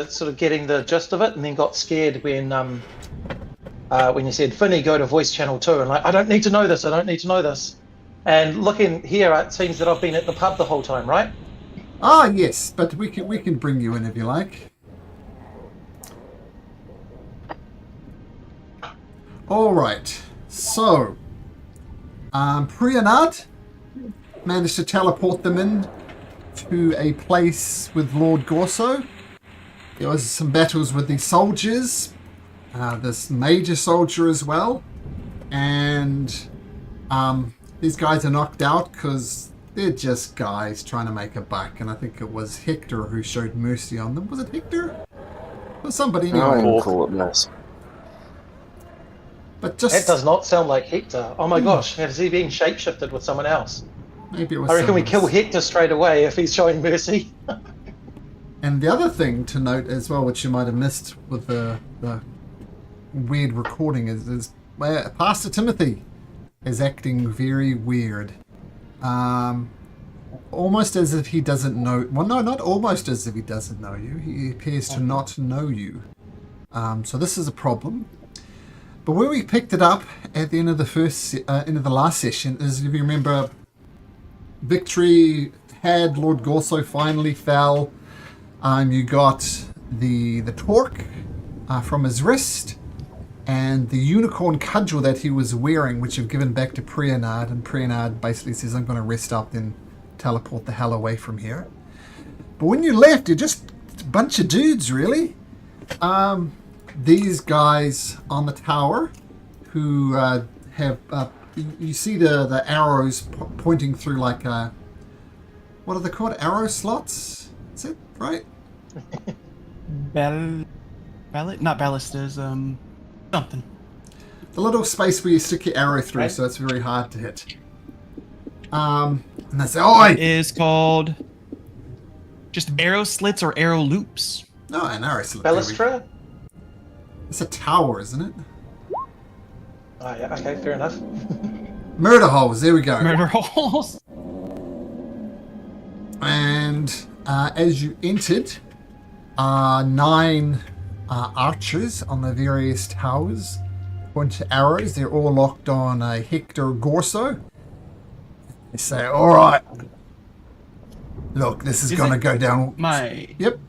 sort of getting the gist of it, and then got scared when you said, Finny, go to voice channel 2, and like, I don't need to know this, I don't need to know this. And looking here, it seems that I've been at the pub the whole time, right? Ah, yes, but we can bring you in if you like. All right, so Priyanad managed to teleport them in to a place with Lord Gorso. There was some battles with the soldiers, this major soldier as well, and these guys are knocked out because they're just guys trying to make a buck, and I think it was Hector who showed mercy on them. Was it Hector? Or somebody anyway? I wouldn't call it mercy. But just... That does not sound like Hector. Oh my gosh, has he been shapeshifted with someone else? Maybe it was. I reckon we someone kill else. Hector straight away if he's showing mercy. And the other thing to note as well, which you might have missed with the weird recording, is where Pastor Timothy is acting very weird. Almost as if he doesn't know... Well, no, not almost as if he doesn't know you. He appears to not know you. So this is a problem. But where we picked it up at the end of the last session is, if you remember, victory had Lord Gorso finally fell. You got the torque from his wrist, and the unicorn cudgel that he was wearing, which you've given back to Priyanad, and Priyanad basically says, I'm going to rest up, then teleport the hell away from here. But when you left, you're just a bunch of dudes, really. These guys on the tower who have... you see the arrows pointing through like... what are they called? Arrow slots? Is it right? Not ballistas, something. The little space where you stick your arrow through, so it's very hard to hit. And they say, "Oh, It is called just arrow slits or arrow loops." No, an arrow slit. Balustra? It's a tower, isn't it? Oh yeah, okay, fair enough. Murder holes. There we go. Murder holes. And as you entered, 9 archers on the various towers point arrows. They're all locked on Hector Gorso. They say, all right, look, this is going to go down. Yep.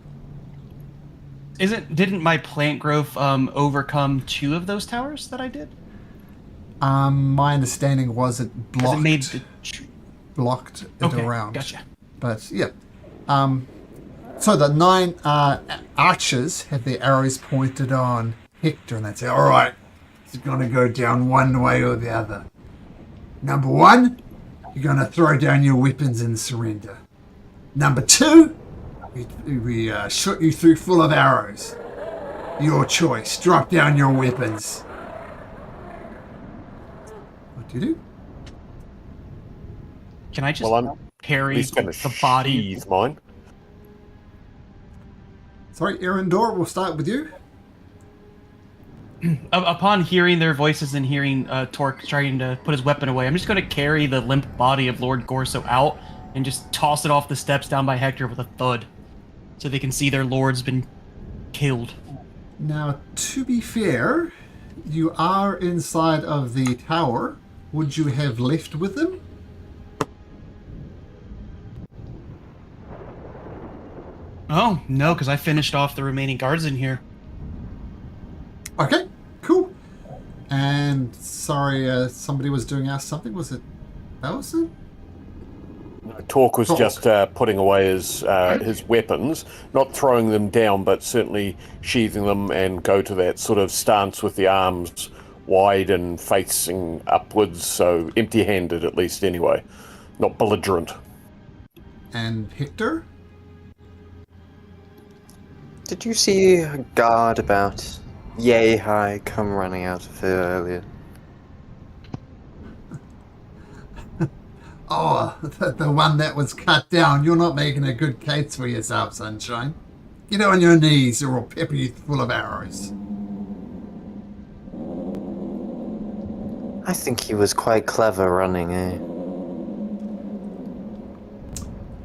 Didn't my plant growth overcome 2 of those towers that I did? My understanding was it blocked, blocked it okay, around. Gotcha. But yeah. So the 9 archers have their arrows pointed on Hector, and they say, all right, it's going to go down one way or the other. Number 1, you're going to throw down your weapons and surrender. Number 2, we shoot you through full of arrows. Your choice. Drop down your weapons. What do you do? Can I just Well, carry he's going the to body? sheathe mine. Sorry, Erendor, we'll start with you. Upon hearing their voices and hearing Torque trying to put his weapon away, I'm just going to carry the limp body of Lord Gorso out and just toss it off the steps down by Hector with a thud, so they can see their lord's been killed. Now, to be fair, you are inside of the tower. Would you have left with them? Oh, no, because I finished off the remaining guards in here. Okay, cool. And sorry, somebody was doing us something. Was it Allison? Torque was Torque. just putting away his weapons, not throwing them down, but certainly sheathing them, and go to that sort of stance with the arms wide and facing upwards, so empty-handed at least anyway, not belligerent. And Hector? Did you see a guard about yay high come running out of here earlier? Oh, the one that was cut down. You're not making a good case for yourself, Sunshine. Get on your knees or I'll pepper you full of arrows. I think he was quite clever running, eh?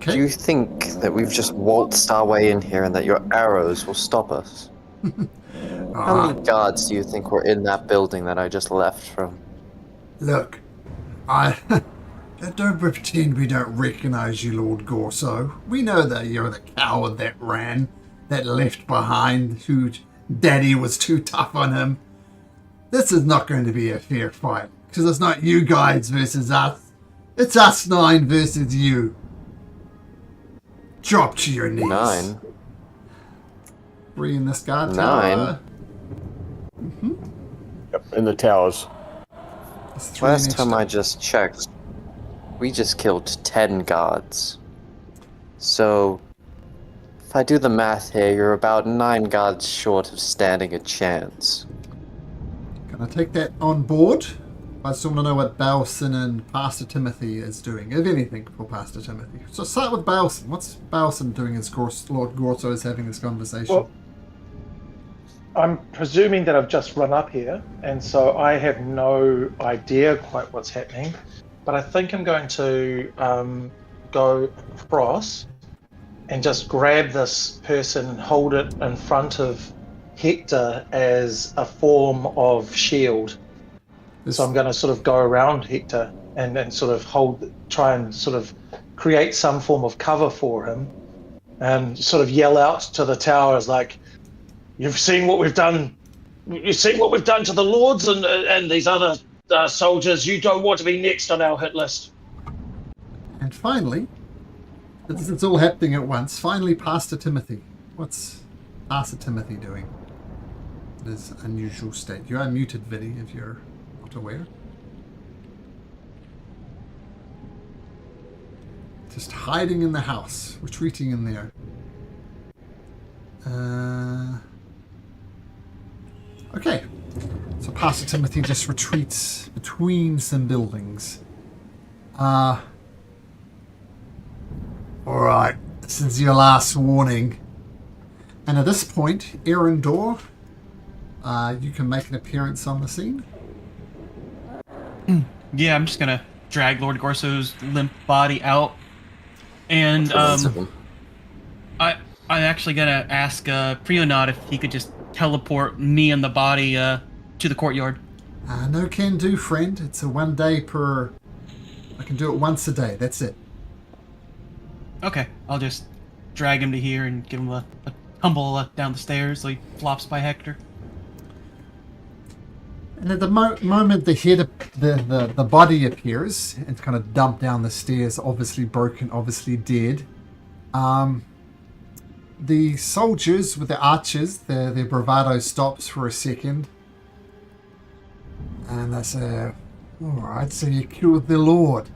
Do you think that we've just waltzed our way in here and that your arrows will stop us? How many guards do you think were in that building that I just left from? Look, don't pretend we don't recognize you, Lord Gorso. We know that you're the coward that ran, that left behind, who Daddy was too tough on him. This is not going to be a fair fight, because it's not you guys versus us. It's us 9 versus you. Drop to your knees. 9? 3 in this guard 9? tower. Yep, in the towers. There's 3 Last next time to- I just checked, we just killed 10 guards. So, if I do the math here, you're about 9 guards short of standing a chance. Can I take that on board? I still want to know what Balson and Pastor Timothy is doing, if anything, for Pastor Timothy. So start with Balson. What's Balson doing as Lord Gorso is having this conversation? Well, I'm presuming that I've just run up here, and so I have no idea quite what's happening. But I think I'm going to go across and just grab this person and hold it in front of Hector as a form of shield. So I'm going to sort of go around Hector and sort of try and sort of create some form of cover for him, and sort of yell out to the towers like, "You've seen what we've done. You've seen what we've done to the lords and these other soldiers. You don't want to be next on our hit list." And finally, it's all happening at once. Finally, Pastor Timothy. What's Pastor Timothy doing? This unusual state. You are muted, Vinny, if you're not aware. Just hiding in the house, retreating in there. Okay, so Pastor Timothy just retreats between some buildings. Alright, this is your last warning. And at this point, Aaron Dorr, you can make an appearance on the scene. Yeah, I'm just gonna drag Lord Gorso's limp body out, and I'm actually gonna ask Prionod if he could just teleport me and the body to the courtyard. No can do, friend. It's a 1 day per... I can do it once a day, that's it. Okay, I'll just drag him to here and give him a tumble down the stairs so he flops by Hector. And at the moment the head, the body appears, it's kind of dumped down the stairs, obviously broken, obviously dead. The soldiers with the archers, their bravado stops for a second. And they say, "Alright, so you killed the Lord.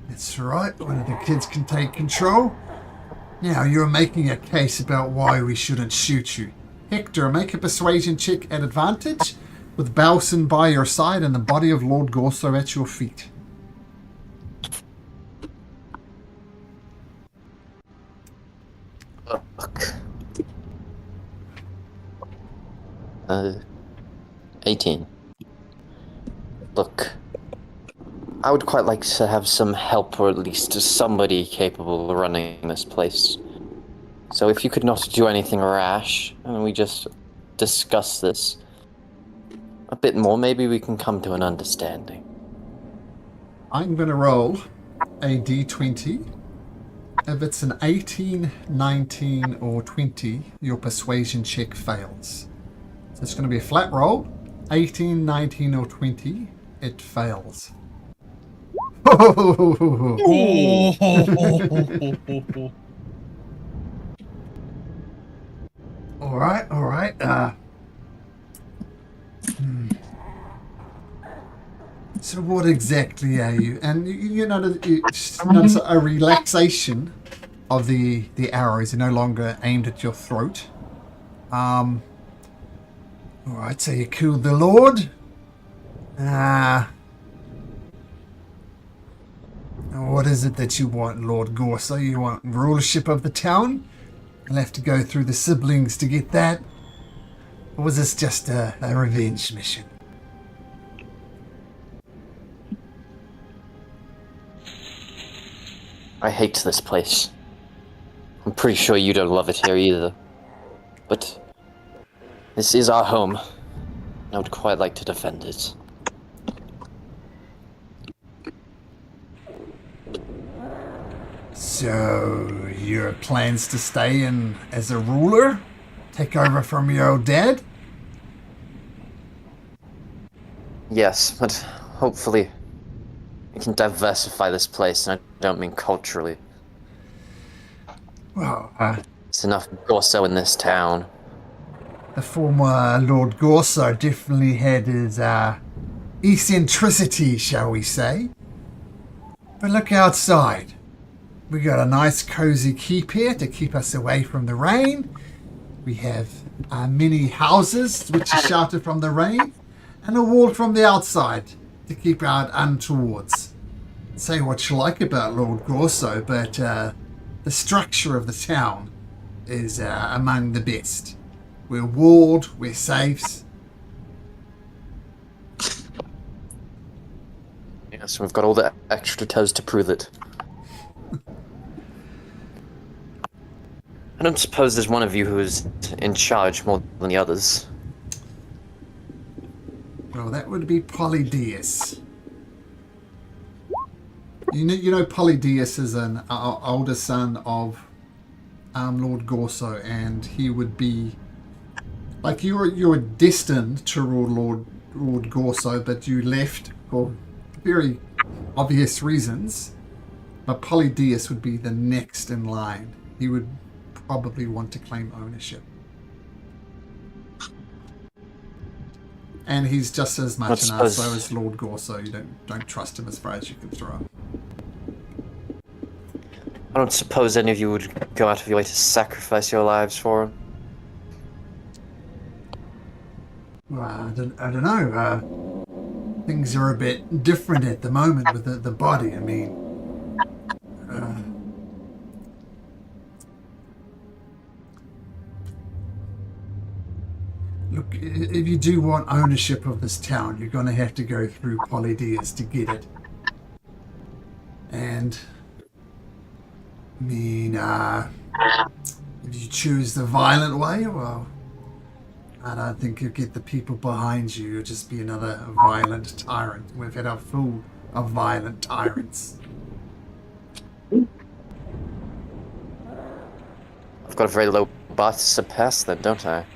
That's right, one of the kids can take control. Now you're making a case about why we shouldn't shoot you. Hector, make a persuasion check at advantage, with Balson by your side and the body of Lord Gorso at your feet." Look. 18. Look, I would quite like to have some help, or at least somebody capable of running this place. So if you could not do anything rash, and we just discuss this a bit more, maybe we can come to an understanding. I'm going to roll a d20. If it's an 18, 19, or 20, your persuasion check fails. So it's going to be a flat roll. 18, 19, or 20, it fails. Alright, alright. So what exactly are you? And you notice a relaxation of the arrows are no longer aimed at your throat. Alright, so you killed the Lord. What is it that you want, Lord Gorso? You want rulership of the town? You'll have to go through the siblings to get that. Or was this just a revenge mission? I hate this place. I'm pretty sure you don't love it here either. But this is our home. I would quite like to defend it. So, your plans to stay in as a ruler? Take over from your old dad? Yes, but hopefully we can diversify this place, and I don't mean culturally. Well, It's enough Gorso in this town. the former Lord Gorso definitely had his eccentricity, shall we say. But look outside. We got a nice cozy keep here to keep us away from the rain. We have many houses which are sheltered from the rain, and a wall from the outside to keep out untowards. Say what you like about Lord Gorso, but the structure of the town is among the best. We're walled, we're safe. Yes, we've got all the extra toes to prove it. I don't suppose there's one of you who's in charge more than the others. Well, that would be Polydeus. You know Polydeus is an older son of Lord Gorso, and he would be like you were destined to rule Lord Gorso, but you left for very obvious reasons. But Polydeus would be the next in line. He would probably want to claim ownership. And he's just as much an arsehole as Lord Gorso. You don't trust him as far as you can throw. I don't suppose any of you would go out of your way to sacrifice your lives for him. Well, I don't know. Things are a bit different at the moment with the body. I mean, look, if you do want ownership of this town, you're going to have to go through Polydeus to get it. And I mean, if you choose the violent way, well, I don't think you'll get the people behind you. You'll just be another violent tyrant. We've had our full of violent tyrants. I've got a very low bar to surpass then, don't I?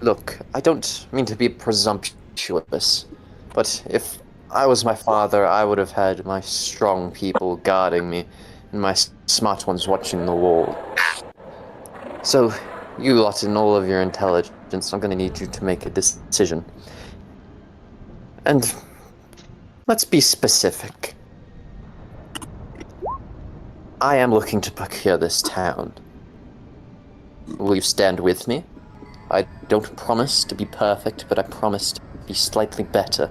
Look, I don't mean to be presumptuous, but if I was my father, I would have had my strong people guarding me and my smart ones watching the wall. So, you lot in all of your intelligence, I'm going to need you to make a decision. And let's be specific. I am looking to procure this town. Will you stand with me? I don't promise to be perfect, but I promise to be slightly better.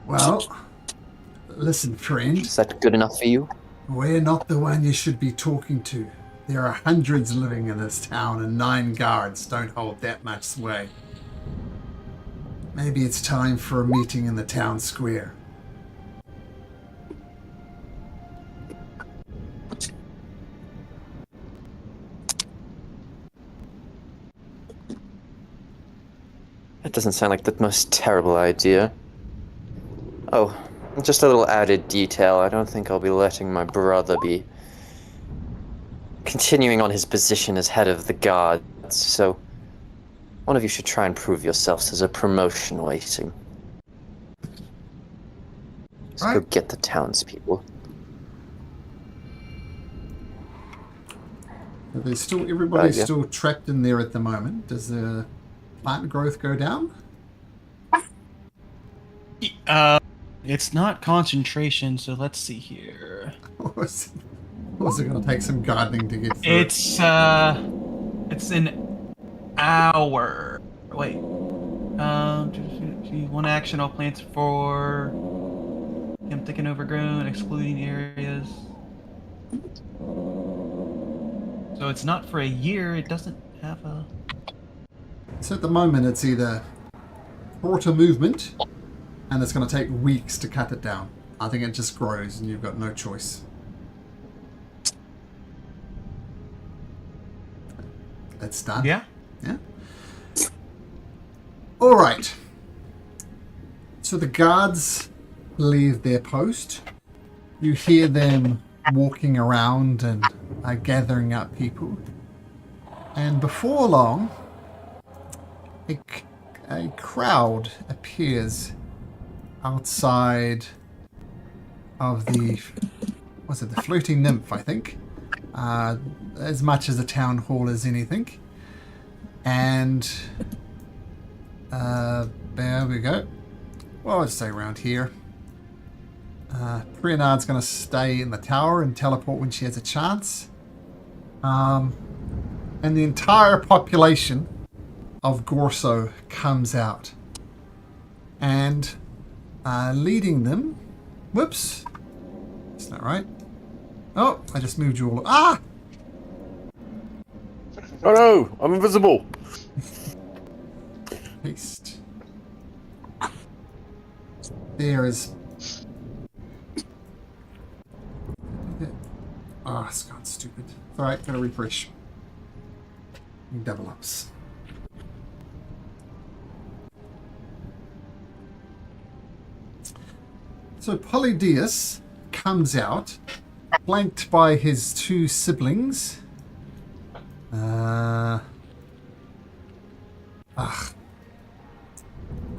Well, listen, friend. Is that good enough for you? We're not the one you should be talking to. There are hundreds living in this town, and 9 guards don't hold that much sway. Maybe it's time for a meeting in the town square. That doesn't sound like the most terrible idea. Oh, just a little added detail. I don't think I'll be letting my brother be continuing on his position as head of the guards, so one of you should try and prove yourselves. There's a promotion waiting. Let's go get the townspeople. There's still everybody's still trapped in there at the moment. Does the plant growth go down? It's not concentration, so let's see here. Was it going to take some gardening to get through? It's an hour. Wait. One action, all plants for him thick and overgrown, excluding areas. So it's not for a year. It doesn't have a. So at the moment, it's either quarter movement, and it's going to take weeks to cut it down. I think it just grows and you've got no choice. It's done. Yeah. Yeah. All right. So the guards leave their post. You hear them walking around and gathering up people. And before long, a crowd appears outside of the, what's it, the Floating Nymph, I think. As much as a town hall as anything. And there we go. Well, I'll stay around here. Priyanard's going to stay in the tower and teleport when she has a chance. And the entire population of Gorso comes out. And leading them... Whoops. That's not right. Oh, I just moved you all... Ah! Oh no, I'm invisible. Paste. There is... Ah, it's gone stupid. Alright, gotta refresh. Double ups. So Polydeus comes out, flanked by his two siblings.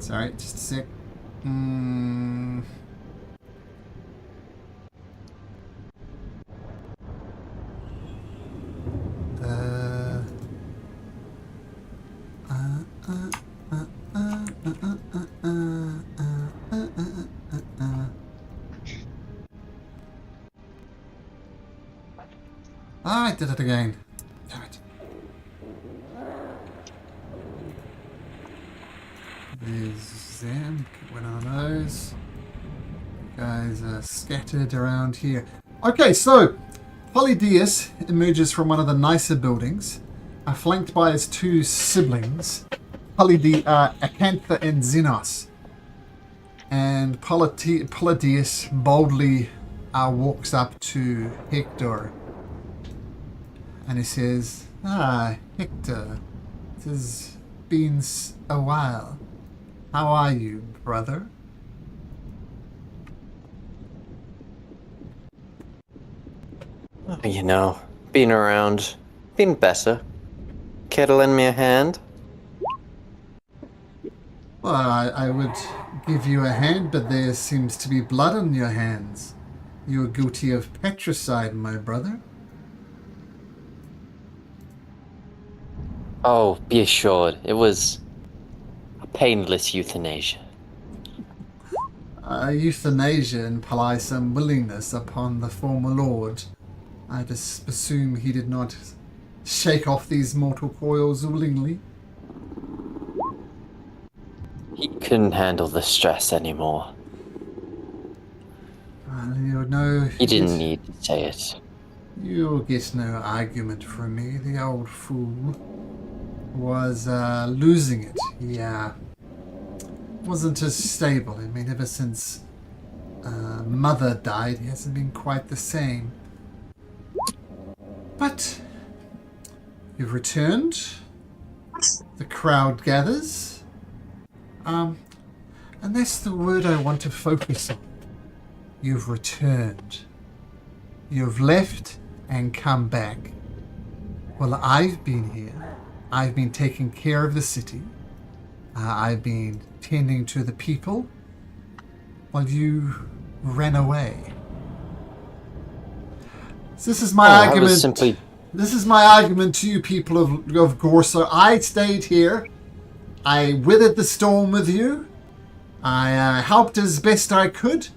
Sorry, just a sec. I did it again. Damn it. There's them. Get one of those. You guys are scattered around here. Okay, so Polydeus emerges from one of the nicer buildings, flanked by his two siblings, Acantha and Xenos. And Polydeus boldly walks up to Hector. And he says, "Ah, Hector, it has been a while. How are you, brother?" You know, been around, been better. Care to lend me a hand? Well, I would give you a hand, but there seems to be blood on your hands. You are guilty of patricide, my brother. Oh, be assured, it was a painless euthanasia. Euthanasia implies some willingness upon the former lord. I just assume he did not shake off these mortal coils willingly. He couldn't handle the stress anymore. He didn't need to say it. You'll get no argument from me. The old fool was losing it. He wasn't as stable. I mean, ever since Mother died, he hasn't been quite the same. But you've returned. The crowd gathers. And that's the word I want to focus on. You've returned. You've left and come back. Well, I've been here. I've been taking care of the city. I've been tending to the people while you ran away. So this is my argument. This is my argument to you people of Gorso. I stayed here. I weathered the storm with you. I helped as best I could.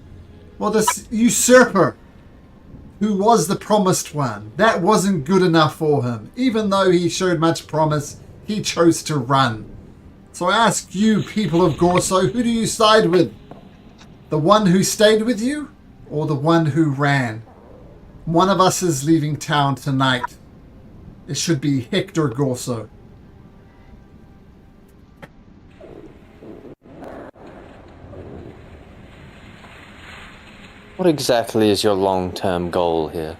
Well, this usurper, who was the promised one, that wasn't good enough for him. Even though he showed much promise, he chose to run. So I ask you, people of Gorso, who do you side with? The one who stayed with you, or the one who ran? One of us is leaving town tonight. It should be Hector Gorso. What exactly is your long-term goal here?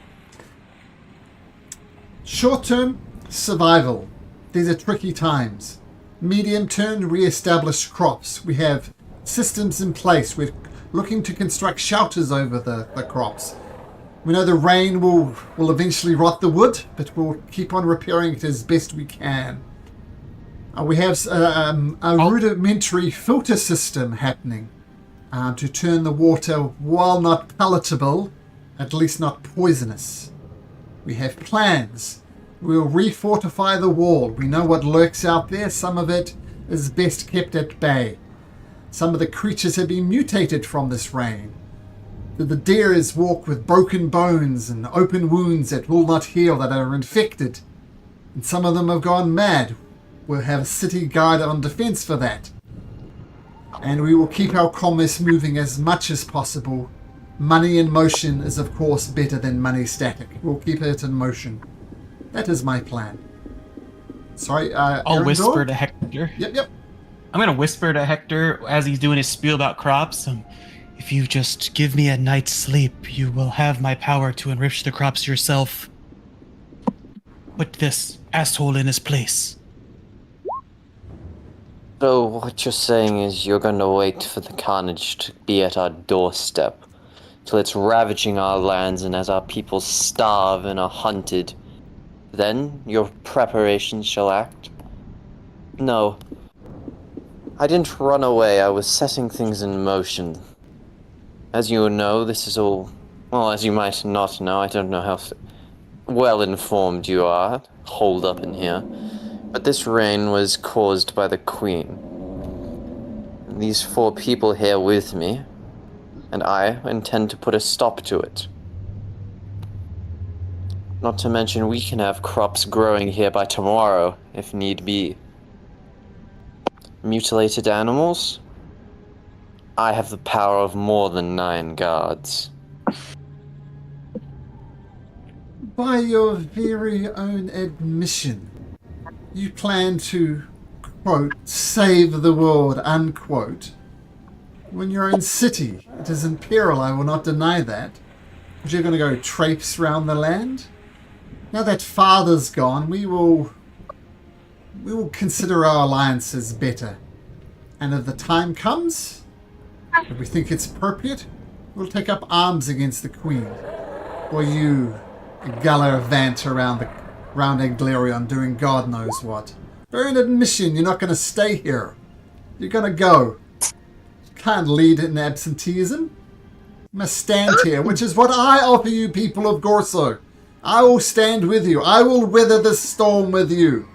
Short-term, survival. These are tricky times. Medium-term, re-establish crops. We have systems in place. We're looking to construct shelters over the crops. We know the rain will eventually rot the wood, but we'll keep on repairing it as best we can. We have a rudimentary filter system happening to turn the water, while not palatable, at least not poisonous. We have plans. We'll refortify the wall. We know what lurks out there. Some of it is best kept at bay. Some of the creatures have been mutated from this rain. The deers walk with broken bones and open wounds that will not heal, that are infected. And some of them have gone mad. We'll have a city guard on defense for that. And we will keep our commerce moving as much as possible. Money in motion is, of course, better than money static. We'll keep it in motion. That is my plan. Sorry, I'll whisper to Hector. Yep. I'm going to whisper to Hector as he's doing his spiel about crops. If you just give me a night's sleep, you will have my power to enrich the crops yourself. Put this asshole in his place. So what you're saying is you're going to wait for the carnage to be at our doorstep, till it's ravaging our lands and as our people starve and are hunted. Then your preparations shall act? No. I didn't run away, I was setting things in motion. As you know, this is all... Well, as you might not know, I don't know how well-informed you are, holed up in here. But this rain was caused by the Queen. These 4 people here with me, and I intend to put a stop to it. Not to mention we can have crops growing here by tomorrow, if need be. Mutilated animals? I have the power of more than 9 gods. By your very own admission, you plan to, quote, save the world, unquote. When your own city, it is in peril, I will not deny that. But you're going to go traipse round the land? Now that father's gone, we will consider our alliances better. And if the time comes, if we think it's appropriate, we'll take up arms against the Queen. Or you gallivant around Anglerion doing God knows what. Your own admission, you're not going to stay here. You're going to go. You can't lead in absenteeism. You must stand here, which is what I offer you, people of Gorso. I will stand with you. I will weather the storm with you.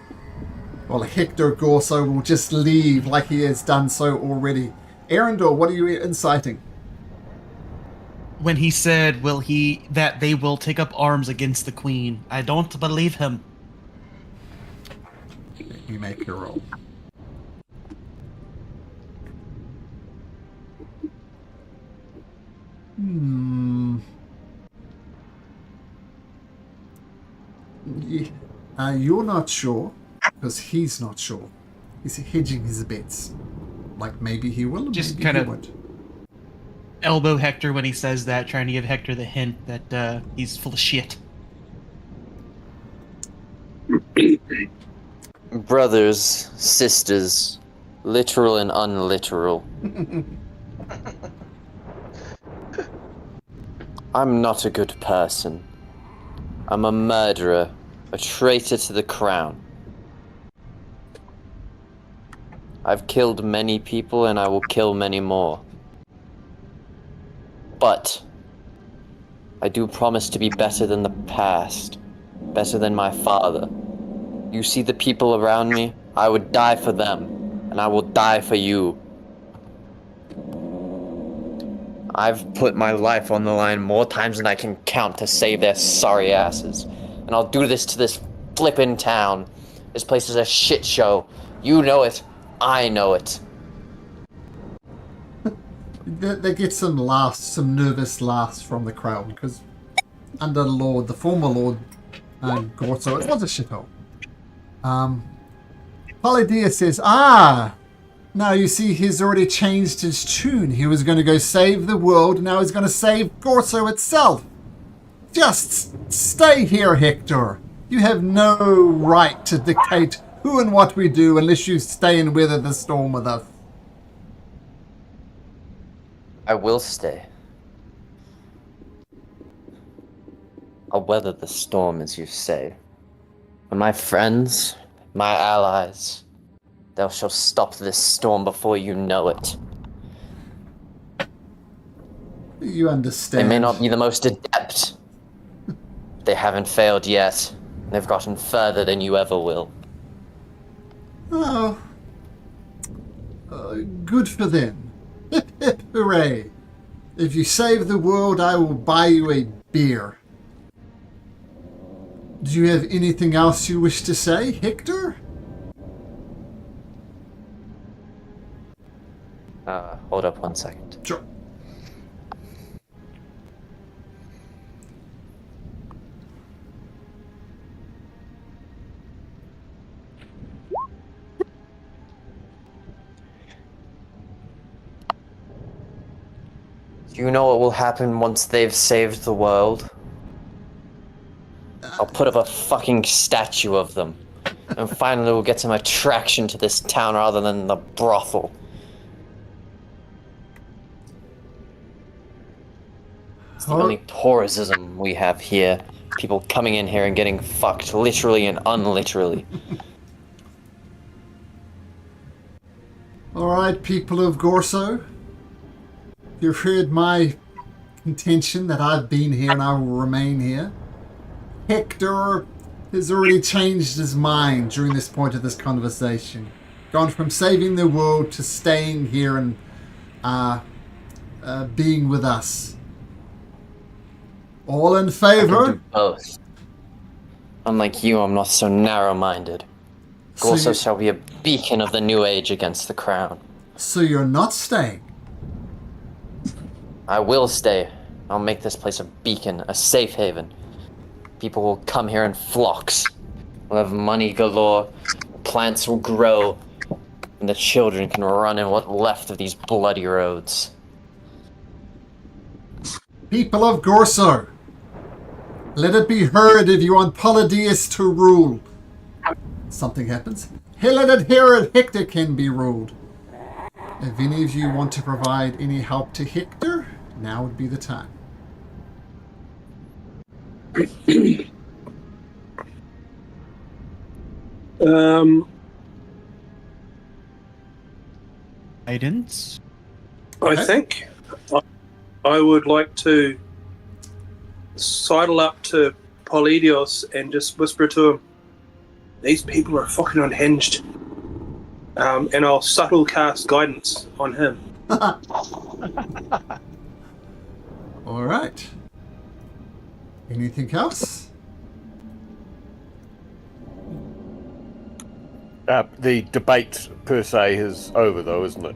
Well, Hector Gorso will just leave like he has done so already. Arendor, what are you inciting? When he said, that they will take up arms against the Queen, I don't believe him. You make your roll. You're not sure, because he's not sure. He's hedging his bets. Like maybe he will, Just maybe kind he of won't. Elbow Hector when he says that, trying to give Hector the hint that he's full of shit. Brothers, sisters, literal and unliteral. I'm not a good person. I'm a murderer, a traitor to the crown. I've killed many people and I will kill many more. But I do promise to be better than the past, better than my father. You see the people around me? I would die for them, and I will die for you. I've put my life on the line more times than I can count to save their sorry asses. And I'll do this to this flippin' town. This place is a shit show. You know it. I know it. They get some laughs, some nervous laughs from the crowd, because under the former Lord Gorso, it was a shithole. Polydea says, Now you see he's already changed his tune. He was going to go save the world, now he's going to save Gorso itself. Just stay here, Hector. You have no right to dictate who and what we do unless you stay and weather the storm with us. I will stay. I'll weather the storm, as you say. And my friends, my allies, thou shall stop this storm before you know it. You understand. They may not be the most adept. They haven't failed yet. They've gotten further than you ever will. Oh. Good for them. Hip hip hooray. If you save the world, I will buy you a beer. Do you have anything else you wish to say, Hector? Hold up 1 second. Sure. Do you know what will happen once they've saved the world? I'll put up a fucking statue of them. And finally we'll get some attraction to this town rather than the brothel. It's the only tourism we have here. People coming in here and getting fucked, literally and unliterally. Alright, people of Gorso. You've heard my contention that I've been here and I will remain here. Hector has already changed his mind during this point of this conversation. Gone from saving the world to staying here and being with us. All in I can favor? do both. Unlike you, I'm not so narrow-minded. So Gorso you- shall be a beacon of the new age against the crown. So you're not staying? I will stay. I'll make this place a beacon, a safe haven. People will come here in flocks. We'll have money galore. Plants will grow. And the children can run in what's left of these bloody roads. People of Gorso, let it be heard if you want Polydeus to rule. Something happens. Let it hear it, Hector can be ruled. If any of you want to provide any help to Hector, now would be the time. Guidance? I think I would like to sidle up to Polydios and just whisper to him, these people are fucking unhinged. And I'll subtle cast guidance on him. All right. Anything else? The debate per se is over, though, isn't it?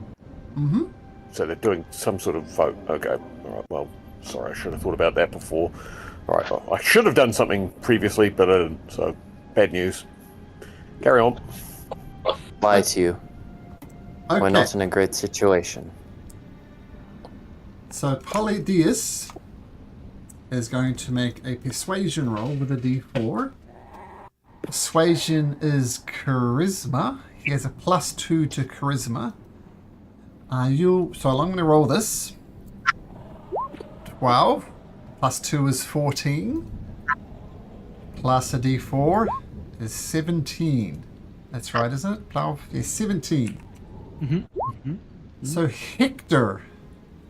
Mm-hmm. So they're doing some sort of vote. Okay. All right. Well, sorry, I should have thought about that before. All right. Well, I should have done something previously, but I didn't. So, bad news. Carry on. Lie to you. Okay. We're not in a great situation. So Polydeus is going to make a persuasion roll with a d4. Persuasion is charisma. He has a +2 to charisma. So I'm going to roll this. 12 +2 is 14. Plus a d4 is 17. That's right, isn't it? 12 is 17. So Hector,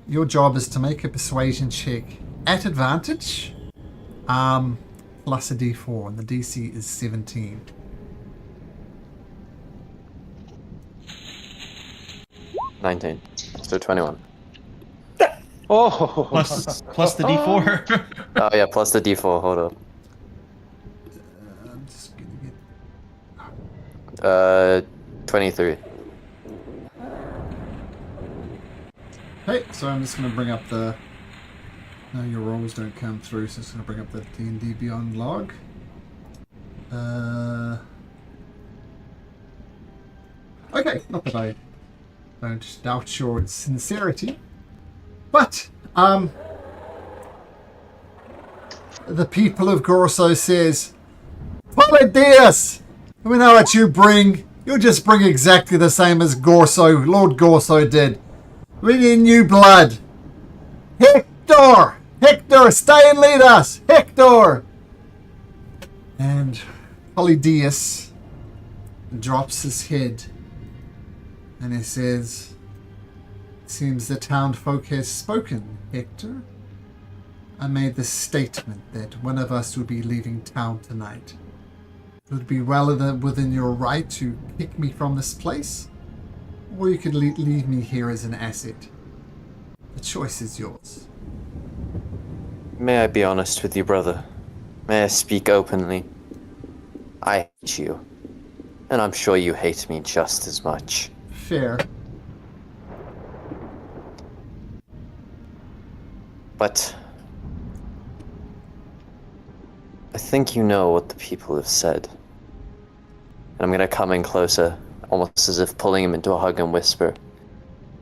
your job is to make a persuasion check at advantage, plus a d4, and the DC is 17. $19. So 21. Oh, Plus the D4. Oh yeah, plus the D4, hold up. I'm just gonna get... 23. Okay, so I'm just going to bring up the... No, your rolls don't come through, so I'm just going to bring up the D&D Beyond log. Okay, not that I Don't doubt your sincerity. But, the people of Gorso says, Polydeius! We know what you bring. You'll just bring exactly the same as Lord Gorso did. We need new blood. Hector! Hector, stay and lead us! Hector! And Polydeius drops his head and he says, seems the townfolk has spoken, Hector. I made the statement that one of us would be leaving town tonight. It would be well within your right to kick me from this place, or you could leave me here as an asset. The choice is yours. May I be honest with you, brother? May I speak openly? I hate you, and I'm sure you hate me just as much. Fair. But I think you know what the people have said. And I'm gonna come in closer, almost as if pulling him into a hug and whisper,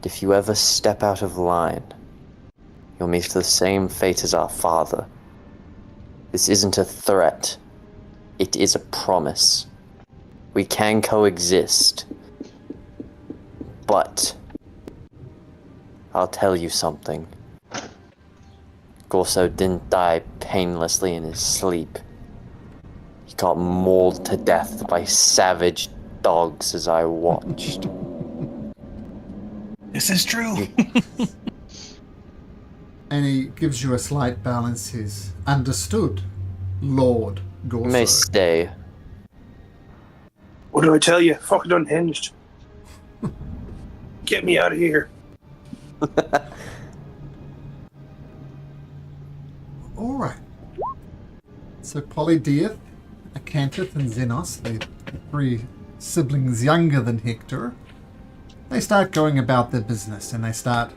if you ever step out of line, you'll meet the same fate as our father. This isn't a threat. It is a promise. We can coexist. But I'll tell you something. Gorso didn't die painlessly in his sleep. He got mauled to death by savage dogs as I watched. This is true. And he gives you a slight bow and says, understood, Lord Gorso. You may stay. What do I tell you? Fucking unhinged. Get me out of here. Alright. So Polydeius, Acanthus, and Xenos, the three siblings younger than Hector, they start going about their business and they start,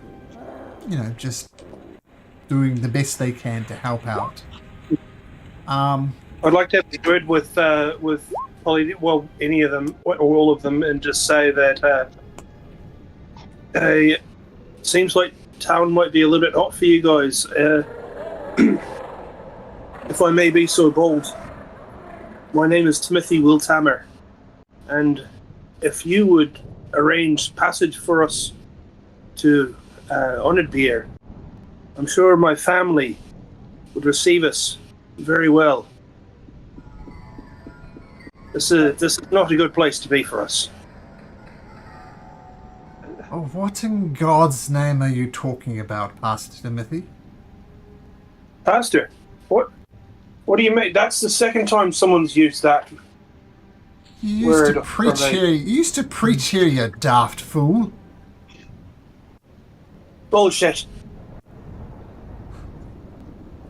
just doing the best they can to help out. I'd like to have a word with Polydeius, well, any of them, or all of them, and just say that seems like town might be a little bit hot for you guys. If I may be so bold, my name is Timothy Wiltamer, and if you would arrange passage for us to Oathbreaker, I'm sure my family would receive us very well. This is not a good place to be for us. Oh, what in God's name are you talking about, Pastor Timothy? Pastor, what do you mean? That's the second time someone's used that. You used to preach here. You used to preach here, you daft fool. Bullshit.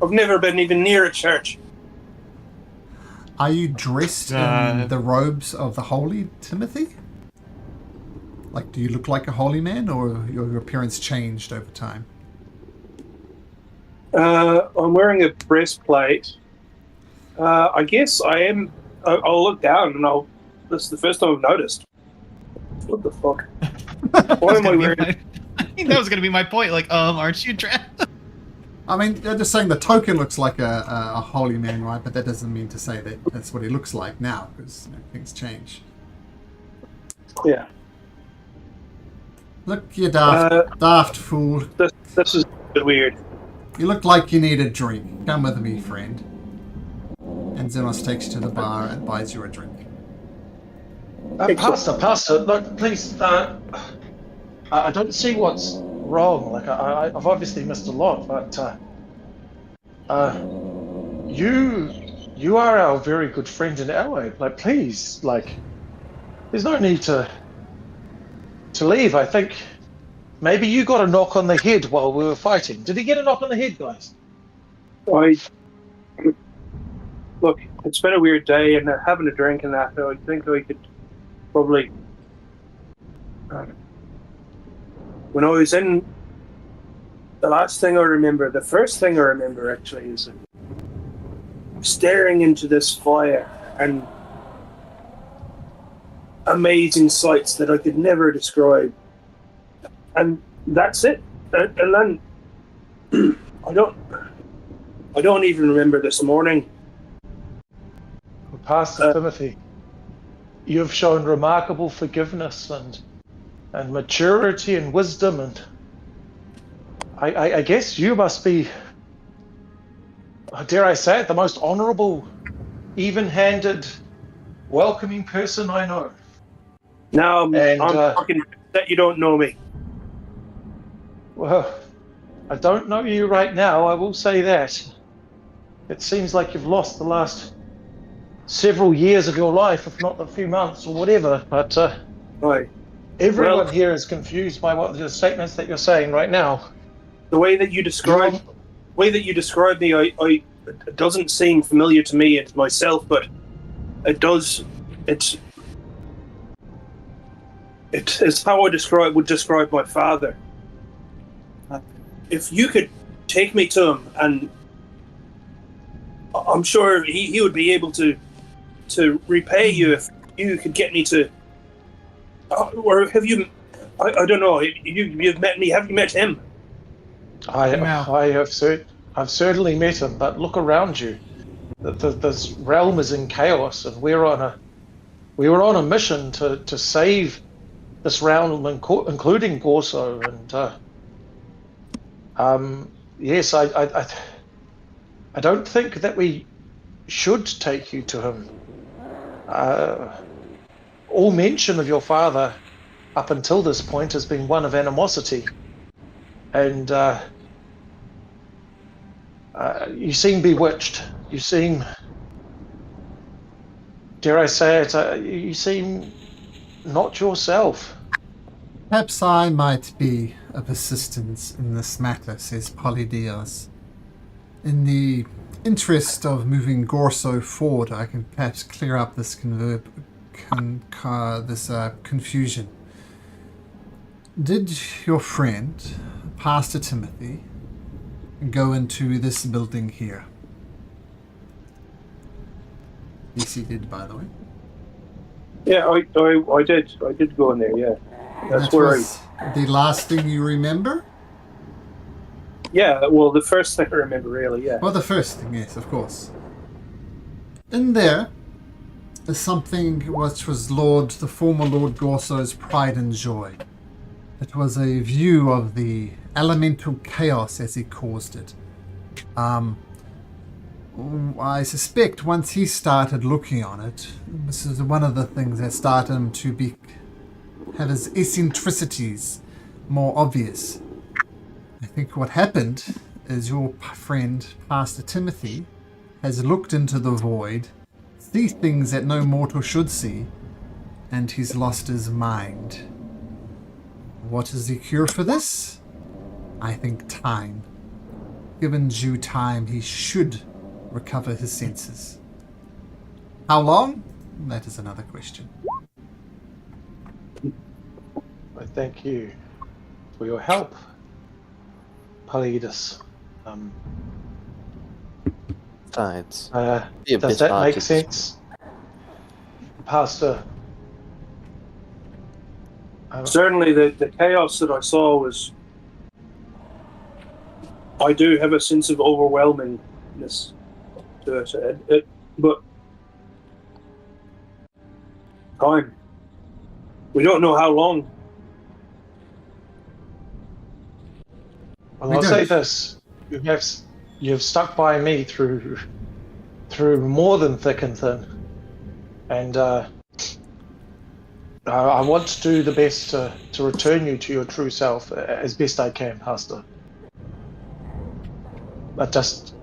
I've never been even near a church. Are you dressed in the robes of the holy, Timothy? Like, do you look like a holy man, or your appearance changed over time? I'm wearing a breastplate. I guess I am. I'll look down and this is the first time I've noticed. What the fuck? Why am I wearing? I think that was going to be my point. Like, aren't you dressed? I mean, they're just saying the token looks like a holy man, right? But that doesn't mean to say that that's what he looks like now, because things change. Yeah. Look, you daft fool. This is a bit weird. You look like you need a drink. Come with me, friend. And Xenos takes you to the bar and buys you a drink. Pastor, look, please, I don't see what's wrong. Like, I've obviously missed a lot, but you are our very good friend and ally. Like, please, like, there's no need to leave. I think maybe you got a knock on the head while we were fighting. Did he get a knock on the head, guys? Look, it's been a weird day, and having a drink and that, I think we could probably... when I was in... The first thing I remember, actually, is staring into this fire and amazing sights that I could never describe. and that's it. And then I don't even remember this morning. Pastor Timothy, you have shown remarkable forgiveness and maturity and wisdom, and I guess you must be, dare I say it, the most honourable, even-handed, welcoming person I know. Now And, I'm fucking that you don't know me. Well, I don't know you right now, I will say that. It seems like you've lost the last several years of your life, if not a few months or whatever, but Right. everyone Well, here is confused by what the statements that you're saying right now. the way that you describe me, it doesn't seem familiar to me and myself, but it does. It's how I would describe my father. If you could take me to him, and I'm sure he would be able to repay you if you could get me to. Or have you? I don't know. You've met me. Have you met him? I've certainly met him, but look around you. This realm is in chaos, and we were on a mission to save this realm, including Gorso. And yes, I don't think that we should take you to him. All mention of your father up until this point has been one of animosity, and you seem bewitched. You seem, dare I say it, you seem not yourself. Perhaps I might be of assistance in this matter, says Polydios. In the interest of moving Gorso forward, I can perhaps clear up this confusion. Did your friend, Pastor Timothy, go into this building here? Yes, he did, by the way. Yeah, I did. I did go in there. Yeah, That was the last thing you remember? Yeah, well, the first thing I remember, really. Yeah. Well, the first thing, yes, of course. In there is something which was the former Lord Gorso's pride and joy. It was a view of the elemental chaos, as he caused it. I suspect once he started looking on it, this is one of the things that started him to have his eccentricities more obvious. I think what happened is your friend, Pastor Timothy, has looked into the void, sees things that no mortal should see, and he's lost his mind. What is the cure for this? I think time. Given due time, he should recover his senses. How long? That is another question. I thank you for your help, Polyidus. Besides, Does that make sense, Pastor? Certainly, the chaos that I saw was. I do have a sense of overwhelmingness to it, but time. We don't know how long. Well, I'll say this: you've stuck by me through more than thick and thin, and I want to do the best to return you to your true self as best I can, Pastor. But just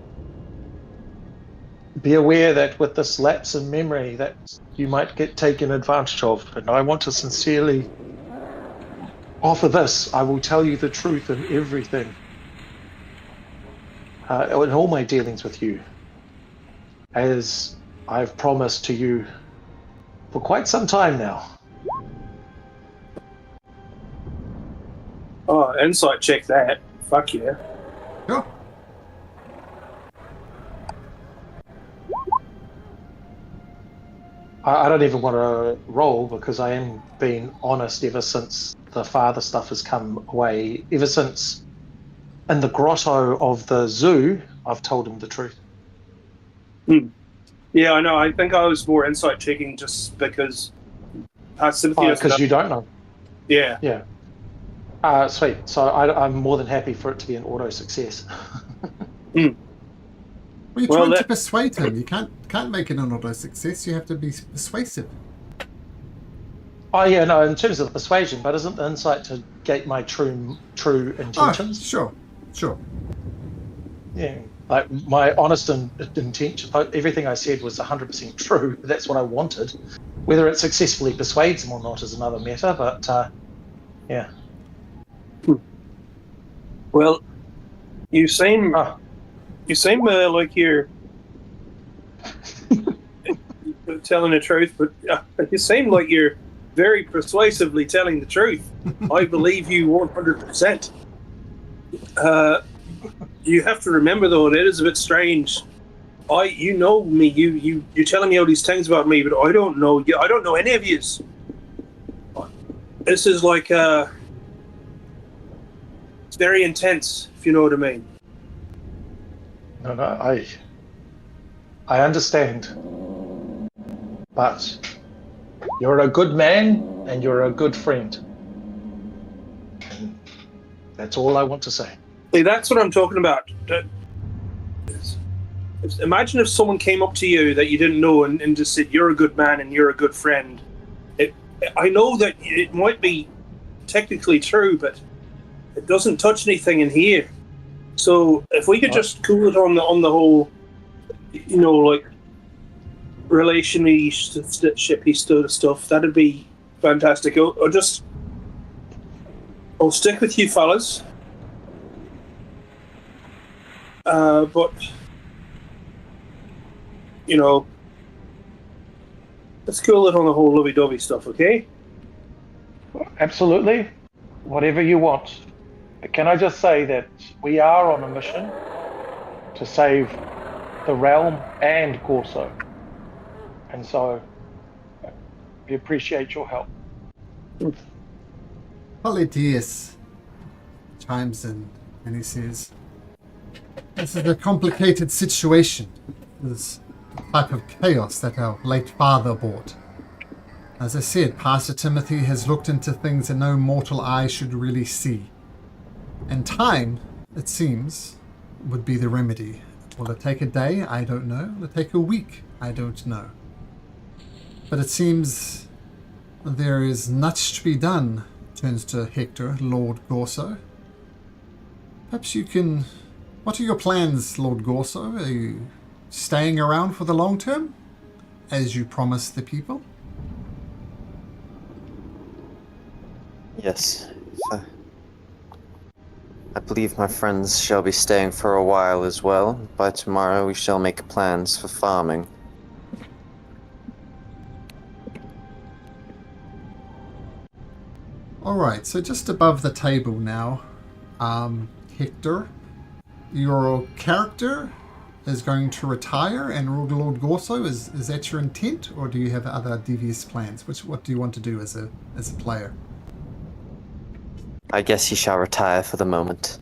be aware that with this lapse in memory that you might get taken advantage of, and I want to sincerely offer this. I will tell you the truth in everything, in all my dealings with you, as I've promised to you for quite some time now. Oh, insight check that. Fuck yeah. Sure. I don't even want to roll because I am being honest ever since the father stuff has come away. Ever since in the grotto of the zoo, I've told him the truth. Yeah, I know. I think I was more insight checking just because sympathy. Because you don't know. Yeah. Yeah. Sweet. So I'm more than happy for it to be an auto success. Well, you're Well, trying to persuade him. You can't make it an auto success. You have to be persuasive. Oh yeah, no. In terms of the persuasion, but isn't the insight to gate my true intentions? Sure. Yeah. Like my honest intention, everything I said was 100% true. That's what I wanted. Whether it successfully persuades them or not is another matter. But yeah. Well, you seem like you're telling the truth, but you seem like you're very persuasively telling the truth. I believe you 100%. You have to remember, though, it is a bit strange. You know me. You're telling me all these things about me, but I don't know you. I don't know any of yous. This is like it's very intense, if you know what I mean. No, I understand. But you're a good man and you're a good friend. And that's all I want to say. See, that's what I'm talking about. Imagine if someone came up to you that you didn't know and just said, "You're a good man and you're a good friend." I know that it might be technically true, but it doesn't touch anything in here. So if we could just cool it on the whole, like relationshipy stuff, that'd be fantastic. I'll stick with you fellas. But let's cool it on the whole lovey-dovey stuff, okay? Absolutely. Whatever you want. But can I just say that we are on a mission to save the realm and Corso. And so we appreciate your help. Polydius chimes in and he says, "This is a complicated situation. This type of chaos that our late father brought. As I said, Pastor Timothy has looked into things that no mortal eye should really see. And time, it seems, would be the remedy. Will it take a day? I don't know. Will it take a week? I don't know. But it seems there is much to be done," turns to Hector, Lord Gorso. "Perhaps you can... What are your plans, Lord Gorso? Are you staying around for the long term, as you promised the people?" Yes. I believe my friends shall be staying for a while as well. By tomorrow we shall make plans for farming. Alright, so just above the table now, Hector, your character is going to retire and rule Lord Gorso. Is that your intent, or do you have other devious plans? What do you want to do as a player? I guess he shall retire for the moment.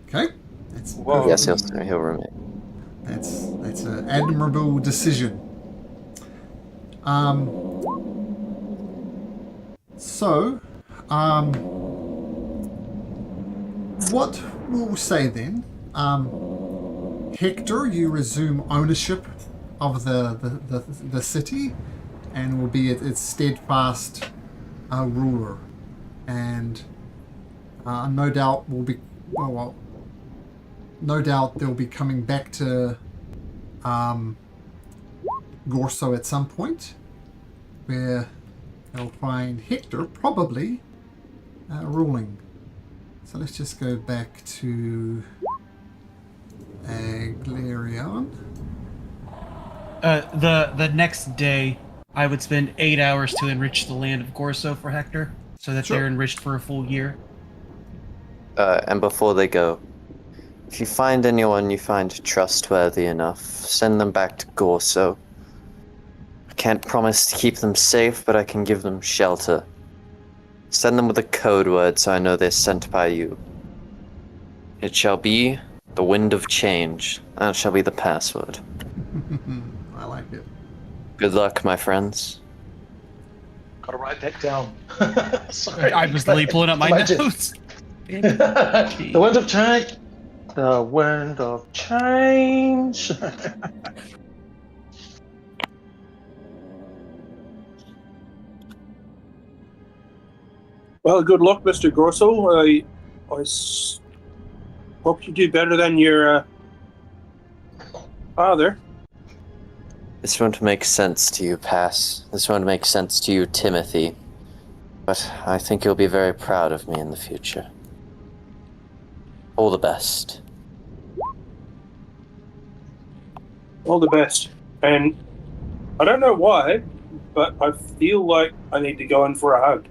Okay, that's Yes, he'll remain. That's an admirable decision. What we'll say then, Hector, you resume ownership of the city and will be its steadfast ruler, and no doubt will be no doubt they'll be coming back to Gorso at some point, where they'll find Hector probably ruling. So let's just go back to Aglarion. The next day, I would spend 8 hours to enrich the land of Gorso for Hector, so that they're enriched for a full year. And before they go, if you find anyone you find trustworthy enough, send them back to Gorso. I can't promise to keep them safe, but I can give them shelter. Send them with a code word so I know they're sent by you. It shall be the wind of change. That shall be the password. I like it. Good luck, my friends. Gotta write that down. Sorry. I was literally pulling up my Imagine. notes. The wind of change. The wind of change. Well, good luck, Mr. Grosso. Hope you do better than your father. This won't make sense to you, Pass. This won't make sense to you, Timothy. But I think you'll be very proud of me in the future. All the best. All the best. And I don't know why, but I feel like I need to go in for a hug.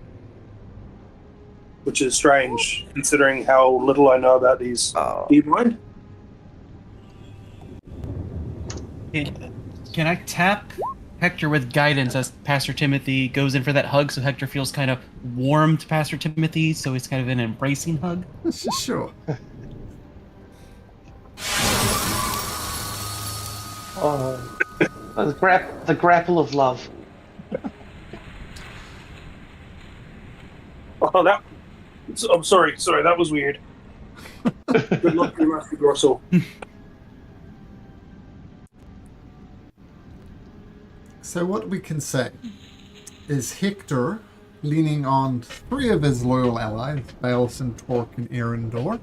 Which is strange, considering how little I know about these. Oh. Do you mind? Can I tap Hector with guidance as Pastor Timothy goes in for that hug, so Hector feels kind of warm to Pastor Timothy, so it's kind of an embracing hug? Sure. Oh, the grapple of love. Oh, I'm sorry, that was weird. Good luck, Master Grosso. So what we can say is Hector, leaning on 3 of his loyal allies, Baelson, Torque, and Erendor.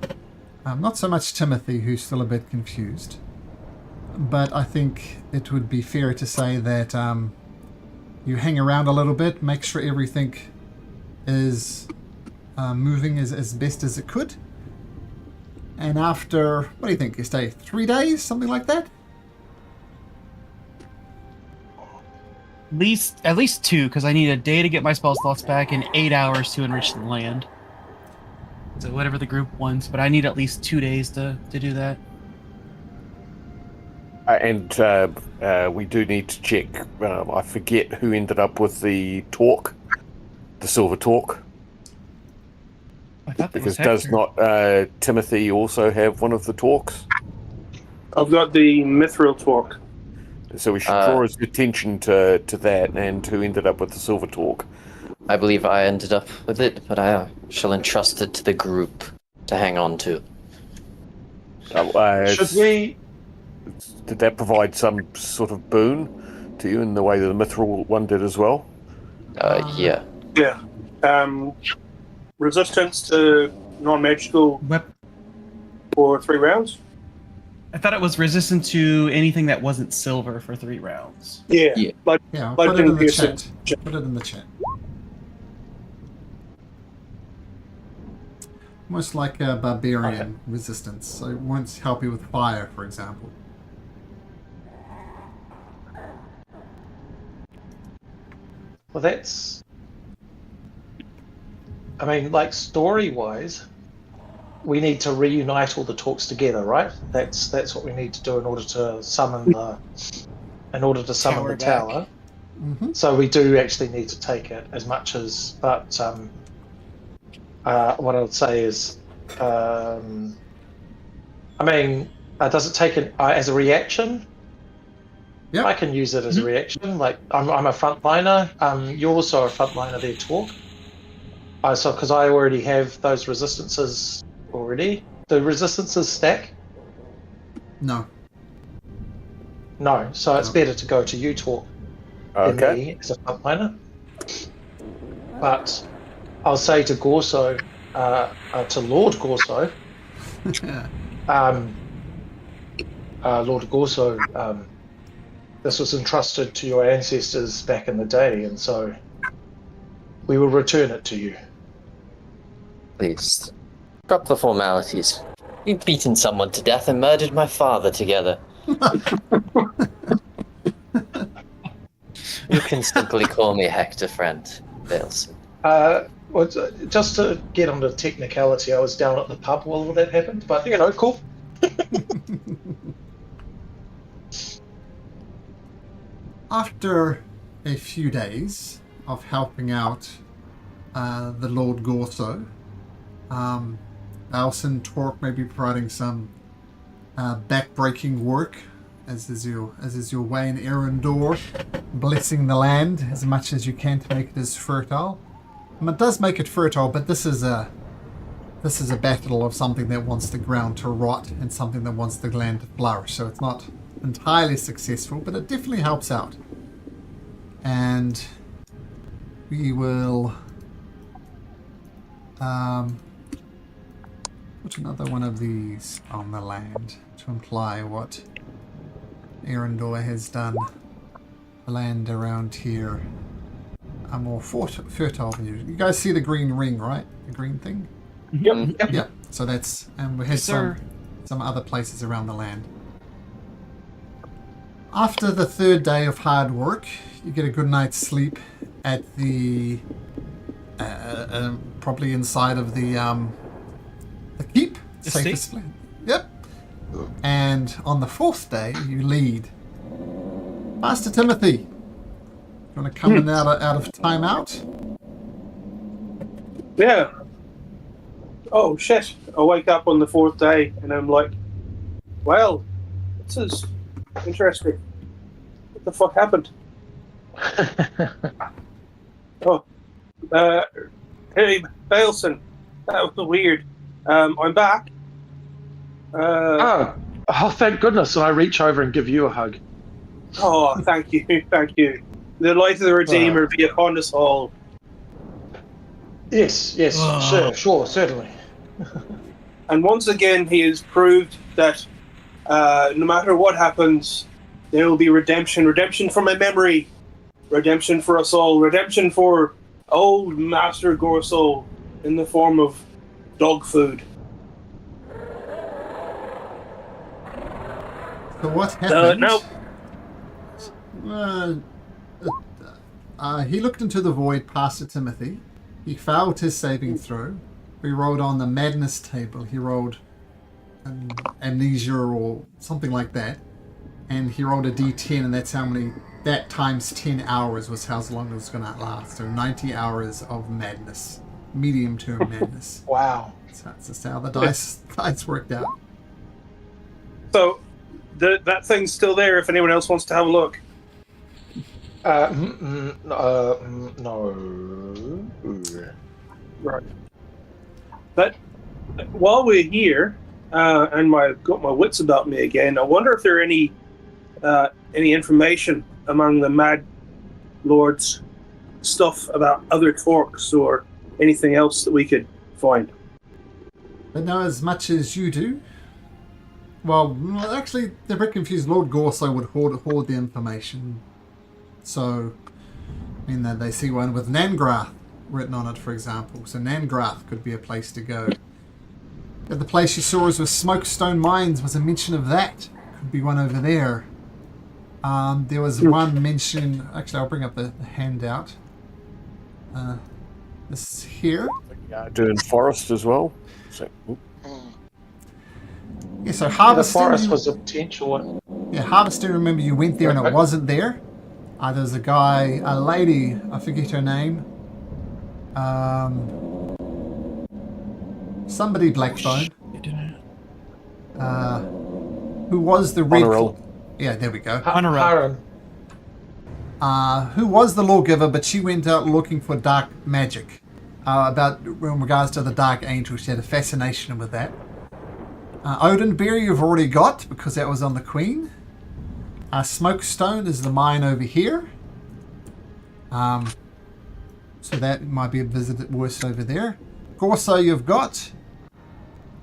Not so much Timothy, who's still a bit confused. But I think it would be fair to say that you hang around a little bit, make sure everything is moving as best as it could. And after, what do you think, you stay 3 days, something like that? At least 2, because I need a day to get my spell slots back and 8 hours to enrich the land. So whatever the group wants, but I need at least 2 days to do that. And we do need to check. I forget who ended up with the torque, the silver torque. I thought that Because was does Hector. not Timothy also have one of the torques? I've got the mithril torque. So we should draw his attention to that and who ended up with the silver torque. I believe I ended up with it, but I shall entrust it to the group to hang on to. Should we? Did that provide some sort of boon to you in the way that the mithril one did as well? Yeah. Yeah. Resistance to non-magical for 3 rounds? I thought it was resistant to anything that wasn't silver for 3 rounds. Yeah. Yeah. But Yeah, I'll But put it in the piercing. chat. Put it in the chat. Almost like a barbarian resistance, so it won't help you with fire, for example. Well, that's. I mean, like story-wise, we need to reunite all the talks together, right? That's what we need to do in order to summon the Tower back. tower. Mm-hmm. So we do actually need to take it as much as, but what I would say is, I mean, does it take it as a reaction? Yep. I can use it as a reaction. Like I'm a frontliner. You're also a frontliner there, Talk. So because I already have those resistances already. The resistances stack? No. No. So it's better to go to you, Talk, than me as a frontliner. But I'll say to Gorso, to Lord Gorso, Lord Gorso, this was entrusted to your ancestors back in the day, and so we will return it to you. Please, drop the formalities. You've beaten someone to death and murdered my father together. You can simply call me Hector, friend, Baelson. Well, just to get on the technicality, I was down at the pub while all that happened, but you know, cool. After a few days of helping out the Lord Gorso. Alson Torque may be providing some back-breaking work, as is your way in Erendor, blessing the land as much as you can to make it as fertile. And it does make it fertile, but this is a battle of something that wants the ground to rot and something that wants the land to flourish. So it's not entirely successful, but it definitely helps out. And we will put another one of these on the land to imply what Erendor has done. The land around here are more fertile than usual. You guys see the green ring, right? The green thing? Yep. Yeah. So that's, and we have some other places around the land. After the third day of hard work, you get a good night's sleep at the probably inside of the keep. Safest place. Yep. And on the fourth day, you lead. Master Timothy, you want to come in out of timeout? Yeah. Oh shit! I wake up on the fourth day and I'm like, "Well, this is interesting. What the fuck happened?" Oh, hey, Baleson, that was weird. I'm back. Oh, thank goodness! And I reach over and give you a hug. Oh, thank you. The light of the Redeemer be upon us all. Yes, sure, certainly. And once again, he has proved that no matter what happens, there will be redemption. Redemption for my memory. Redemption for us all. Redemption for old Master Gorso in the form of dog food. So what happened? No. He looked into the void past to Timothy. He failed his saving throw. He rolled on the madness table. He rolled amnesia or something like that. And he rolled a d10, and that's how many... That times 10 hours was how long it was going to last. So 90 hours of madness. Medium-term madness. Wow. So that's just how the dice worked out. So, that thing's still there if anyone else wants to have a look. No. Right. But while we're here, and I've got my wits about me again, I wonder if there are any information among the Mad Lord's stuff about other Torques or anything else that we could find. But know as much as you do. Well, actually, they're a bit confused. Lord Gorso would hoard the information. So, I mean, they see one with Nangrath written on it, for example. So Nangrath could be a place to go. But the place you saw was with Smokestone Mines was a mention of that. Could be one over there. There was one mention... Actually, I'll bring up the handout. This here. Doing forest as well. So, Yeah, so Harvesting... The forest was a potential one. Yeah, Harvesting, remember you went there and it wasn't there. There was a lady, I forget her name. Somebody Blackbone. Who was the red... Yeah, there we go. Haran. Who was the lawgiver, but she went out looking for dark magic. In regards to the Dark Angel, she had a fascination with that. Odinberry you've already got, because that was on the Queen. Smokestone is the mine over here. So that might be a visit worse over there. Gorso you've got.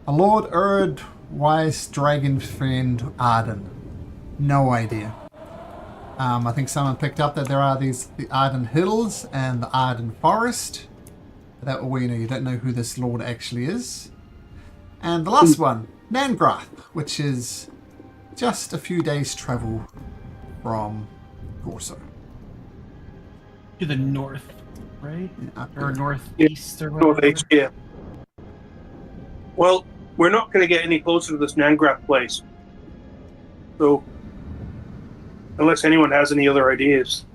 A Lord Erd Wise Dragon Friend Arden. No idea. I think someone picked up that there are the Arden Hills and the Arden Forest. That way, you don't know who this lord actually is. And the last one, Nangrath, which is just a few days' travel from Gorso. To the north, right? Yeah, Or northeast or whatever. Northeast, yeah. Well, we're not going to get any closer to this Nangrath place. So, unless anyone has any other ideas.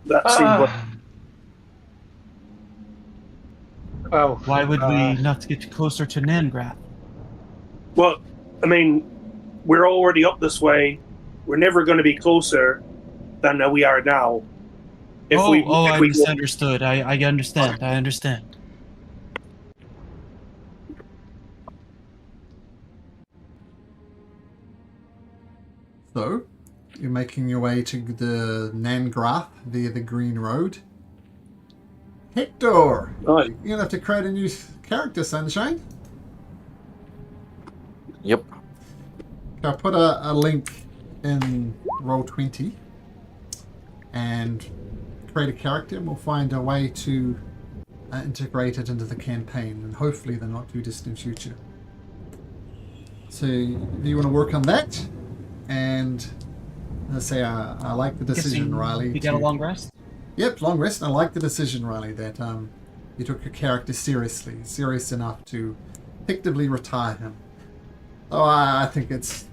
That seems like... Well, Why would we not get closer to Nangrath? Well, I mean, we're already up this way. We're never going to be closer than we are now. I misunderstood. I understand. I understand. So, you're making your way to the Nangrath via the Green Road. Hector! Right. You're going to have to create a new character, Sunshine. Yep. I'll put a link in Roll20 and create a character, and we'll find a way to integrate it into the campaign, and hopefully the not too distant future. So, do you want to work on that? And let's say I like the decision, Riley. You got a long rest? Yep, long rest. And I like the decision, Riley, that you took your character seriously, serious enough to effectively retire him. So I think it's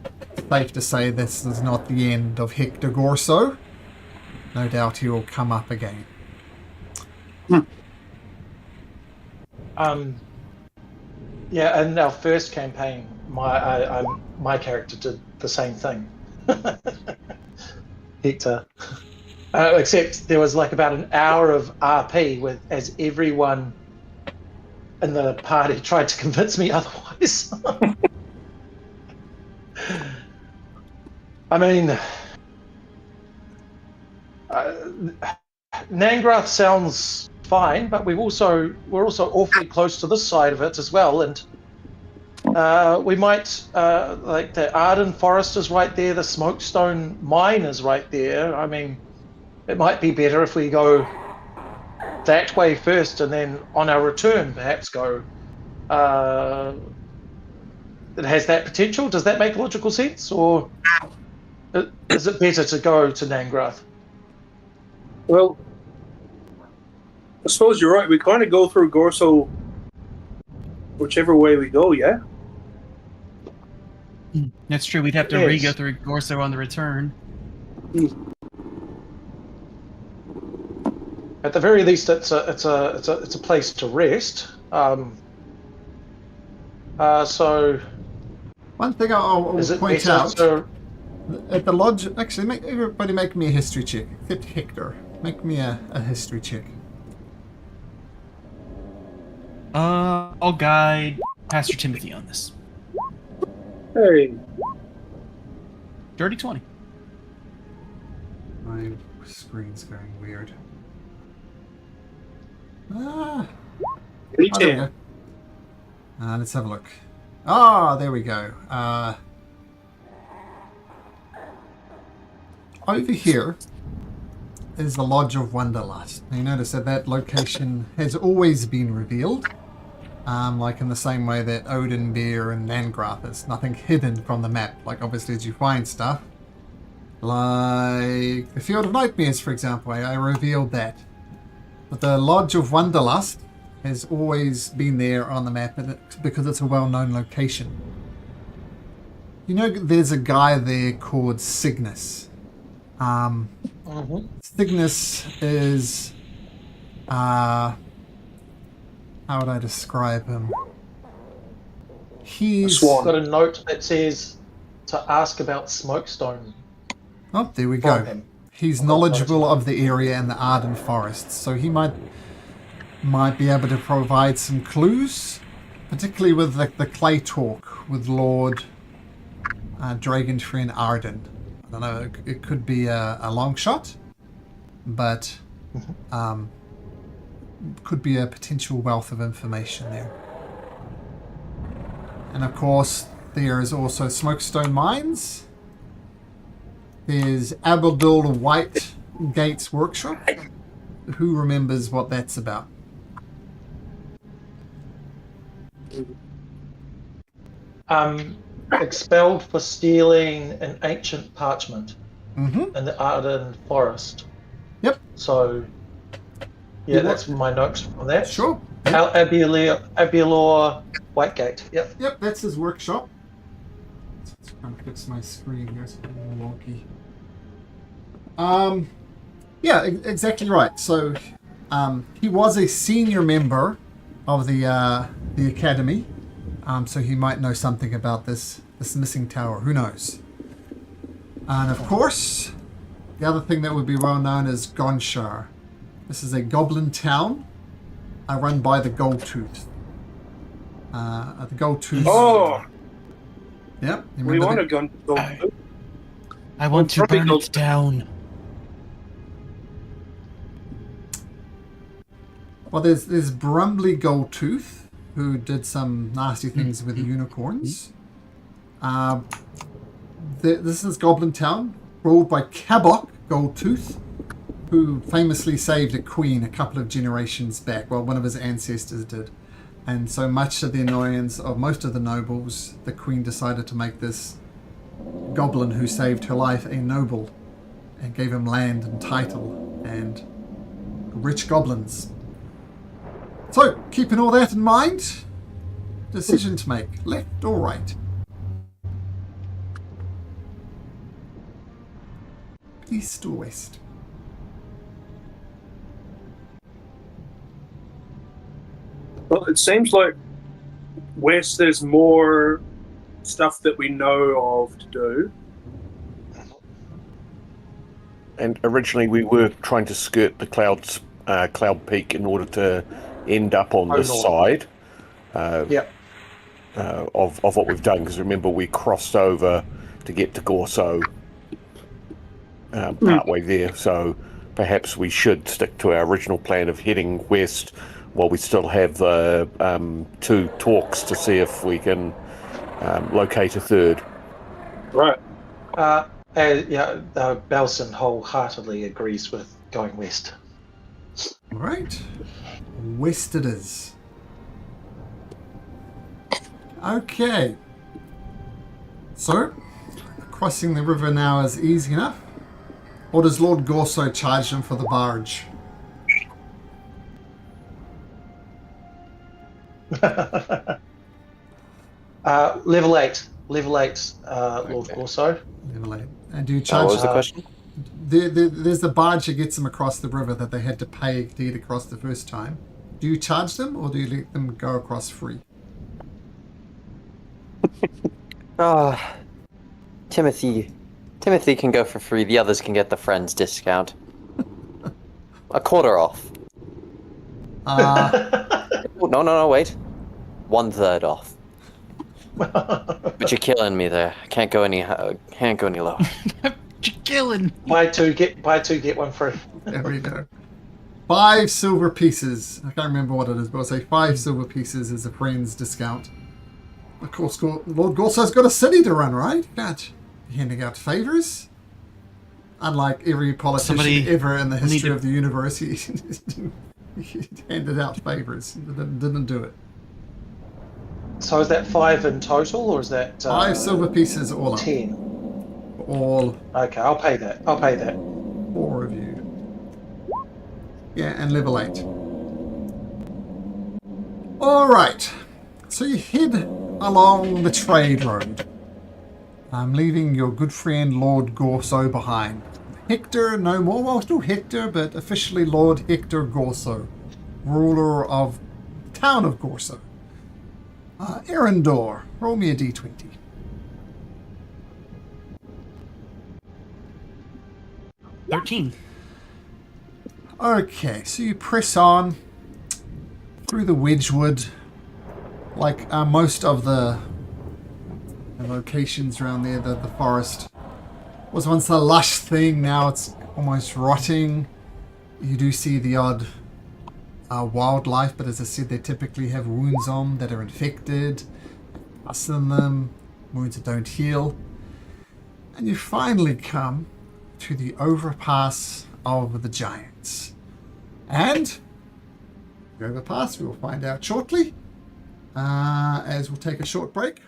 safe to say this is not the end of Hector Gorso. No doubt he will come up again. Yeah, in our first campaign, my character did the same thing. Hector. Except there was like about an hour of RP as everyone in the party tried to convince me otherwise. I mean, Nangrath sounds fine, but we're also awfully close to this side of it as well, and we might like the Arden Forest is right there, the Smokestone Mine is right there. I mean, it might be better if we go that way first, and then on our return, perhaps go. It has that potential. Does that make logical sense, or is it better to go to Nangrath? Well, I suppose you're right. We kind of go through Gorso whichever way we go, yeah? That's true. We'd have to re-go through Gorso on the return. At the very least, it's a place to rest. So, one thing I'll point out at the lodge. Actually, everybody make me a history check, except Hector. Make me a history check. I'll guide Pastor Timothy on this. Hey. Dirty 20. My screen's going weird. Me there we too. go. Let's have a look. Ah, there we go. Over here is the Lodge of Wanderlust. Now you notice that location has always been revealed. Like in the same way that Odin, Beer, and Nangrath is nothing hidden from the map. Like obviously as you find stuff. Like the Field of Nightmares, for example, I revealed that. But the Lodge of Wanderlust has always been there on the map because it's a well-known location. You know, there's a guy there called Cygnus. Cygnus is, how would I describe him? He's got a note that says to ask about Smokestone. Oh, there we go. Him. He's knowledgeable of the area and the Arden Forests, so he might be able to provide some clues, particularly with the clay talk with Lord Dragonfriend Arden. I don't know, it could be a long shot, but could be a potential wealth of information there. And of course, there is also Smokestone Mines. There's Aberdul White Gates Workshop. Who remembers what that's about? Expelled for stealing an ancient parchment Mm-hmm. in the Arden Forest. Yep. So, yeah, that's my notes on that. Sure. Abulor Whitegate. Yep. Yep, that's his workshop. Let's try and fix my screen here. It's a little wonky. Yeah, exactly right. So, he was a senior member of the academy, so he might know something about this missing tower. Who knows? And of course, the other thing that would be well known is Gonshar. This is a goblin town run by the Goldtooth. The Goldtooth. Oh, Yep. You we remember want the- to go. I want to probably burn go- it down. Well, there's Brumbly Goldtooth, who did some nasty things with the unicorns. This is Goblin Town, ruled by Kabok Goldtooth, who famously saved a queen a couple of generations back. Well, one of his ancestors did. And so much to the annoyance of most of the nobles, the queen decided to make this goblin who saved her life a noble and gave him land and title and rich goblins. So, keeping all that in mind, decision to make, left or right? East or west? Well, it seems like west there's more stuff that we know of to do. And originally we were trying to skirt the Cloud Peak in order to end up on this north. side Yep. of what we've done. Because remember, we crossed over to get to Gorso partway there. So perhaps we should stick to our original plan of heading west while we still have the 2 talks to see if we can locate a third. Right. Belson wholeheartedly agrees with going west. All right. West it is. Okay. So, crossing the river now is easy enough. Or does Lord Gorso charge them for the barge? Level 8. Level 8, Lord Corso. Level 8. And do you What charge... was the question? There's the barge that gets them across the river that they had to pay to get across the first time. Do you charge them or do you let them go across free? Timothy can go for free. The others can get the friends discount. A quarter off. Oh, no, wait. 1/3 off. But you're killing me there. Can't go any lower. You're killing. Buy two, get one free. There we go. 5 silver pieces. I can't remember what it is, but I'll say 5 silver pieces is a friend's discount. Of course, Lord Gorso's got a city to run, right? You can't be handing out favours. Unlike every politician ever in the history of the universe, he handed out favours. Didn't do it. So is that 5 in total, or is that 5 silver pieces all up. 10? All Okay, I'll pay that. 4 of you. Yeah, and level 8. Alright. So you head along the trade road. I'm leaving your good friend Lord Gorso behind. Hector, no more. Well, still Hector, but officially Lord Hector Gorso, ruler of the town of Gorso. Erendor, roll me a d20. $13. Okay, so you press on through the Wedgewood, like most of the locations around there. The forest was once a lush thing, now it's almost rotting. You do see the odd wildlife, but as I said, they typically have wounds on that are infected, pus in them, wounds that don't heal. And you finally come to the Overpass of the Giants. And the Overpass, we'll find out shortly, as we'll take a short break.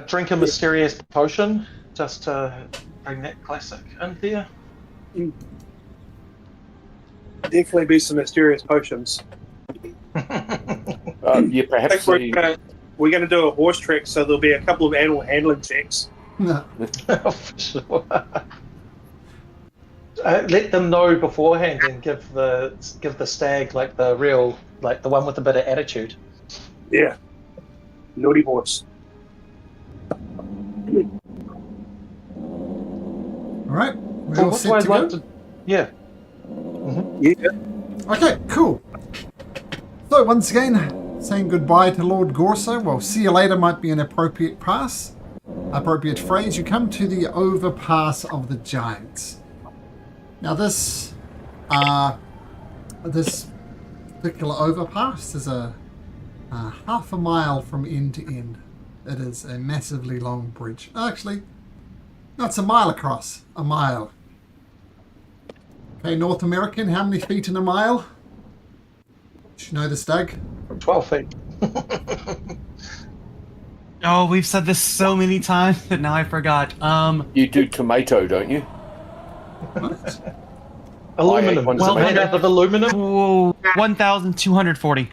Drink a mysterious potion just to bring that classic in there. Definitely be some mysterious potions. Yeah, I perhaps think we're gonna do a horse trick, so there'll be a couple of animal handling checks. No. For sure. Let them know beforehand and give the stag like the real, like the one with a bit of attitude. Yeah. Naughty horse. All right. We're So all what set I'd to like go? to, yeah. Yeah. Okay, cool. So once again, saying goodbye to Lord Gorso. Well, see you later might be an appropriate phrase. You come to the Overpass of the Giants. Now this particular overpass is a half a mile from end to end. It is a massively long bridge. Actually, no, it's a mile across. A mile. Okay, North American, how many feet in a mile? Should you know this, Doug? 12 feet. Oh, we've said this so many times that now I forgot. you do tomato, don't you? What? Aluminum. Well, Is it made out of aluminum? Whoa, 1,240.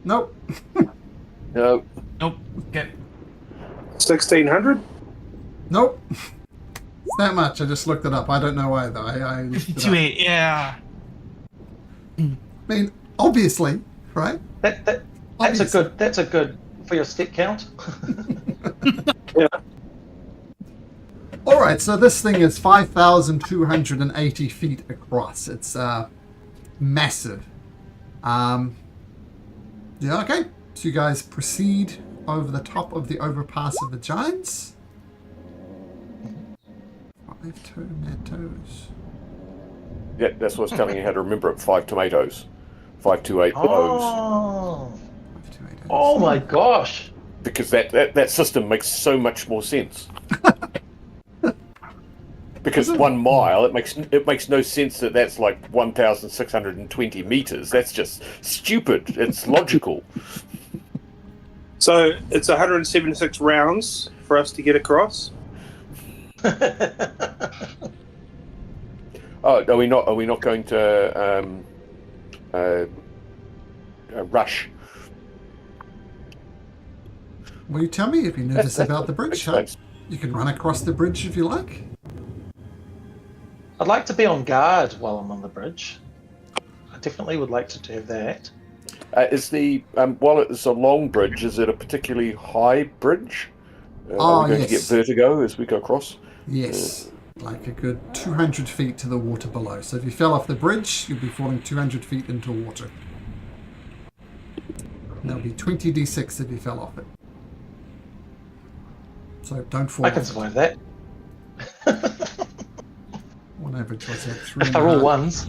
Nope. No. Nope. Okay. 1600? Nope. It's that much. I just looked it up. I don't know either. I looked it up. 2.8. Yeah. I mean, obviously, right? That's Obviously. a good for your step count. Yeah. All right, so this thing is 5,280 feet across. It's massive. Yeah, okay. So you guys proceed over the top of the Overpass of the Giants. 5 tomatoes. Yeah, that's what I was telling you how to remember it. 5 tomatoes. 528 O's. Oh. 5 tomatoes. Oh my gosh. Because that system makes so much more sense. Because 1 mile, it makes no sense that that's like 1,620 meters. That's just stupid. It's logical. So it's 176 rounds for us to get across. Oh, are we not going to rush? Well, you tell me if you know this about the bridge. Huh? Thanks. You can run across the bridge if you like. I'd like to be on guard while I'm on the bridge. I definitely would like to do that. Is the while it's a long bridge, is it a particularly high bridge? Are we going to get yes. vertigo as we go across? Yes. Like a good 200 feet to the water below. So if you fell off the bridge, you'd be falling 200 feet into water. And that would be 20d6 if you fell off it. So don't fall I can off. survive that. On average, what's that? If they're all 3.5. ones.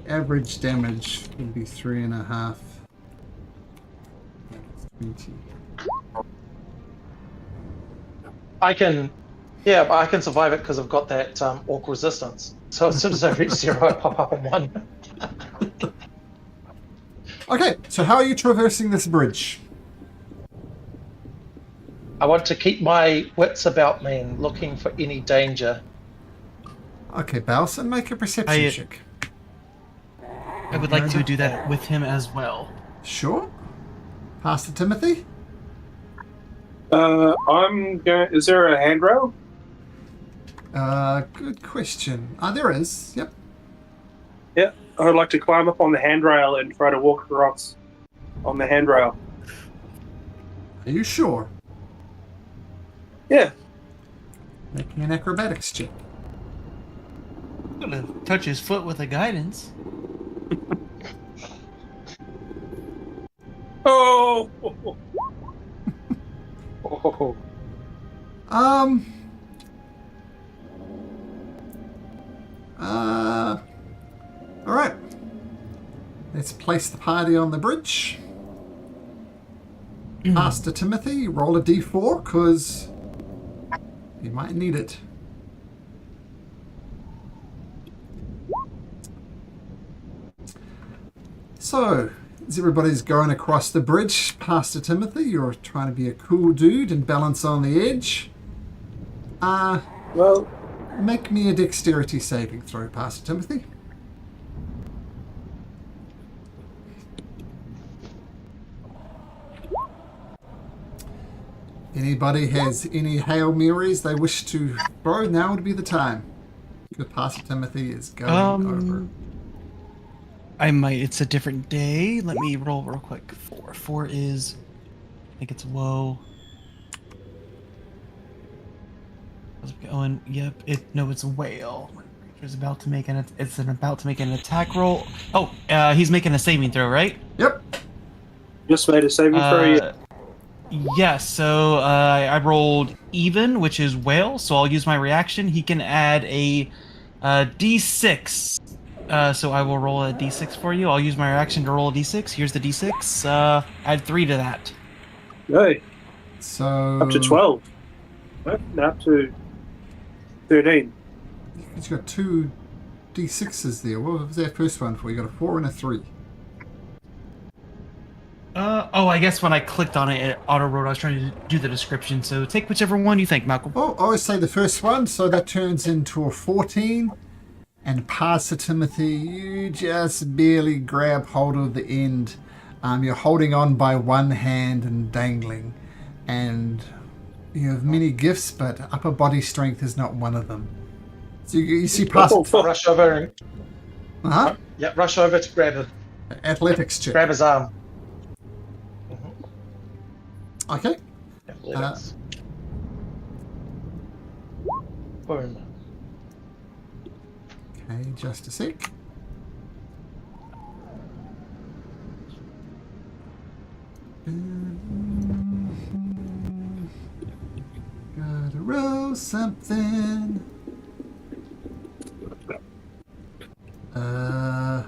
Average damage would be 3.5. 20. I can survive it because I've got that orc resistance. So as soon as I reach 0, I pop up on 1. Okay, so how are you traversing this bridge? I want to keep my wits about me and looking for any danger. Okay, Bowson, make a perception I- check. I would like to do that with him as well. Sure. Pastor Timothy? I'm going. Is there a handrail? Good question. There is. Yep. Yeah. I would like to climb up on the handrail and try to walk across on the handrail. Are you sure? Yeah. Making an acrobatics check. I'm gonna touch his foot with a guidance. Oh. Oh. All right. Let's place the party on the bridge. Pastor Timothy, roll a d4 because you might need it. So, As everybody's going across the bridge, Pastor Timothy, you're trying to be a cool dude and balance on the edge. Well, Make me a dexterity saving throw, Pastor Timothy. Anybody has any Hail Marys they wish to throw, now would be the time. Because Pastor Timothy is going over. I might. It's a different day. Let me roll real quick. 4. 4 is. I think it's woe. How's it going? Yep. No, it's a whale. Creature's about to make an. It's about to make an attack roll. Oh, he's making a saving throw, right? Yep. just made a saving throw. Yes, so I rolled even, which is whale, so I'll use my reaction. He can add a d6. So I will roll a d6 for you. I'll use my reaction to roll a d6. Here's the d6. Add 3 to that. Hey, So up to 12. Right? Up to 13. He's got 2 d6s there. What was that first one for? You got a 4 and a 3. I guess when I clicked on it auto-wrote. I was trying to do the description, so take whichever one you think, Malcolm. Oh, I always say the first one, so that turns into a 14. And Pastor Timothy, you just barely grab hold of the end. You're holding on by one hand and dangling. And you have many gifts, but upper body strength is not one of them. So you see Pastor... Rush over and... Uh-huh. Yeah, rush over to grab him. Athletics check. Grab his arm. Okay. Athletics. Boom. Okay, just a sec. Gotta roll something. I'll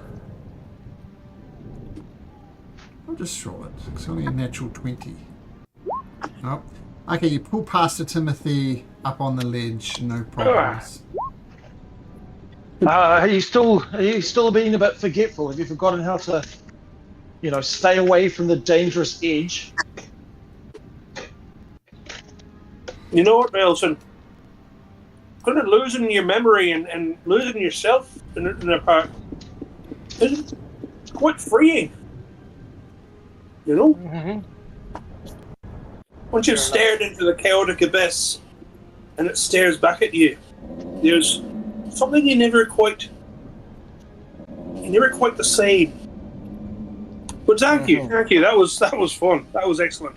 just roll it. It's only a natural 20. Oh. Okay, you pull Pastor Timothy up on the ledge, no problems. Are you still being a bit forgetful? Have you forgotten how to, stay away from the dangerous edge? You know what, Nelson? Kind of losing your memory and losing yourself in a part. It's quite freeing. You know? Mm-hmm. Once you've stared into the chaotic abyss and it stares back at you, there's something you're never quite the same. But thank you. That was fun. That was excellent.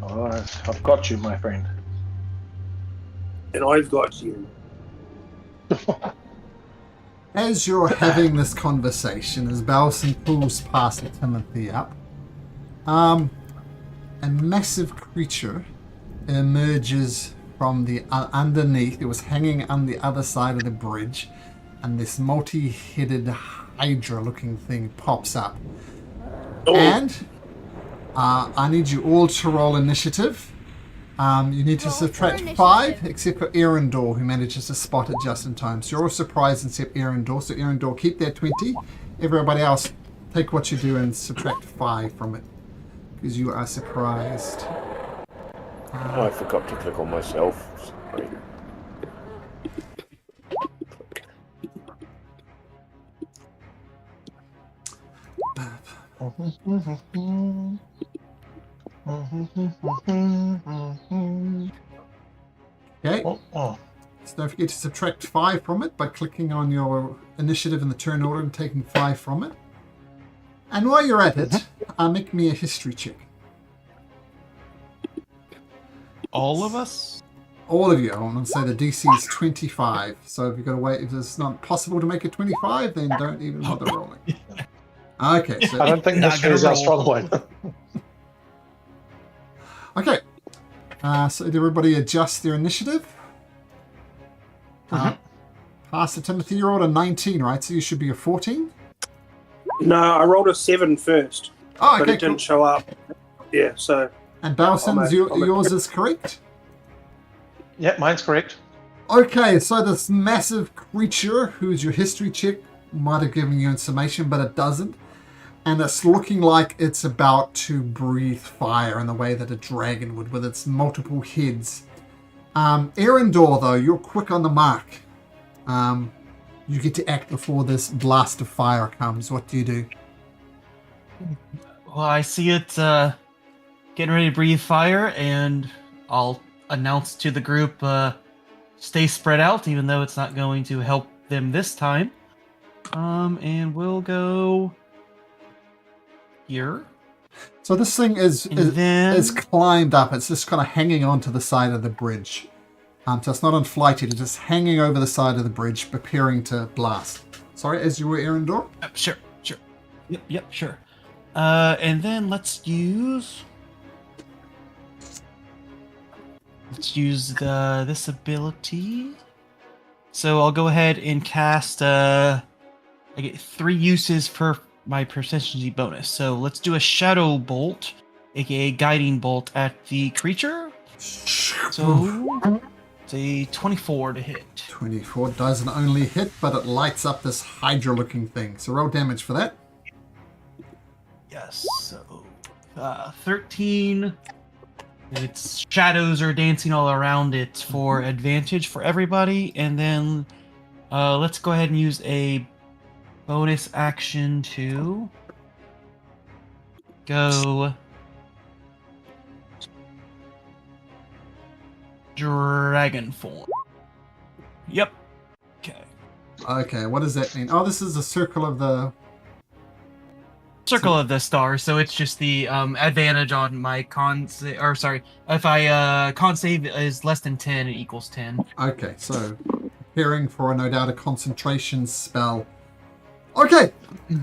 Oh, I've got you, my friend. And I've got you. As you're having this conversation, as Balson pulls Pastor Timothy up, a massive creature emerges from the underneath. It was hanging on the other side of the bridge, and this multi-headed hydra-looking thing pops up. Oh. And I need you all to roll initiative. You need to subtract 5, except for Erendor, who manages to spot it just in time. So you're all surprised except Erendor. So Erendor, keep that 20. Everybody else, take what you do and subtract 5 from it, because you are surprised. I forgot to click on myself. Sorry. Okay. Oh. So don't forget to subtract 5 from it by clicking on your initiative in the turn order and taking 5 from it. And while you're at it, make me a history check. All of us? All of you. I want to say the DC is 25. So if you've got to wait, if it's not possible to make it 25, then don't even bother rolling. Okay. So, I don't think Not history is gonna our strong one. okay. So did everybody adjust their initiative? Pastor Timothy, you rolled a 19, right? So you should be a 14? No, I rolled a 7 first. Oh, okay, but it didn't show up. Yeah, so... And Balson's, yours is correct? Yep, mine's correct. Okay, so this massive creature, who's your history check, might have given you information, but it doesn't, and it's looking like it's about to breathe fire in the way that a dragon would, with its multiple heads. Erendor, though, you're quick on the mark. You get to act before this blast of fire comes. What do you do? Well, I see it getting ready to breathe fire, and I'll announce to the group, stay spread out, even though it's not going to help them this time. And we'll go here. So this thing is climbed up. It's just kind of hanging onto the side of the bridge. So it's not unflighted. It's just hanging over the side of the bridge, preparing to blast. Sorry, as you were, Erendor? Sure. Yep, sure. And then let's use this ability. So I'll go ahead and cast. I get 3 uses for my proficiency bonus. So let's do a shadow bolt, aka guiding bolt, at the creature. So it's a 24 to hit. 24 doesn't only hit, but it lights up this Hydra-looking thing. So roll damage for that. Yes. So 13. Its shadows are dancing all around it for advantage for everybody. And then let's go ahead and use a bonus action to go dragon form. Yep. Okay, what does that mean? Oh, this is a circle of the star, so it's just the advantage on my con if I con save is less than 10, it equals 10. Okay, so preparing for no doubt a concentration spell. Okay,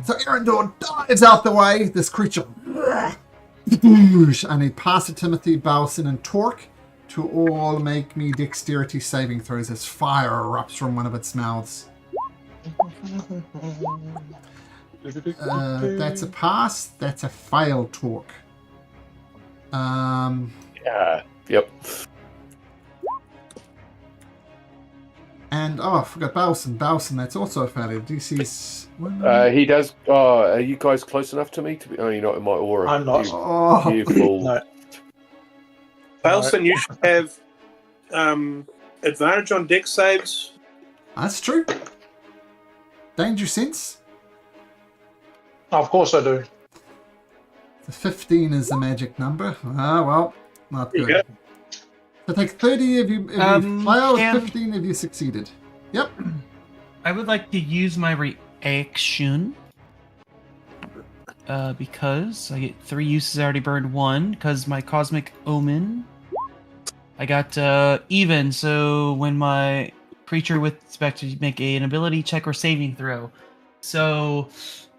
so Erendor dives out the way, this creature, and he passes Timothy, Balson, and Torque to all make me dexterity saving throws as fire erupts from one of its mouths. That's a pass. That's a fail, Torque. Yep. And I forgot Balson. That's also a failure. DC's. He does. Are you guys close enough to me? To be? Oh, you're not in my aura. I'm not. You fool. No. Balson, you should have advantage on dex saves. That's true. Danger sense. Of course I do. The 15 is the magic number. Well, not good. So take 30 if you failed, 15 if you succeeded. Yep. I would like to use my reaction because I get 3 uses. I already burned 1 because my cosmic omen. I got even, so when my creature with expect to make an ability check or saving throw. So,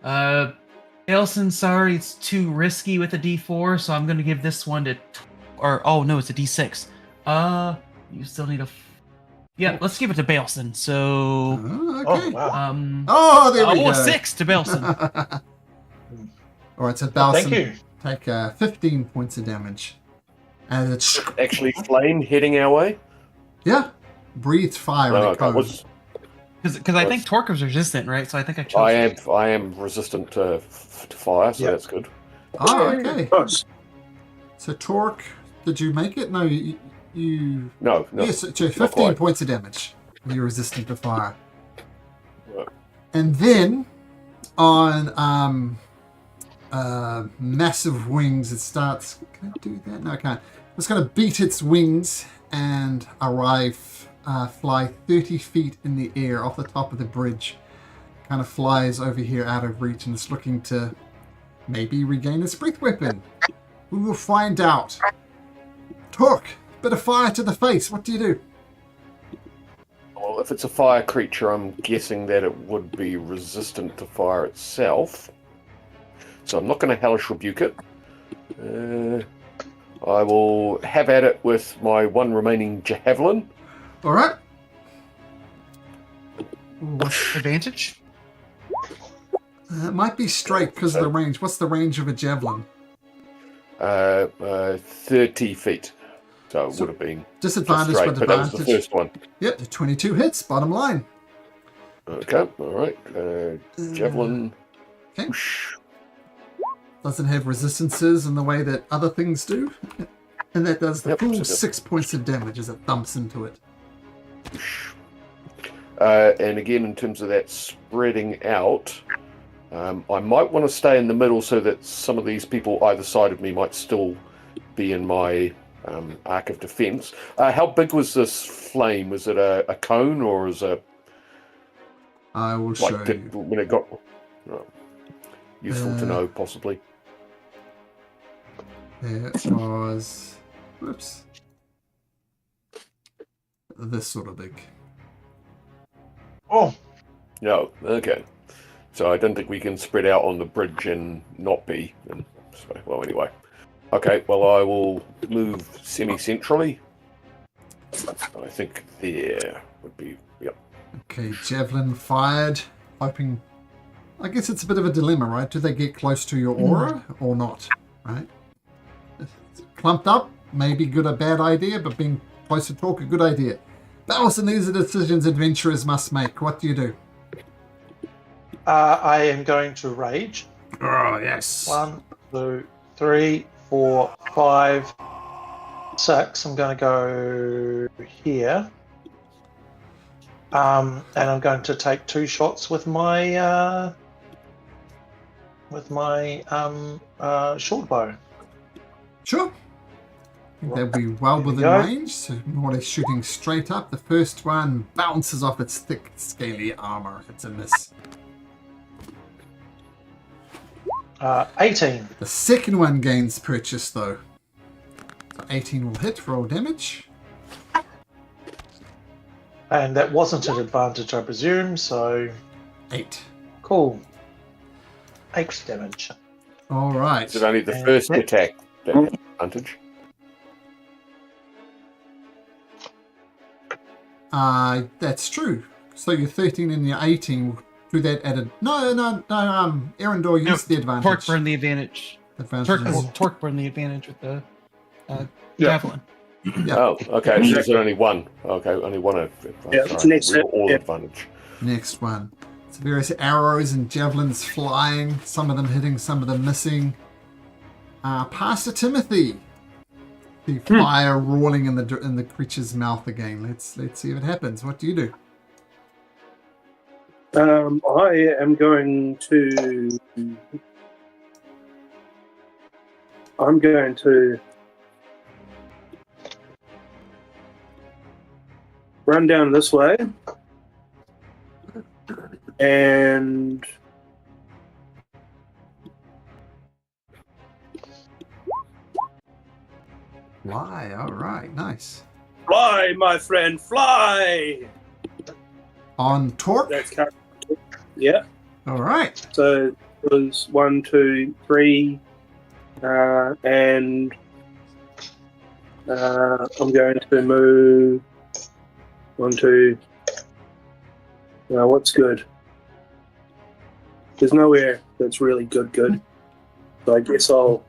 Ailson, sorry, it's too risky with a D4, so I'm gonna give this one to, it's a D6. You still need a. Yeah, let's give it to Bailson. So. Okay. Wow. There we go. 6 to Bailson. All right, so Bailson, Thank you. take 15 points of damage. As it's Actually, flame heading our way. yeah, breathes fire and it goes. Because I think Torque was resistant, right? So I think I chose. I am resistant to fire, so that's good. Oh, okay. Nice. So Torque, did you make it? No, you. No. Yes, so 15 points of damage. You're resistant to fire. Right. And then on massive wings, it starts. Can I do that? No, I can't. It's going to beat its wings and fly 30 feet in the air off the top of the bridge. Kind of flies over here out of reach and it's looking to maybe regain its breath weapon. We will find out. Torque, bit of fire to the face. What do you do? Well, if it's a fire creature, I'm guessing that it would be resistant to fire itself. So I'm not going to hellish rebuke it. I will have at it with my 1 remaining javelin. All right. Advantage? It might be straight because of the range. What's the range of a javelin? 30 feet. So it would have been disadvantage straight, with but that advantage. was the first one. Yep, the 22 hits, bottom line. Okay, all right. Javelin. Okay. Whoosh. doesn't have resistances in the way that other things do. And that does the full 6 points of damage as it thumps into it. And again, in terms of that spreading out, I might want to stay in the middle so that some of these people either side of me might still be in my arc of defense. How big was this flame? Was it a cone or is it? I will show you. When it got useful to know, possibly. It was, whoops, this sort of big. Oh, No, okay. So I don't think we can spread out on the bridge and not be. And so, well, anyway. Okay, well, I will move semi-centrally. I think there would be, yep. Okay, javelin fired, hoping. I guess it's a bit of a dilemma, right? Do they get close to your aura or not? Right? Clumped up, maybe good or bad idea, but being close to talk, a good idea. Ballison, these are decisions adventurers must make. What do you do? I am going to rage. Oh, yes. 1, 2, 3, 4, 5, 6. I'm going to go here. And I'm going to take 2 shots with my short bow. Sure. I think they'll be well within range, so more or less shooting straight up. The first one bounces off its thick, scaly armor. It's a miss. 18. The second one gains purchase, though. So 18 will hit, roll damage. And that wasn't an advantage, I presume, so... 8. Cool. 8 damage. All right. Is it only the first attack that has advantage? That's true. So you're 13 and you're 18. Do that added? No. Erendor used the advantage. Torque burned the advantage. Torque burned the advantage with the javelin. Yeah. Oh, okay. So there's only one. Okay, only one advantage. Yeah, Right. next We were hit, all yeah. advantage. Next one. It's various arrows and javelins flying. Some of them hitting, some of them missing. Pastor Timothy. The fire rolling in the creature's mouth again. Let's see if it happens. What do you do? I am going to. Run down this way, and Fly. All right. Nice. fly, my friend, fly. On Torque. That's current. Yeah. All right. So it was 1, 2, 3, and I'm going to move 1, 2. What's good? There's nowhere that's really good. So I guess I'll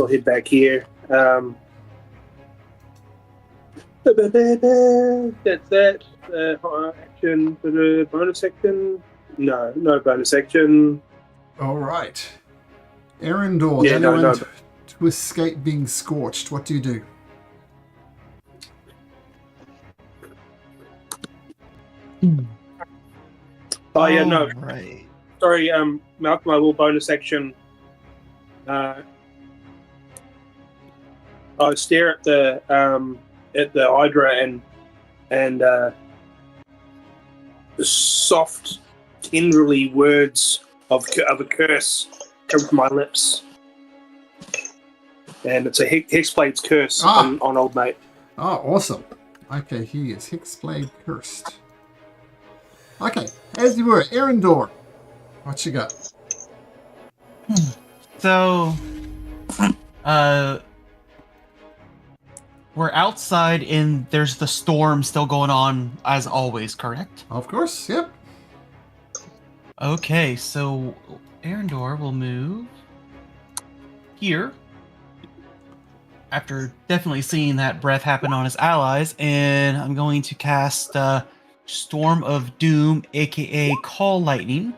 head back here. That's that. Action for the bonus action. No bonus action. All right. Erendor, Yeah, the only no. one to escape being scorched. What do you do? Oh yeah, no. Right. Sorry, Malcolm. I will bonus action. I stare at the Hydra and the soft, tenderly words of a curse come from my lips, and it's a Hexblade's curse on old mate. Oh, awesome. Okay, he is Hexblade cursed. Okay, as you were, Erendor. What you got? So, we're outside and there's the storm still going on as always, correct? Of course, yep. Okay, so Erendor will move here after definitely seeing that breath happen on his allies, and I'm going to cast Storm of Doom, aka Call Lightning,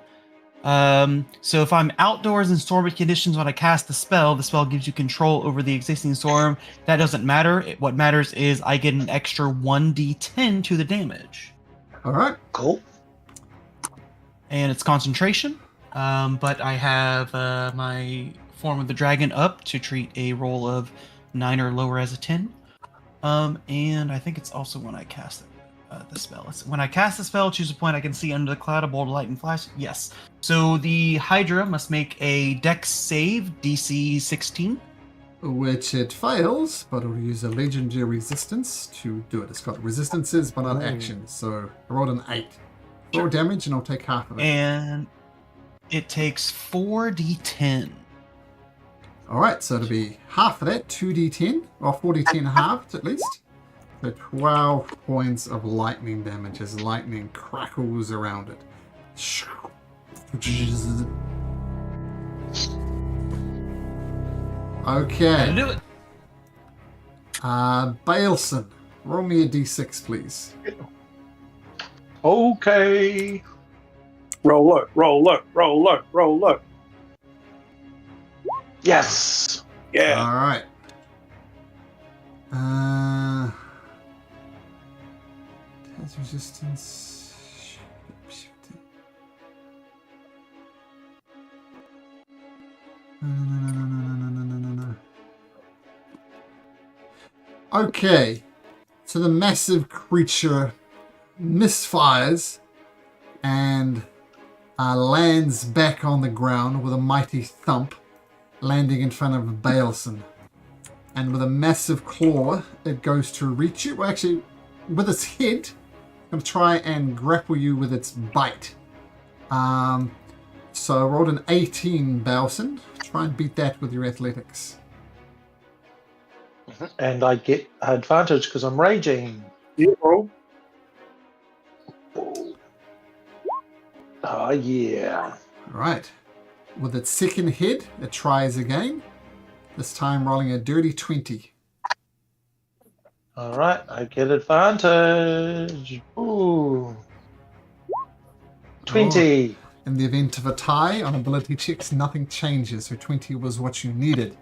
So if I'm outdoors in stormy conditions when I cast the spell gives you control over the existing storm. That doesn't matter. What matters is I get an extra 1d10 to the damage. All right. Cool. And it's concentration. But I have my Form of the Dragon up to treat a roll of 9 or lower as a 10. And I think it's also when I cast the spell. When I cast the spell, choose a point I can see under the cloud, a bolt of light and flash. Yes. So the Hydra must make a Dex save, DC 16. Which it fails, but it'll use a legendary resistance to do it. It's got resistances, but not actions. So I rolled an 8. 4 damage, and I'll take half of it. And it takes 4d10. All right, so it'll be half of that, 2d10, or 4d10 halved at least. So 12 points of lightning damage as lightning crackles around it. Okay. Do it. Baleson, roll me a d6, please. Okay. Roll low, roll low, roll low, roll low. Yes. Yeah. All right. Has resistance. No. Okay. So the massive creature misfires and lands back on the ground with a mighty thump, landing in front of Baleson. And with a massive claw, it goes to reach you. Well, actually, with its head, it's going to try and grapple you with its bite. So I rolled an 18, Baleson. Try and beat that with your athletics. And I get advantage because I'm raging. Yeah, roll. Oh, yeah. All right. With its second hit, it tries again. This time rolling a dirty 20. All right, I get advantage. Ooh. 20. Oh. In the event of a tie on ability checks, nothing changes, so 20 was what you needed.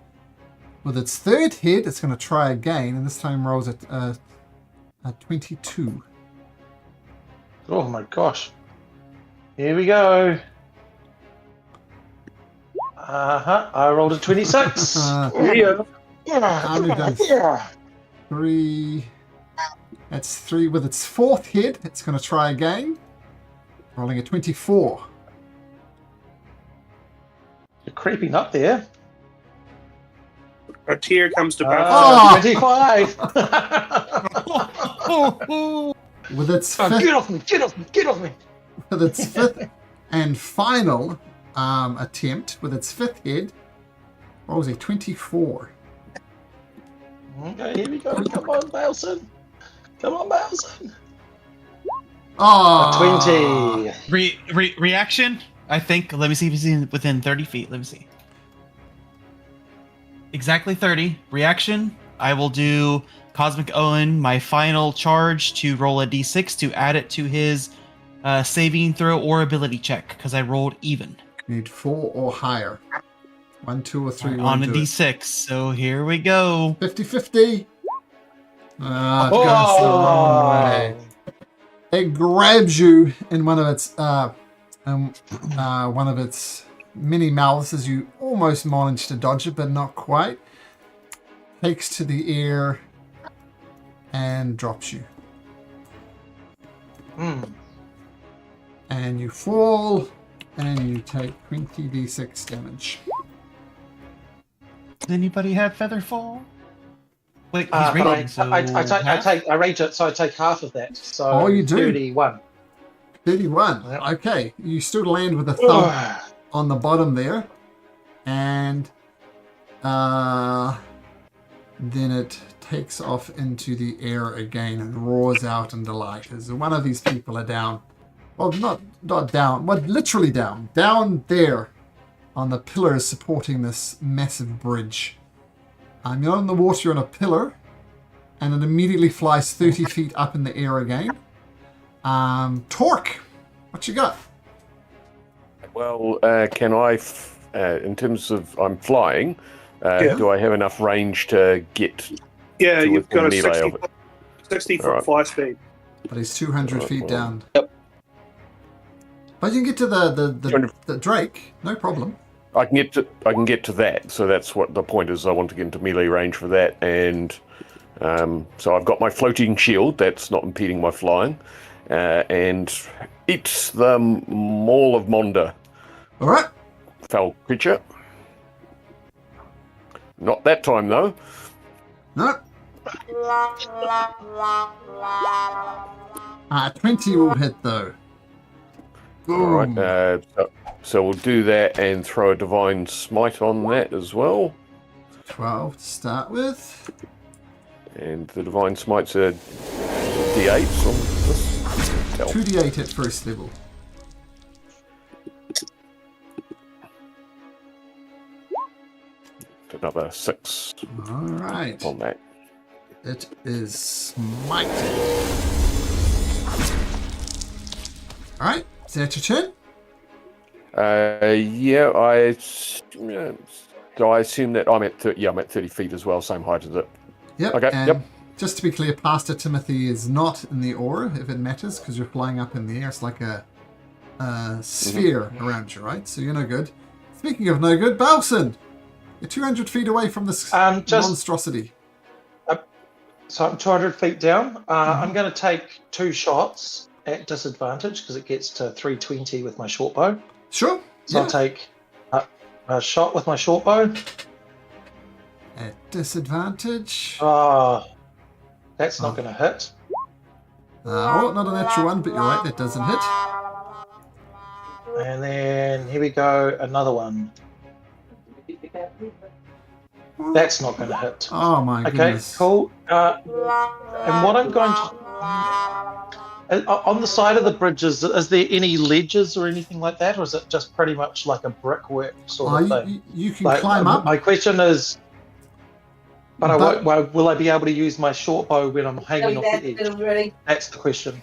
With its third hit, it's going to try again, and this time rolls at 22. Oh my gosh. Here we go. I rolled a 26. Yeah. Only done 3. That's 3. With its fourth hit, it's going to try again. Rolling a 24. You're creeping up there. A tear comes to pass. 25. With its Oh, fifth, get off me, get off me, get off me. with its fifth and final attempt, with its fifth hit, rolls a 24. Okay, here we go. Come on, Baleson. Come on, Baleson. Oh, 20. Reaction? I think. Let me see if he's within 30 feet. Let me see. Exactly 30. Reaction. I will do Cosmic Owen, my final charge, to roll a d6 to add it to his saving throw or ability check, because I rolled even. Need 4 or higher. 1, 2, or 3. On a d6. So here we go. 50-50. Ah, it goes the wrong way. It grabs you in one of its mini mouths as you almost manage to dodge it, but not quite. Takes to the air and drops you. And you fall, and you take 20d6 damage. Does anybody have feather fall? Wait, he's But raging, so I rage it, so I take half of that. So Oh, you do? 31. 31. Yep. Okay, you still land with a thump on the bottom there, and then it takes off into the air again and roars out in delight as one of these people are down. Well, not down, but literally down there on the pillars supporting this massive bridge. You're not in the water, you're on a pillar, and it immediately flies 30 feet up in the air again. Torque, what you got? Well, can I, in terms of I'm flying, Yeah. do I have enough range to get Yeah, to you've got a melee 60, of it? 60 foot Alright. fly speed. But he's 200 Alright, feet well. down. Yep. But you can get to the 200 Drake, no problem. I can get to that, so that's what the point is. I want to get into melee range for that, and so I've got my floating shield that's not impeding my flying, and eat the Maul of Monda, All right. foul creature. Not that time though. No. 20 will hit though. All Boom. right, so we'll do that and throw a divine smite on that as well. 12 to start with. And the divine smite's a d8 on this. Tell. 2d8 at first level. Another 6 All right. on that. It is smited. All right. Is that your turn? Yeah, so I assume that I'm at 30 feet as well, same height as it. Yep. Okay, And yep. just to be clear, Pastor Timothy is not in the aura, if it matters, because you're flying up in the air. It's like a sphere around you, right? So you're no good. Speaking of no good, Balson, you're 200 feet away from this monstrosity. So I'm 200 feet down. I'm going to take 2 shots at disadvantage because it gets to 320 with my short bow. Sure. So I'll take a shot with my short bow. At disadvantage. That's not going to hit. Not a natural one, but you're right, that doesn't hit. And then here we go, another one. That's not going to hit. Oh my Okay, goodness. cool. And what I'm going to... on the side of the bridges, is there any ledges or anything like that? Or is it just pretty much like a brickwork sort of thing? You can climb up. My question is... will I be able to use my short bow when I'm hanging off the edge? That's the question.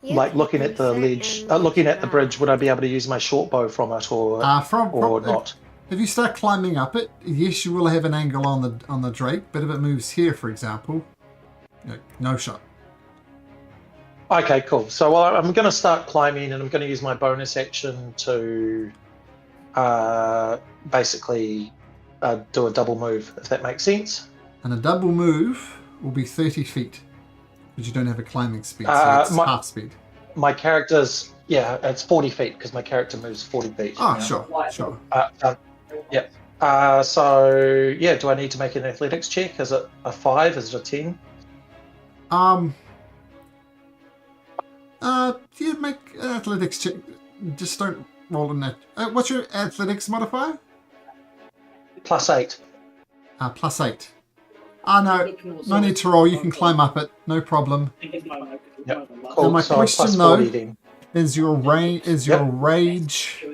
Like looking at the ledge, looking at the bridge, would I be able to use my short bow from it, or not? If you start climbing up it, yes, you will have an angle on the Drake. But if it moves here, for example, no shot. Okay, cool. So I'm going to start climbing, and I'm going to use my bonus action to basically do a double move, if that makes sense. And a double move will be 30 feet. Because you don't have a climbing speed, so it's half speed. My character's, it's 40 feet, because my character moves 40 feet. Oh, sure. Yep. So, do I need to make an athletics check? Is it a 5? Is it a 10? Make an athletics check. Just don't roll in that. What's your athletics modifier? +8. +8. No need to roll. You can climb up it. No problem. Yep. Cool. Now my question though is your rage.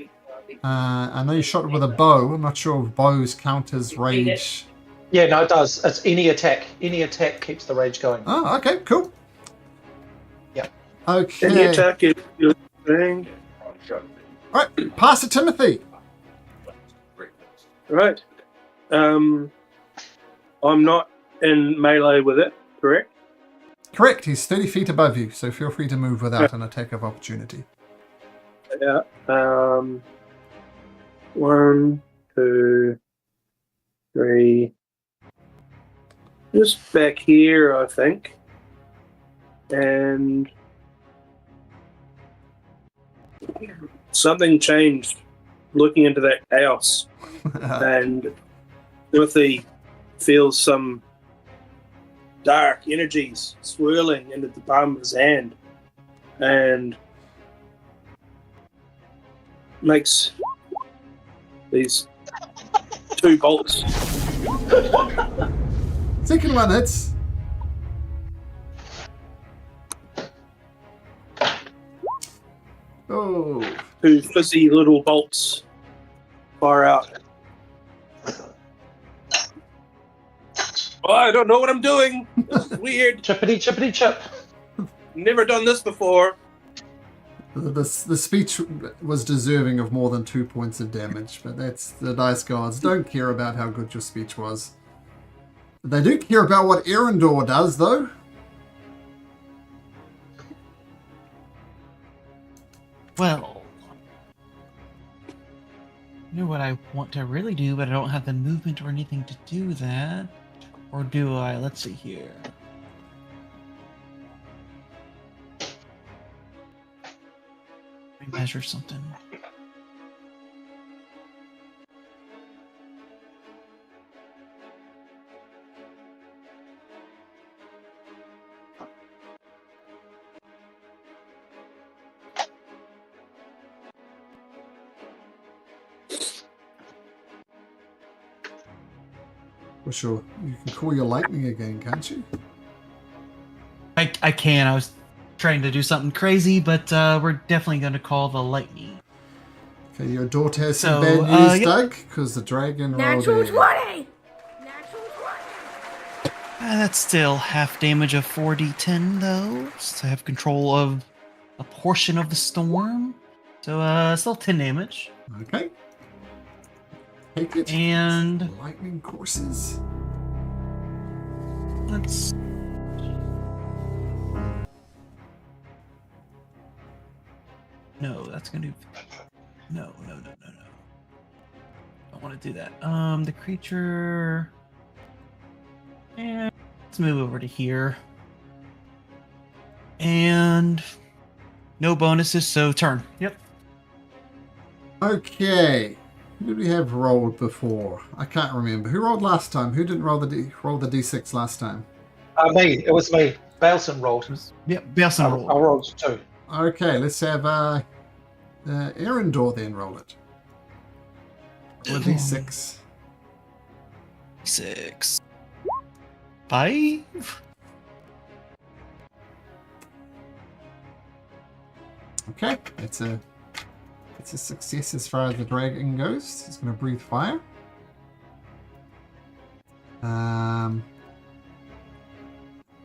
I know you shot it with a bow. I'm not sure if bows count as rage. Yeah, no, it does. It's any attack. Any attack keeps the rage going. Oh, okay, cool. Yeah. Okay. Any attack is your thing. All right, Pastor Timothy. Right. I'm not in melee with it, correct? Correct. He's 30 feet above you, so feel free to move without an attack of opportunity. Yeah. 1, 2, 3. Just back here, I think. And something changed looking into that house. And Timothy feels some dark energies swirling into the palm of his hand and makes these 2 bolts. Second one hits. Oh. 2 fuzzy little bolts far out. Oh, I don't know what I'm doing. This is weird. Chippity, chippity, chip. Never done this before. The speech was deserving of more than 2 points of damage, but that's the dice gods don't care about how good your speech was. They do care about what Erendor does, though. Well, I know what I want to really do, but I don't have the movement or anything to do that. Or do I? Let's see here. Let me measure something. For sure. You can call your lightning again, can't you? I can. I was trying to do something crazy, but we're definitely going to call the lightning. Okay, your daughter has some So, bad news, yep. Doug, because the dragon rolled Natural a... 20! Natural 20! That's still half damage of 4d10, though. So I have control of a portion of the storm. So, still 10 damage. Okay. Take it. And Lightning courses. let's... No, that's going to... No. Don't want to do that. The creature... And let's move over to here. And... No bonuses, so turn. Yep. Okay. Who did we have rolled before? I can't remember. Who rolled last time? Who didn't roll the d6 last time? Me. It was me. Balson rolled. Yep, Belson I roll. rolled 2. Okay, let's have Erendor then roll it. Roll a d6. 6. 5? Okay, it's a success as far as the dragon goes. It's going to breathe fire. And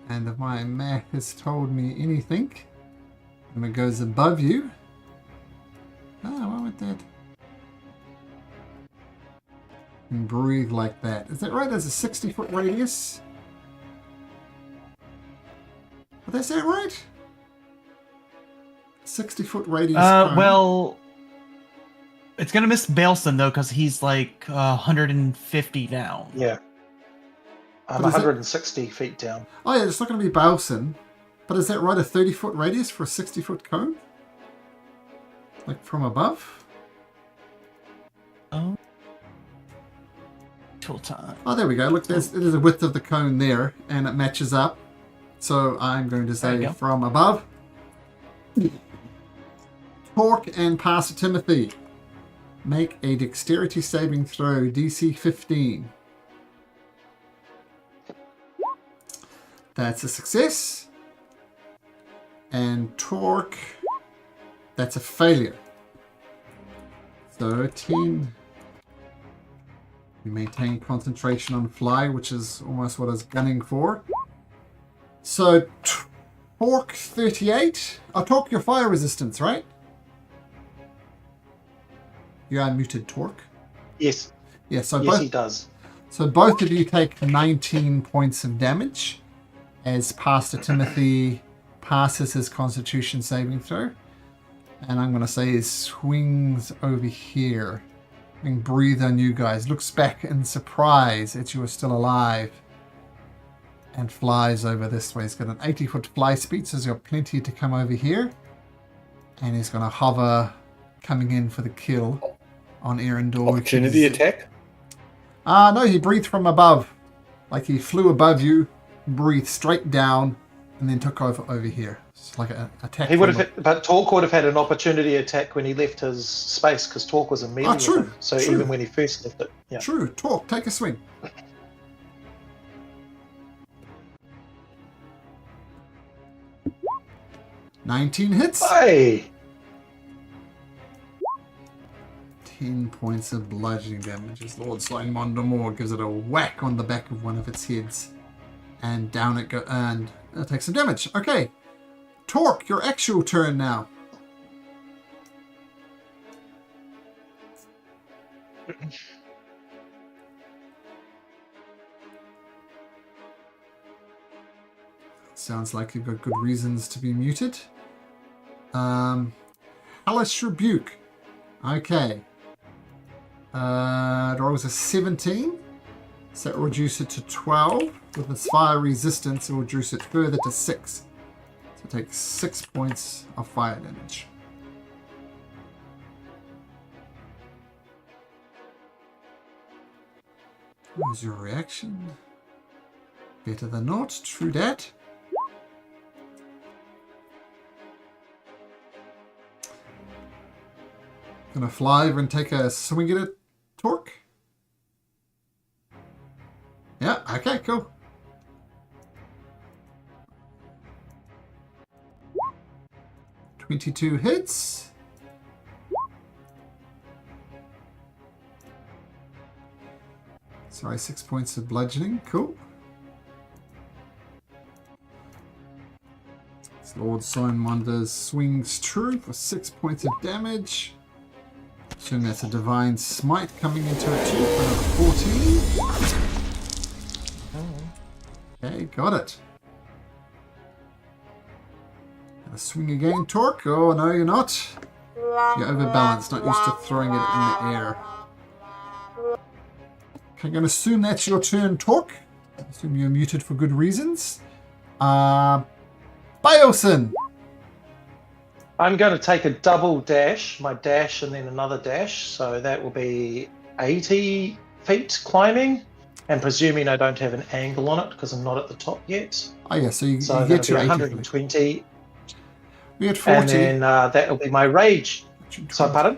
if my math has told me anything, and it goes above you. Oh, why would that? And breathe like that. Is that right? There's a 60-foot radius. But is that right? 60-foot radius. cone. Well, it's gonna miss Belson though, because he's like 150 down. Yeah. I'm What is it? 160 feet down. Oh yeah, it's not going to be Balson. But is that right? A 30-foot radius for a 60-foot cone? Like from above? Oh. Tool time. Oh, there we go. Look, there's a width of the cone there, and it matches up. So I'm going to There you say go. from above. Torque and Pastor Timothy. Make a dexterity saving throw, DC 15. That's a success. And Torque, that's a failure. 13. We maintain concentration on fly, which is almost what I was gunning for. So, Torque 38. Oh, Torque, your fire resistance, right? You unmuted Torque. Yes. Yeah, so Yes, he does. both of you take 19 points of damage as Pastor Timothy passes his Constitution saving throw. And I'm going to say he swings over here and breathe on you guys. Looks back in surprise that you are still alive and flies over this way. He's got an 80-foot fly speed, so he's got plenty to come over here. And he's going to hover, coming in for the kill on Erendor. Opportunity attack? No, he breathed from above. Like he flew above you, breathed straight down, and then took over here. It's like an attack. He would have, but Torque would have had an opportunity attack when he left his space because Torque was immediate. Oh, true, with him. So true. even when he first left it, yeah. True. Talk. Take a swing. "19 hits. Hey, 10 points of bludgeoning damage as Lord Sloan Mondamore gives it a whack on the back of one of its heads. And down it goes, and it takes some damage. Okay. Torque, your actual turn now. Sounds like you've got good reasons to be muted. Hellish Rebuke. Okay. It rolls a 17. So it will reduce it to 12. With its fire resistance, it will reduce it further to 6. So it takes 6 points of fire damage. What was your reaction? Better than not, true that. Gonna fly over and take a swing at it, Torque? Yeah, okay, cool. $22 hits. Sorry, 6 points of bludgeoning. Cool. Lord Sign Wonders swings true for 6 points of damage. Assume that's a Divine Smite coming into it too for another 14. Okay, got it. Gonna swing again, Torque. Oh, no, you're not. You're overbalanced, not used to throwing it in the air. Okay, I'm going to assume that's your turn, Torque. I assume you're muted for good reasons. Bielson! I'm going to take a double dash, my dash and then another dash. So that will be 80 feet climbing. And presuming I don't have an angle on it because I'm not at the top yet. Oh, yeah, so you So get that'll to be 80. 120. We had 40. And then that'll be my rage. So, pardon?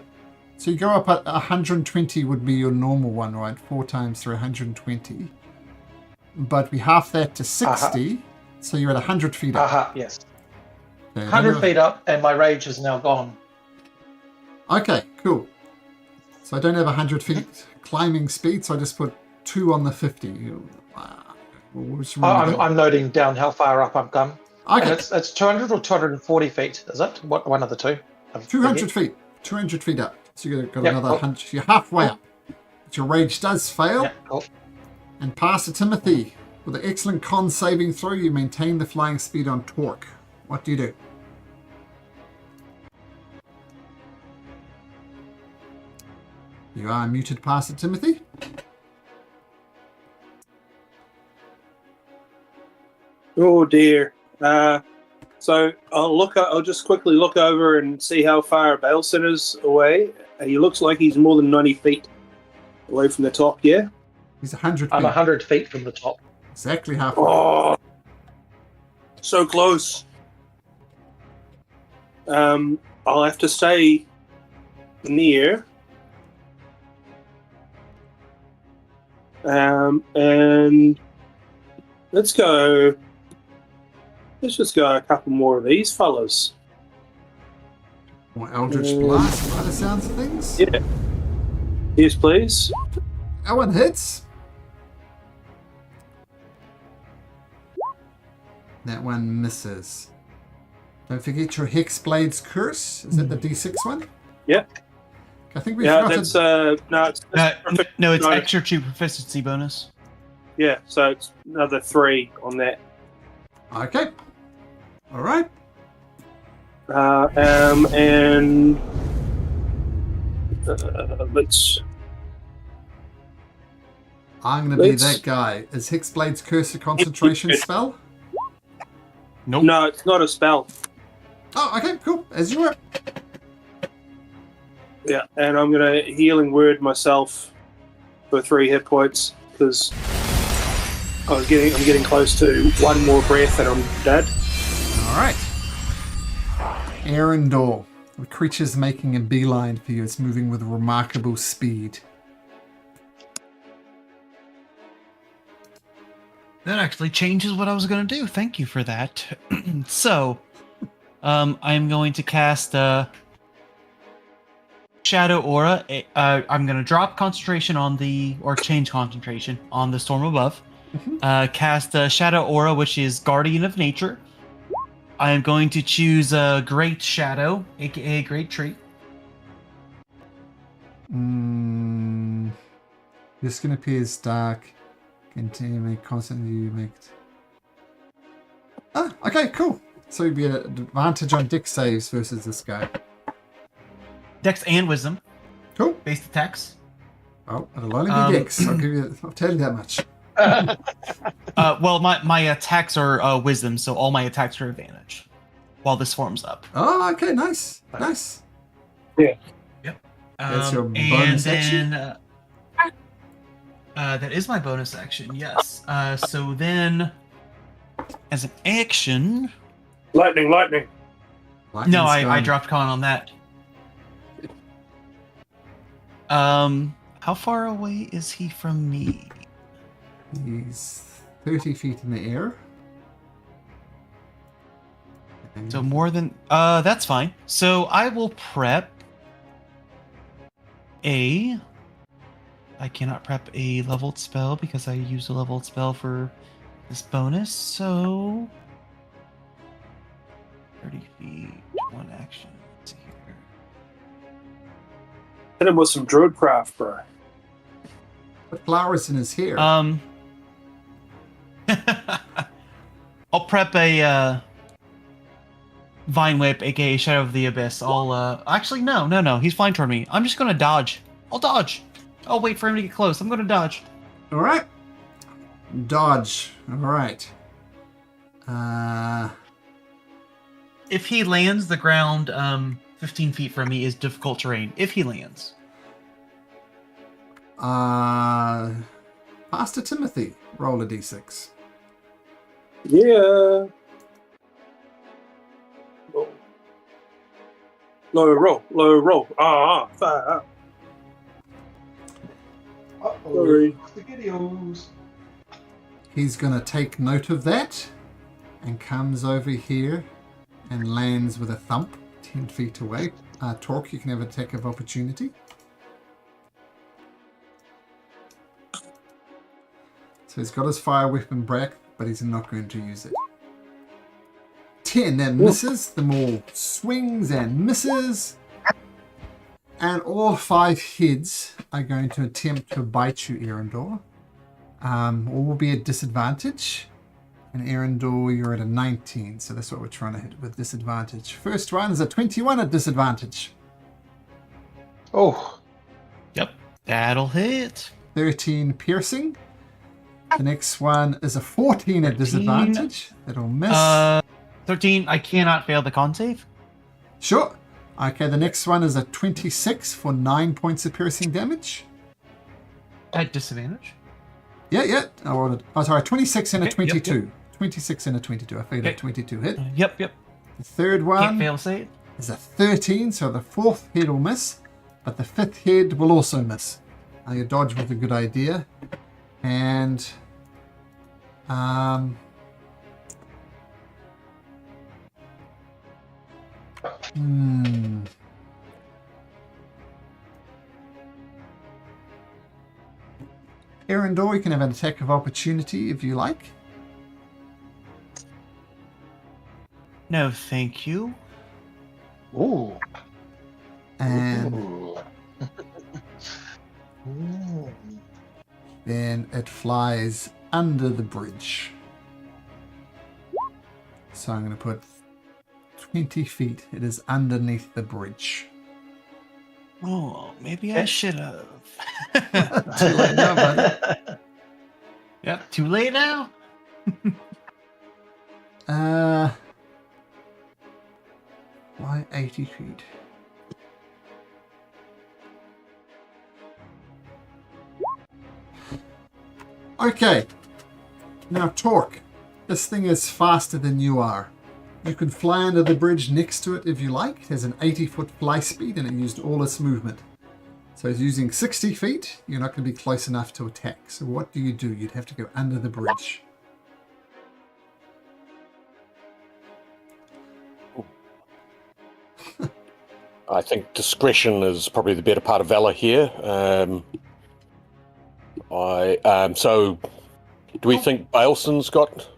So you go up at 120 would be your normal one, right? 4 times through 120. But we half that to 60, so you're at 100 feet up. Yes. Okay, 100 feet up, and my rage is now gone. Okay, cool. So I don't have 100 feet climbing speed, so I just put 2 on the 50. I'm noting down how far up I've gone. Okay. And it's 200 or 240 feet, is it? What one of the two? 200 feet. 200 feet up. So you've got Yep, another cool. 100. You're halfway up. But your rage does fail. Yeah, cool. And Pastor Timothy, with an excellent con saving throw, you maintain the flying speed on Torque. What do you do? You are muted, Pastor Timothy. Oh dear. So I'll just quickly look over and see how far Bailson is away. He looks like he's more than 90 feet away from the top. Yeah. He's 100 feet. I'm 100 feet from the top. Exactly halfway. Oh, so close. I'll have to stay near. And let's go. Let's just go a couple more of these fellas. More Eldritch Blast by the sounds of things. Yeah. Yes, please. That one hits. That one misses. Don't forget your Hexblade's Curse. Is that the D6 one? Yeah. I think we Yeah, forgot that's to... No, it's No. extra 2 proficiency bonus. Yeah, so it's another 3 on that. Okay. All right. And let's. I'm going to be Let's- that guy. Is Hexblade's Curse a concentration spell? Nope. No, it's not a spell. Oh, okay, cool. As you were. Yeah, and I'm gonna healing word myself for 3 hit points because I'm getting close to 1 more breath and I'm dead. All right. Arendor. The creature's making a beeline for you. It's moving with remarkable speed. That actually changes what I was going to do. Thank you for that. So, I'm going to cast Shadow Aura. I'm going to drop concentration on or change concentration on the storm above. Cast Shadow Aura, which is Guardian of Nature. I am going to choose Great Shadow, aka Great Tree. Your skin appears dark. Continue to make constantly you make. Ah, okay, cool. So you'd be at an advantage on dex saves versus this guy. Dex and wisdom. Cool. Based attacks. Oh, it'll only be dex. I'll tell you that much. Well, my attacks are wisdom, so all my attacks are advantage while this forms up. Oh, okay, nice. Nice. Yeah. Yep. That's your And bonus then action? that is my bonus action. Yes. So then, as an action, Lightning. no, Lightning's I gone. dropped con on that. How far away is he from me? He's 30 feet in the air. And So more than that's fine. So I will prep I cannot prep a leveled spell because I used a leveled spell for this bonus. So 30 feet, one action. Let's see here. Hit him with some druidcraft, bro. put flowers in his hair. I'll prep a Vine Whip, aka Shadow of the Abyss. I'll actually no. He's flying toward me. I'm just gonna dodge. I'll dodge. I'll wait for him to get close. I'm gonna dodge. All right. Dodge. All right. If he lands, the ground 15 feet from me is difficult terrain. If he lands. Pastor Timothy, roll a d6. Yeah. Low roll. Fire. Sorry. Spaghettios. He's going to take note of that and comes over here and lands with a thump 10 feet away. Torque, you can have an attack of opportunity. So he's got his fire weapon back, but he's not going to use it. 10, that misses. The more swings and misses. And all 5 heads are going to attempt to bite you, Erendor. All will be at disadvantage. And Erendor, you're at a 19, so that's what we're trying to hit with disadvantage. First one is a 21 at disadvantage. Oh, Yep, that'll hit. 13 piercing. The next one is a 14 at 13. disadvantage. That'll miss. 13. I cannot fail the con save. Sure. Okay, the next one is a 26 for 9 points of piercing damage. At disadvantage. Yeah. Oh, sorry, 26 and a Okay, yep, 22. 26 and a 22. I figured a Okay. 22 hit. Yep. The third Can't one fail save. is a 13, so the fourth head will miss, but the fifth head will also miss. Your dodge was a good idea. And Erendor, you can have an attack of opportunity if you like. No, thank you. ooh. And Ooh. Ooh. then it flies under the bridge. So I'm going to put 20 feet. It is underneath the bridge. Oh, maybe I should have. Too late now, buddy. Yep, too late now. Why 80 feet? Okay. Now, Torque. This thing is faster than you are. You can fly under the bridge next to it if you like. It has an 80-foot fly speed and it used all its movement. So it's using 60 feet. You're not going to be close enough to attack. So what do? You'd have to go under the bridge. I think discretion is probably the better part of valor here. So, do we think Baleson's got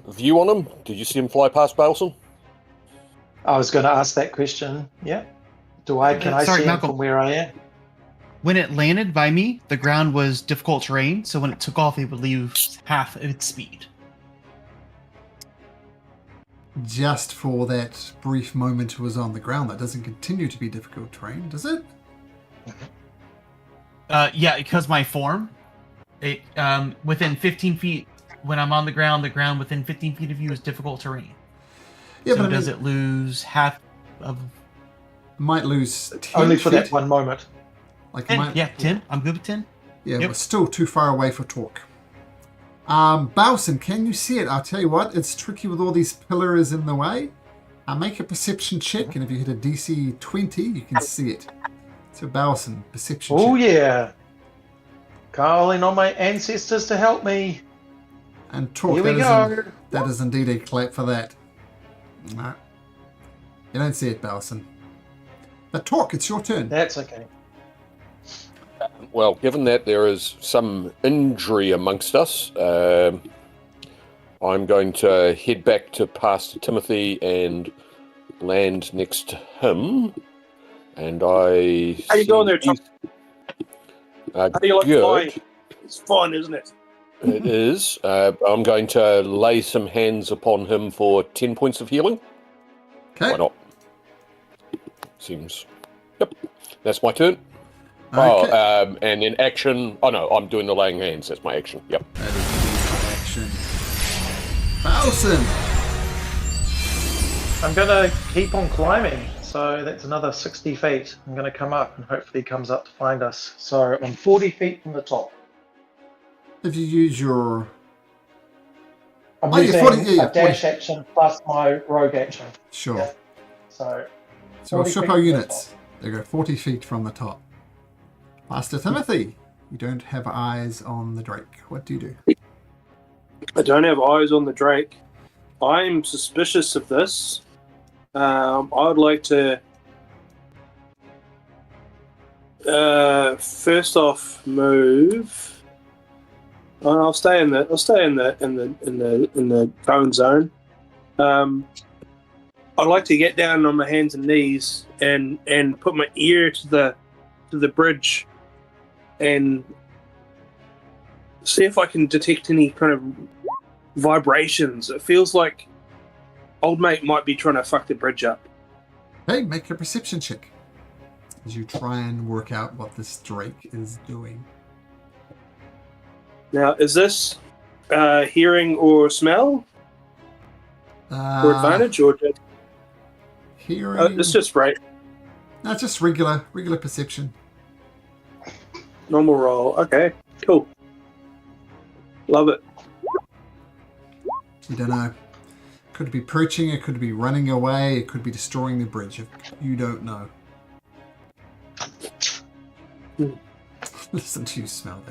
a view on him? Did you see him fly past Baleson? I was going to ask that question. Yeah. Can I Sorry, see him Malcolm. from where I am? When it landed by me, the ground was difficult terrain, so when it took off, it would lose half of its speed. Just for that brief moment it was on the ground. That doesn't continue to be difficult terrain, does it? Yeah, because my form, it within 15 feet, when I'm on the ground within 15 feet of you is difficult terrain. Yeah, so but does it lose half of... Might lose 10 Only for feet. that one moment. Like 10? might, Yeah, 10. I'm good with 10. Yeah, Yep. we're still too far away for talk. Bowson, can you see it? I'll tell you what, it's tricky with all these pillars in the way. Make a perception check, and if you hit a DC 20, you can see it. So Bowson, perception Oh check. yeah. Calling on my ancestors to help me. And talk, Here we go. that is indeed a clap for that. No. You don't see it, Bowson. But talk, it's your turn. That's okay. Well, given that there is some injury amongst us, I'm going to head back to Pastor Timothy and land next to him. And I... How you going there, Tom? How do you like good. flying? It's fun, isn't it? It is. I'm going to lay some hands upon him for 10 points of healing. Okay. Why not? Seems... Yep. That's my turn. Okay. Oh, and in action... Oh, no, I'm doing the laying hands. That's my action. Yep. That is indeed action. Bowson! I'm gonna keep on climbing. So that's another 60 feet. I'm gonna come up and hopefully he comes up to find us. So I'm 40 feet from the top. If you use your... I'm Oh, yeah, using 40, yeah, a dash 40. action plus my rogue action. Sure. Yeah. So So we'll 40 ship feet our from the units. They go 40 feet from the top. Master Timothy, you don't have eyes on the Drake. What do you do? I don't have eyes on the Drake. I'm suspicious of this. I would like to first off move. Oh, I'll stay in the phone zone. I'd like to get down on my hands and knees and put my ear to the bridge and see if I can detect any kind of vibrations. It feels like old mate might be trying to fuck the bridge up. Hey, make a perception check as you try and work out what this Drake is doing. Now, is this hearing or smell or advantage or just, Hearing. it's just right No, it's just regular perception. normal roll? Okay, cool. Love it. You don't know. Could be perching, it could be running away, it could be destroying the bridge. You don't know. Listen to you smell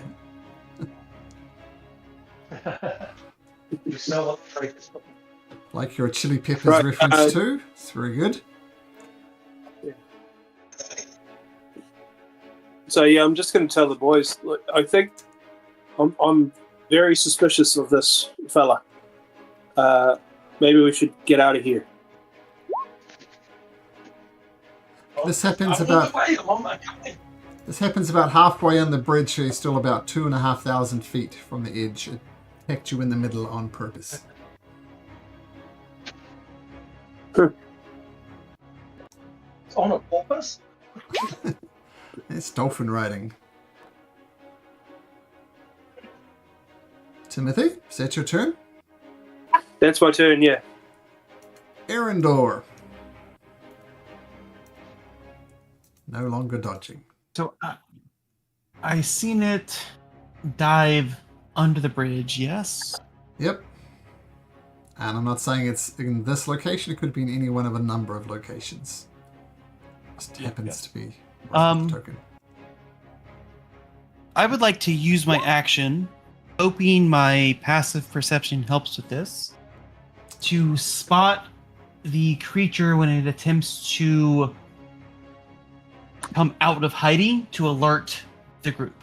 that. You smell what the Drake is. Like your chili peppers Right, reference too. It's very good. So yeah, I'm just going to tell the boys. Look, I think I'm very suspicious of this fella. Maybe we should get out of here. This happens I'm about on the way, I'm on my way. This happens about halfway on the bridge, so you're still about 2,500 feet from the edge. It pecked you in the middle on purpose. It's on a porpoise. It's dolphin riding. Timothy, is that your turn? That's my turn. Yeah. Arendor. No longer dodging. So I seen it dive under the bridge, yes? Yep. And I'm not saying it's in this location. It could be in any one of a number of locations. Just happens to be right with the token. I would like to use my action, hoping my passive perception helps with this, to spot the creature when it attempts to come out of hiding to alert the group.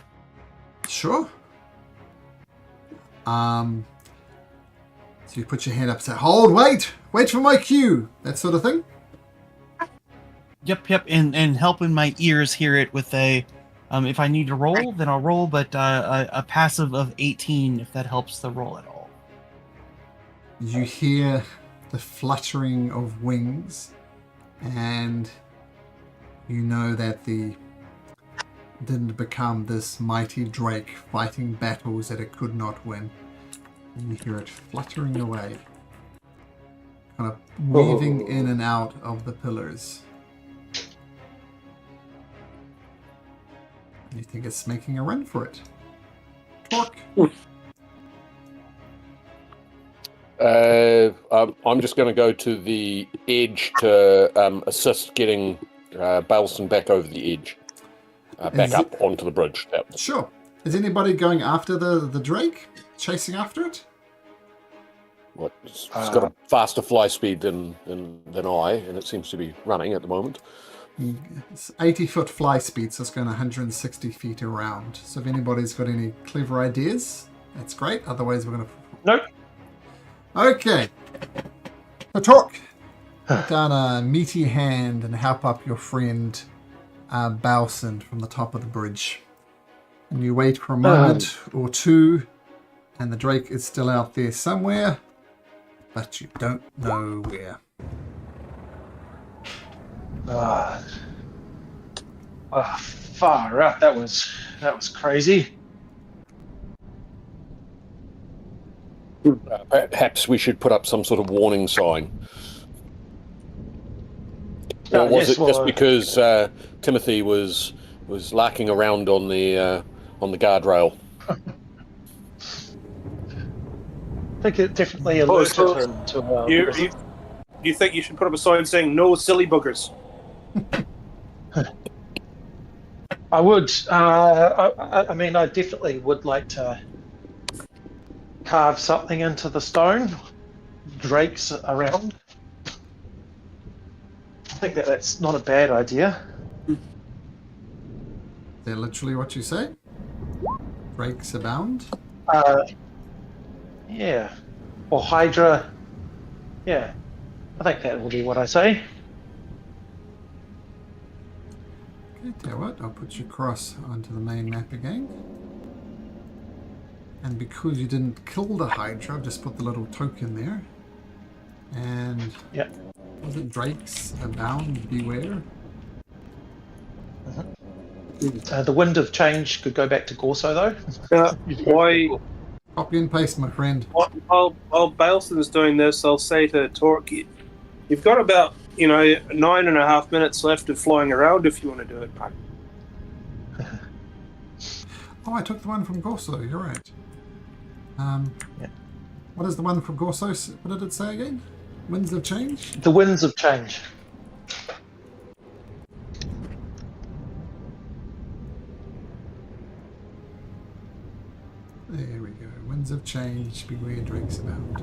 Sure. So you put your hand up and say, hold, wait for my cue. That sort of thing. Yep, and helping my ears hear it with a If I need to roll, then I'll roll, but a passive of 18 if that helps the roll at all. You hear the fluttering of wings, and you know that the didn't become this mighty drake fighting battles that it could not win. And you hear it fluttering away, kind of weaving in and out of the pillars. You think it's making a run for it. Torque. I'm just going to go to the edge to assist getting Balson back over the edge. Back up onto the bridge. Sure. Is anybody going after the drake? Chasing after it? What? It's got a faster fly speed than I, and it seems to be running at the moment. It's 80-foot fly speed, so it's going 160 feet around. So if anybody's got any clever ideas, that's great. Otherwise, we're going to... Nope. Okay. So Torque, put down a meaty hand and help up your friend Balson from the top of the bridge. And you wait for a moment or two, and the drake is still out there somewhere, but you don't know where. Far out. That was crazy. Perhaps we should put up some sort of warning sign. Or was it just because Timothy was larking around on the guardrail? I think it definitely alerted him to. You think you should put up a sign saying "No silly buggers"? I would. I mean, I definitely would like to carve something into the stone. Drakes around. I think that's not a bad idea. Is that literally what you say? Drakes abound? Yeah. Or Hydra. Yeah. I think that will be what I say. Okay, tell you what, I'll put you across onto the main map again. And because you didn't kill the Hydra, I've just put the little token there. And yeah. Was it Drakes abound, beware? The wind of change could go back to Gorso though. Why? Copy and paste, my friend. While Balson's doing this, I'll say to Torque, you've got about 9.5 minutes left of flying around if you want to do it, mate. Oh, I took the one from Gorso. You're right. Yeah. What is the one from Gorso? What did it say again? Winds of change? The winds of change. There we go. Winds of change, beware drakes abound.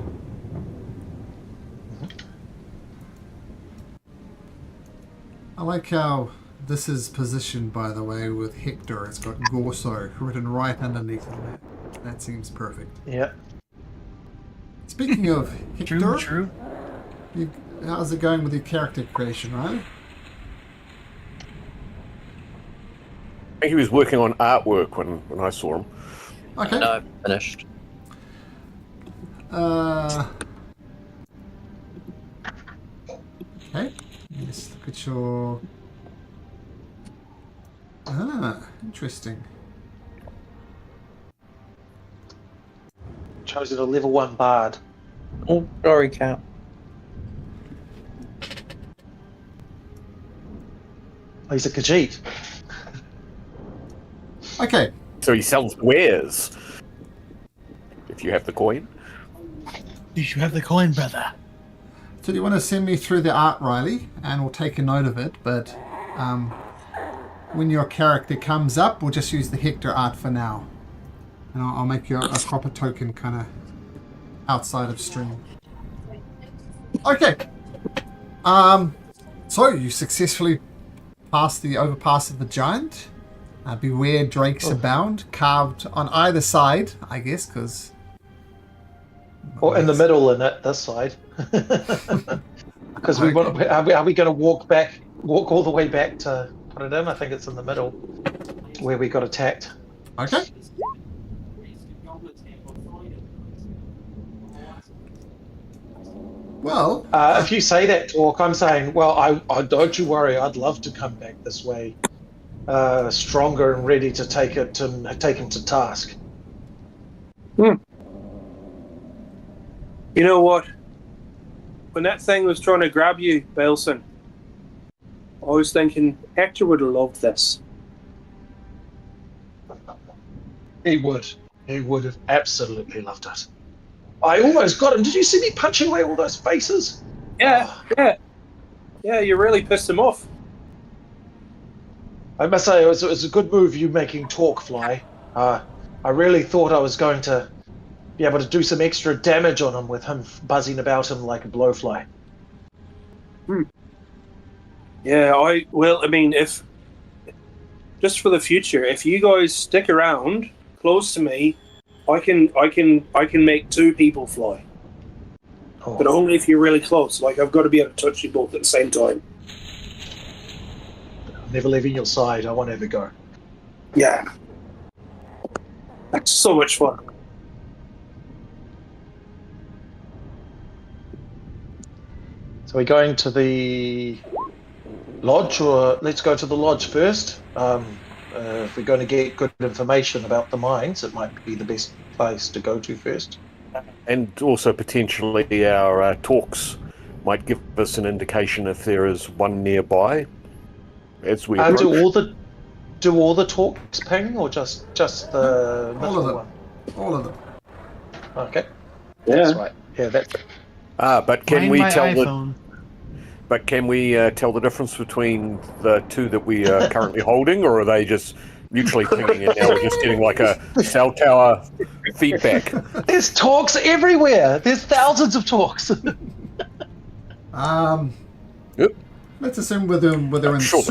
I like how this is positioned, by the way, with Hector. It's got Gorso written right underneath the map. That seems perfect. Yeah. Speaking of Hector, True. How's it going with your character creation, right? I think he was working on artwork when I saw him. Okay. No, finished. Okay. Let's look at your... interesting. Chosen a level 1 bard. Oh, sorry, Cap. Oh, he's a Khajiit. Okay. So he sells wares. If you have the coin. Did you have the coin, brother? So do you want to send me through the art, Riley? And we'll take a note of it, but when your character comes up, we'll just use the Hector art for now. And I'll make you a proper token kind of outside of stream. Okay. So you successfully passed the overpass of the giant. Beware drakes abound, carved on either side, I guess, because... Or in the middle and at this side. Because we want. Are we going to walk all the way back to put it in? I think it's in the middle. where we got attacked. Okay. Well, If you say that, Talk, I'm saying, well, I don't you worry. I'd love to come back this way, stronger and ready to take him to task. You know what? When that thing was trying to grab you, Belson, I was thinking Hector would have loved this. He would. He would have absolutely loved it. I almost got him. Did you see me punching away all those faces? Yeah, Oh, yeah. You really pissed him off. I must say, it was a good move you making Talk fly. I really thought I was going to be able to do some extra damage on him with him buzzing about him like a blowfly. Yeah, I mean, if just for the future, if you guys stick around close to me, I can make 2 people fly. Oh. But only if you're really close. Like, I've got to be able to touch you both at the same time. Never leaving your side. I won't ever go. Yeah. That's so much fun. So we're going to the lodge, or let's go to the lodge first. If we're going to get good information about the mines, it might be the best place to go to first. And also potentially our talks might give us an indication if there is one nearby as we approach. Do all the talks ping, or just the all of little them. one? All of them. Okay, Yeah. that's right. Yeah, that's. But can Find we my tell iPhone. But can we tell the difference between the 2 that we are currently holding, or are they just mutually pinging and now we're just getting like a cell tower feedback? There's talks everywhere. There's thousands of talks. Yep. Let's assume whether in Sure,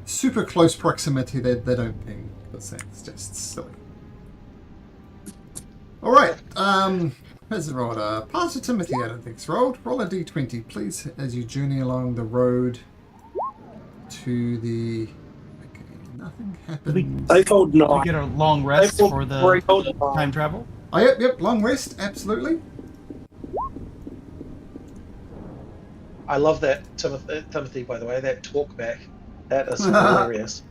super close proximity, they don't ping. It's just silly. All right. Where's the roller? Pastor Timothy, I don't think it's rolled. Roll a d20, please, as you journey along the road to the. Okay, nothing happens. I told We 9. get a long rest for the time travel. Oh, yep, long rest, absolutely. I love that Timothy. By the way, that talk back. That is hilarious.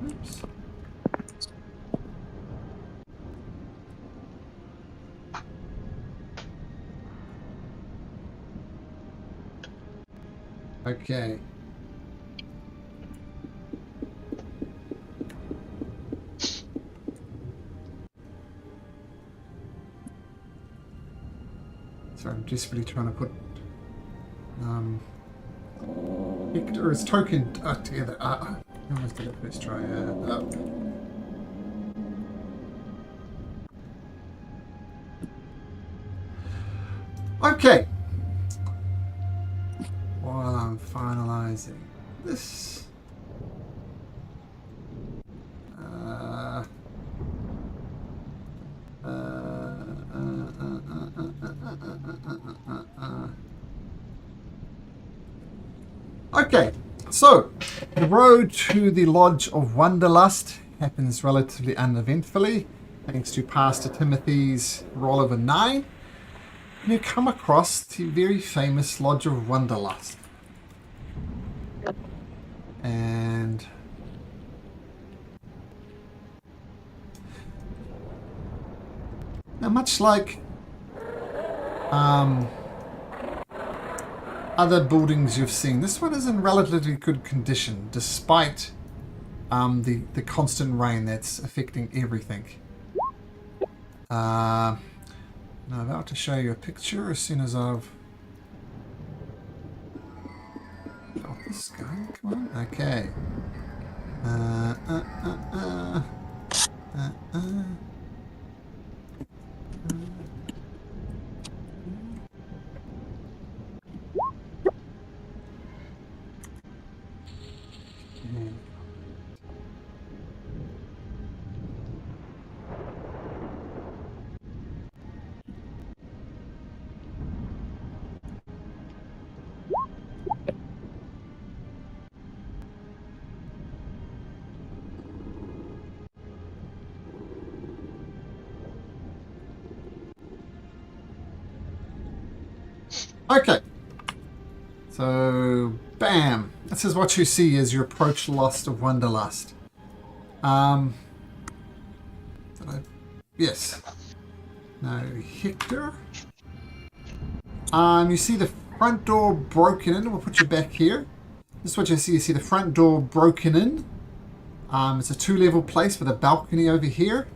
Oops. Okay. Sorry, I'm desperately trying to put Hector's token together. I almost did it first try. Okay. While I'm finalizing this. Okay, so the road to the Lodge of Wanderlust happens relatively uneventfully, thanks to Pastor Timothy's roll of a 9. And you come across the very famous Lodge of Wanderlust. And now, much like other buildings you've seen, this one is in relatively good condition, despite the constant rain that's affecting everything. Now, I'm about to show you a picture as soon as I've got this going. Come on, okay. Okay. So, bam. This is what you see as you approach Lost of Wanderlust. Yes. No, Hector. You see the front door broken in. We'll put you back here. This is what you see. You see the front door broken in. It's a 2-level place with a balcony over here.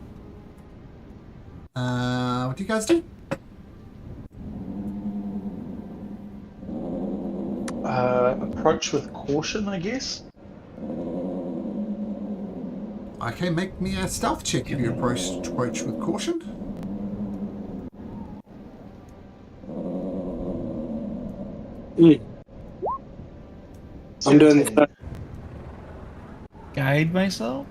What do you guys do? Approach with caution, I guess. Okay, make me a stealth check if you approach with caution. I'm doing 17. that. Guide myself.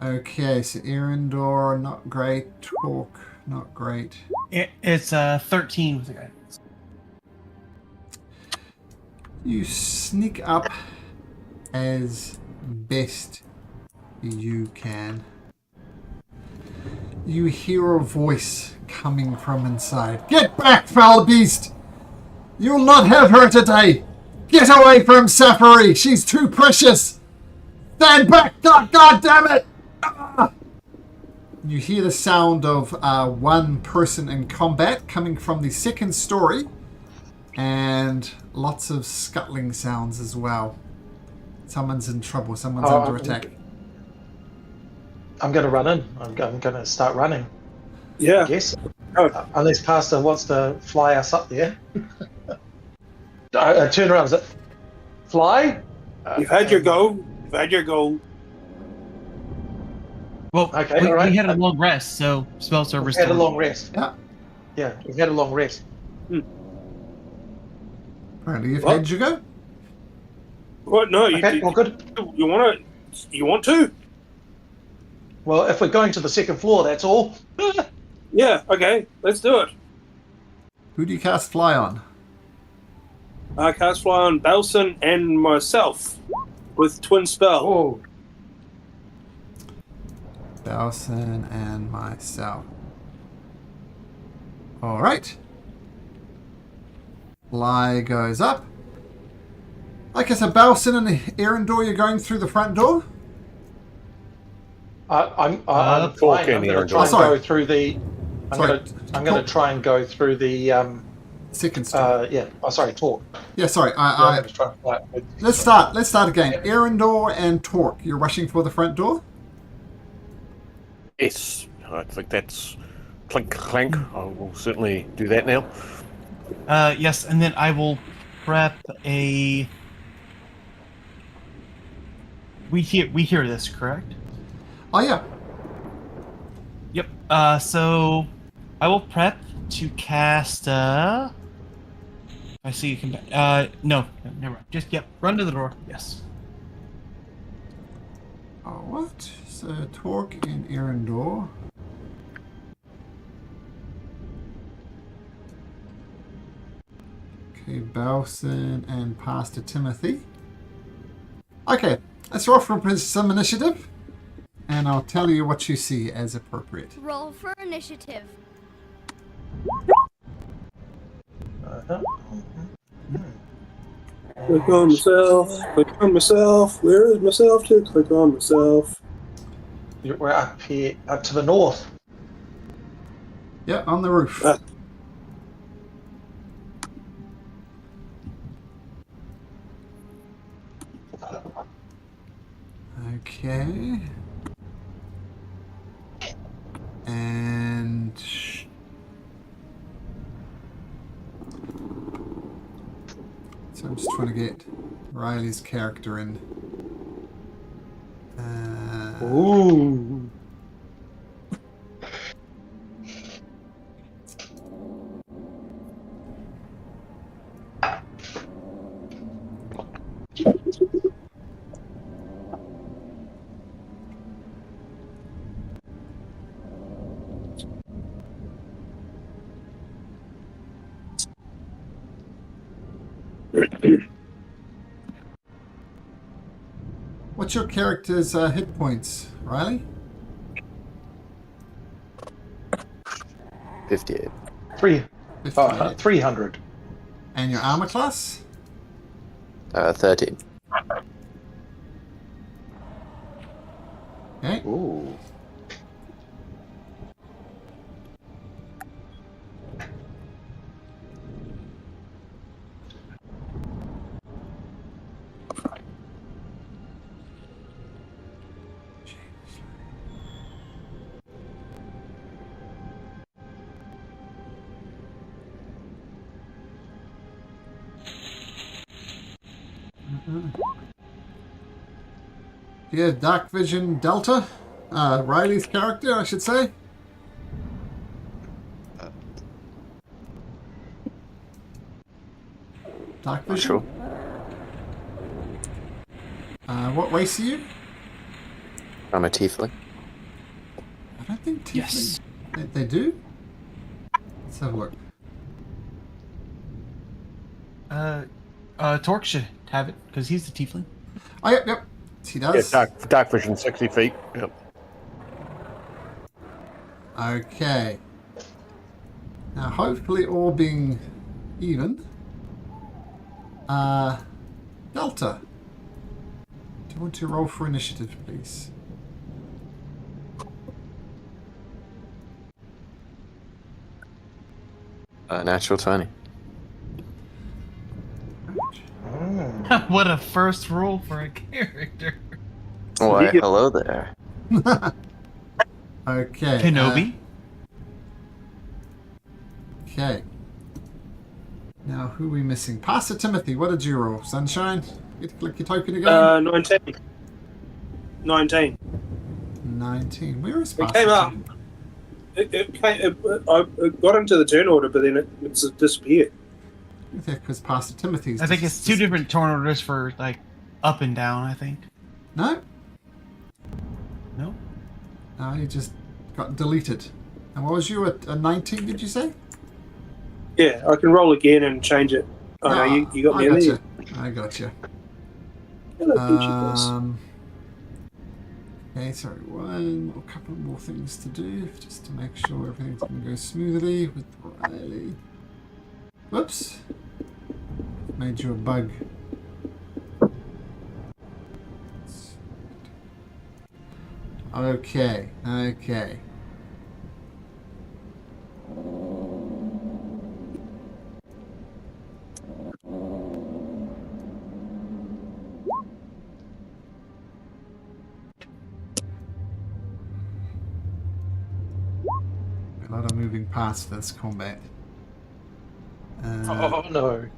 Okay, so Erendor, not great. Torque, not great. It's 13 with the guidance. You sneak up as best you can. You hear a voice coming from inside. Get back, foul beast! You'll not have her today! Get away from Safari! She's too precious! Stand back! God damn it! Ah! You hear the sound of one person in combat coming from the second story, and lots of scuttling sounds as well. Someone's in trouble. Someone's under attack. I'm going to run in. I'm going to start running. Yeah. I guess. Oh. Unless Pastor wants to fly us up there. Turn around. Is it fly? You've had your go. You've had your go. Well, Okay, we, all right. we had a long rest, so spell server's We've had a still- long rest. Yeah. Yeah, we've had a long rest. Apparently you've What? had your go. What? No, Okay, well, good. you want to? You want to? Well, if we're going to the second floor, that's all. Yeah. Okay. Let's do it. Who do you cast fly on? I cast fly on Belson and myself with twin spell. Oh, Dawson and myself. Alright. Fly goes up. Okay, so Balson and Erendor, you're going through the front door? I'm Talk flying. I'm in going there, to try and sorry. go through the. Sorry. I'm going to try and go through the. Second story. Yeah. Oh, sorry. Talk. Yeah, sorry. I'm going to try and fly with- Let's start again. Erendor and Torque, you're rushing for the front door? Yes, I think that's clink clank. I will certainly do that now. Yes, and then I will prep a. We hear this, correct? Oh, yeah. Yep. So I will prep to cast. I see you can. No, never mind. Just run to the door. Yes. Oh, what? So Torque and Erendor. Okay, Balson and Pastor Timothy. Okay, let's roll for some initiative, and I'll tell you what you see as appropriate. Roll for initiative. Uh-huh. Click on myself. Click on myself. Where is myself to? Click on myself. We're up here, up to the north. Yeah, on the roof. Ah. Okay. And so I'm just trying to get Riley's character in. Ooh. What's your character's hit points, Riley? 58. 300. And your armor class? 13. Okay. Ooh. Yeah, Dark Vision Delta. Riley's character, I should say. Dark Vision. Sure. What race are you? I'm a tiefling. I don't think tiefling. Yes. They do? Let's have a look. Torque should have it because he's the tiefling. Oh, yep. He Yeah, does. dark vision, 60 feet. Yep. Okay. Now, hopefully all being even. Delta. Do you want to roll for initiative, please? Natural 20. What a first roll for a character. Why, hello there. Okay. Kenobi. Okay. Now, who are we missing? Pastor Timothy, what did you roll? Sunshine? Get to click your token again? 19. 19. 19. Where is It Pastor came up. Timothy? I got into the turn order, but then it's disappeared. Because Pastor Timothy's... I think it's two different turn orders for like up and down. I think. No? No. No, you just got deleted. And what was you at 19, did you say? Yeah, I can roll again and change it. Oh, no, you got me in there. I got you. Hello, Pinky Boss. Okay, sorry, a couple more things to do just to make sure everything's going to go smoothly with Riley. Whoops. Made you a bug. Okay. A lot of moving parts for this combat. Oh no.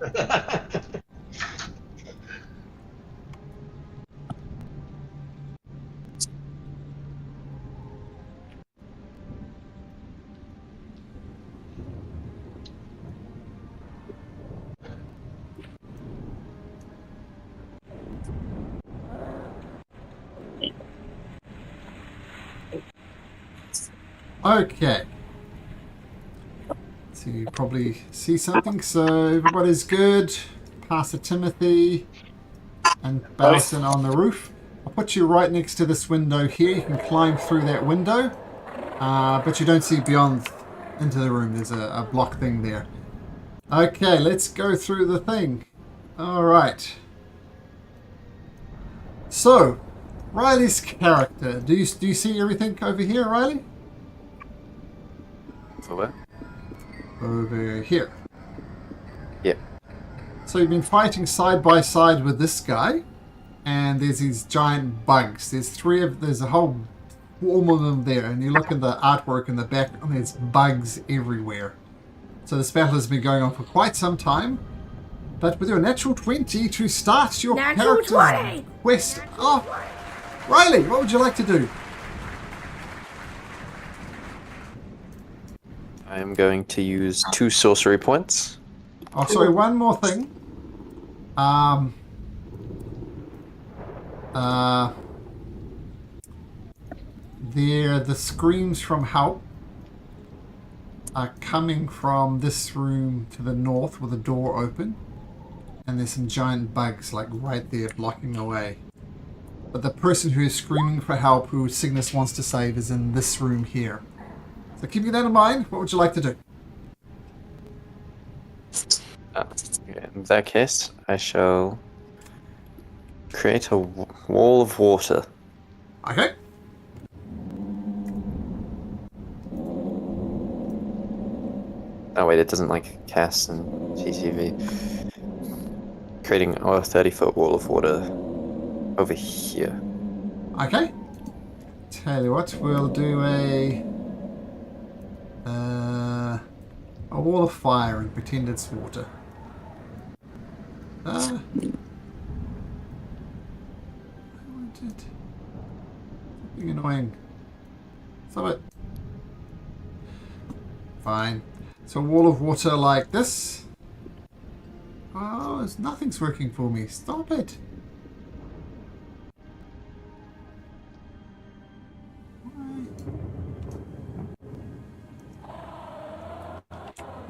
Okay. So you probably see something. So everybody's good. Pastor Timothy and Bowson on the roof. I'll put you right next to this window here. You can climb through that window. But you don't see beyond into the room. There's a block thing there. Okay, let's go through the thing. Alright. So, Riley's character. Do you see everything over here, Riley? For what? Over here. Yep. So you've been fighting side by side with this guy, and there's these giant bugs. There's a whole swarm of them there, and you look at the artwork in the back, and there's bugs everywhere. So this battle has been going on for quite some time. But with your natural 20 to start your Natural character's 20! quest. Oh, Riley, what would you like to do? I am going to use 2 sorcery points. Oh, sorry, one more thing. The screams from help are coming from this room to the north with a door open. And there's some giant bugs like right there blocking the way. But the person who is screaming for help, who Cygnus wants to save, is in this room here. So keeping that in mind, what would you like to do? In that case, I shall create a wall of water. Okay. Oh wait, it doesn't like cast in TTV. Creating a 30-foot wall of water over here. Okay. Tell you what, we'll do a wall of fire and pretend it's water. Being annoying. Stop it. Fine. So a wall of water like this. Oh, nothing's working for me. Stop it.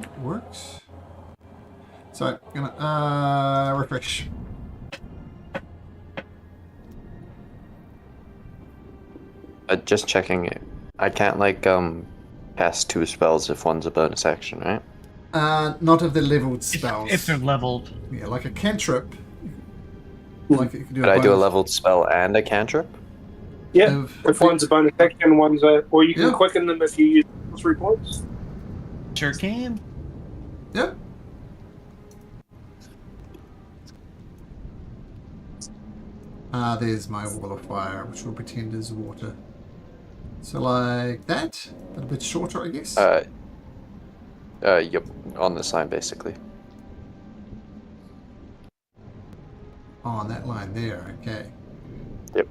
It works. So I'm gonna refresh. Just checking it. I can't like cast 2 spells if one's a bonus action, right? Not of the leveled spells. If they're leveled. Yeah, like a cantrip. Like you can do Could I do a bonus- leveled spell and a cantrip? Yeah, if one's a bonus action, one's a... Or you can Yeah. quicken them if you use 3 points. Sure can. Yep. There's my wall of fire, which will pretend is water. So like that, but a bit shorter, I guess. Yep, on this line basically. Oh, on that line there, okay. Yep.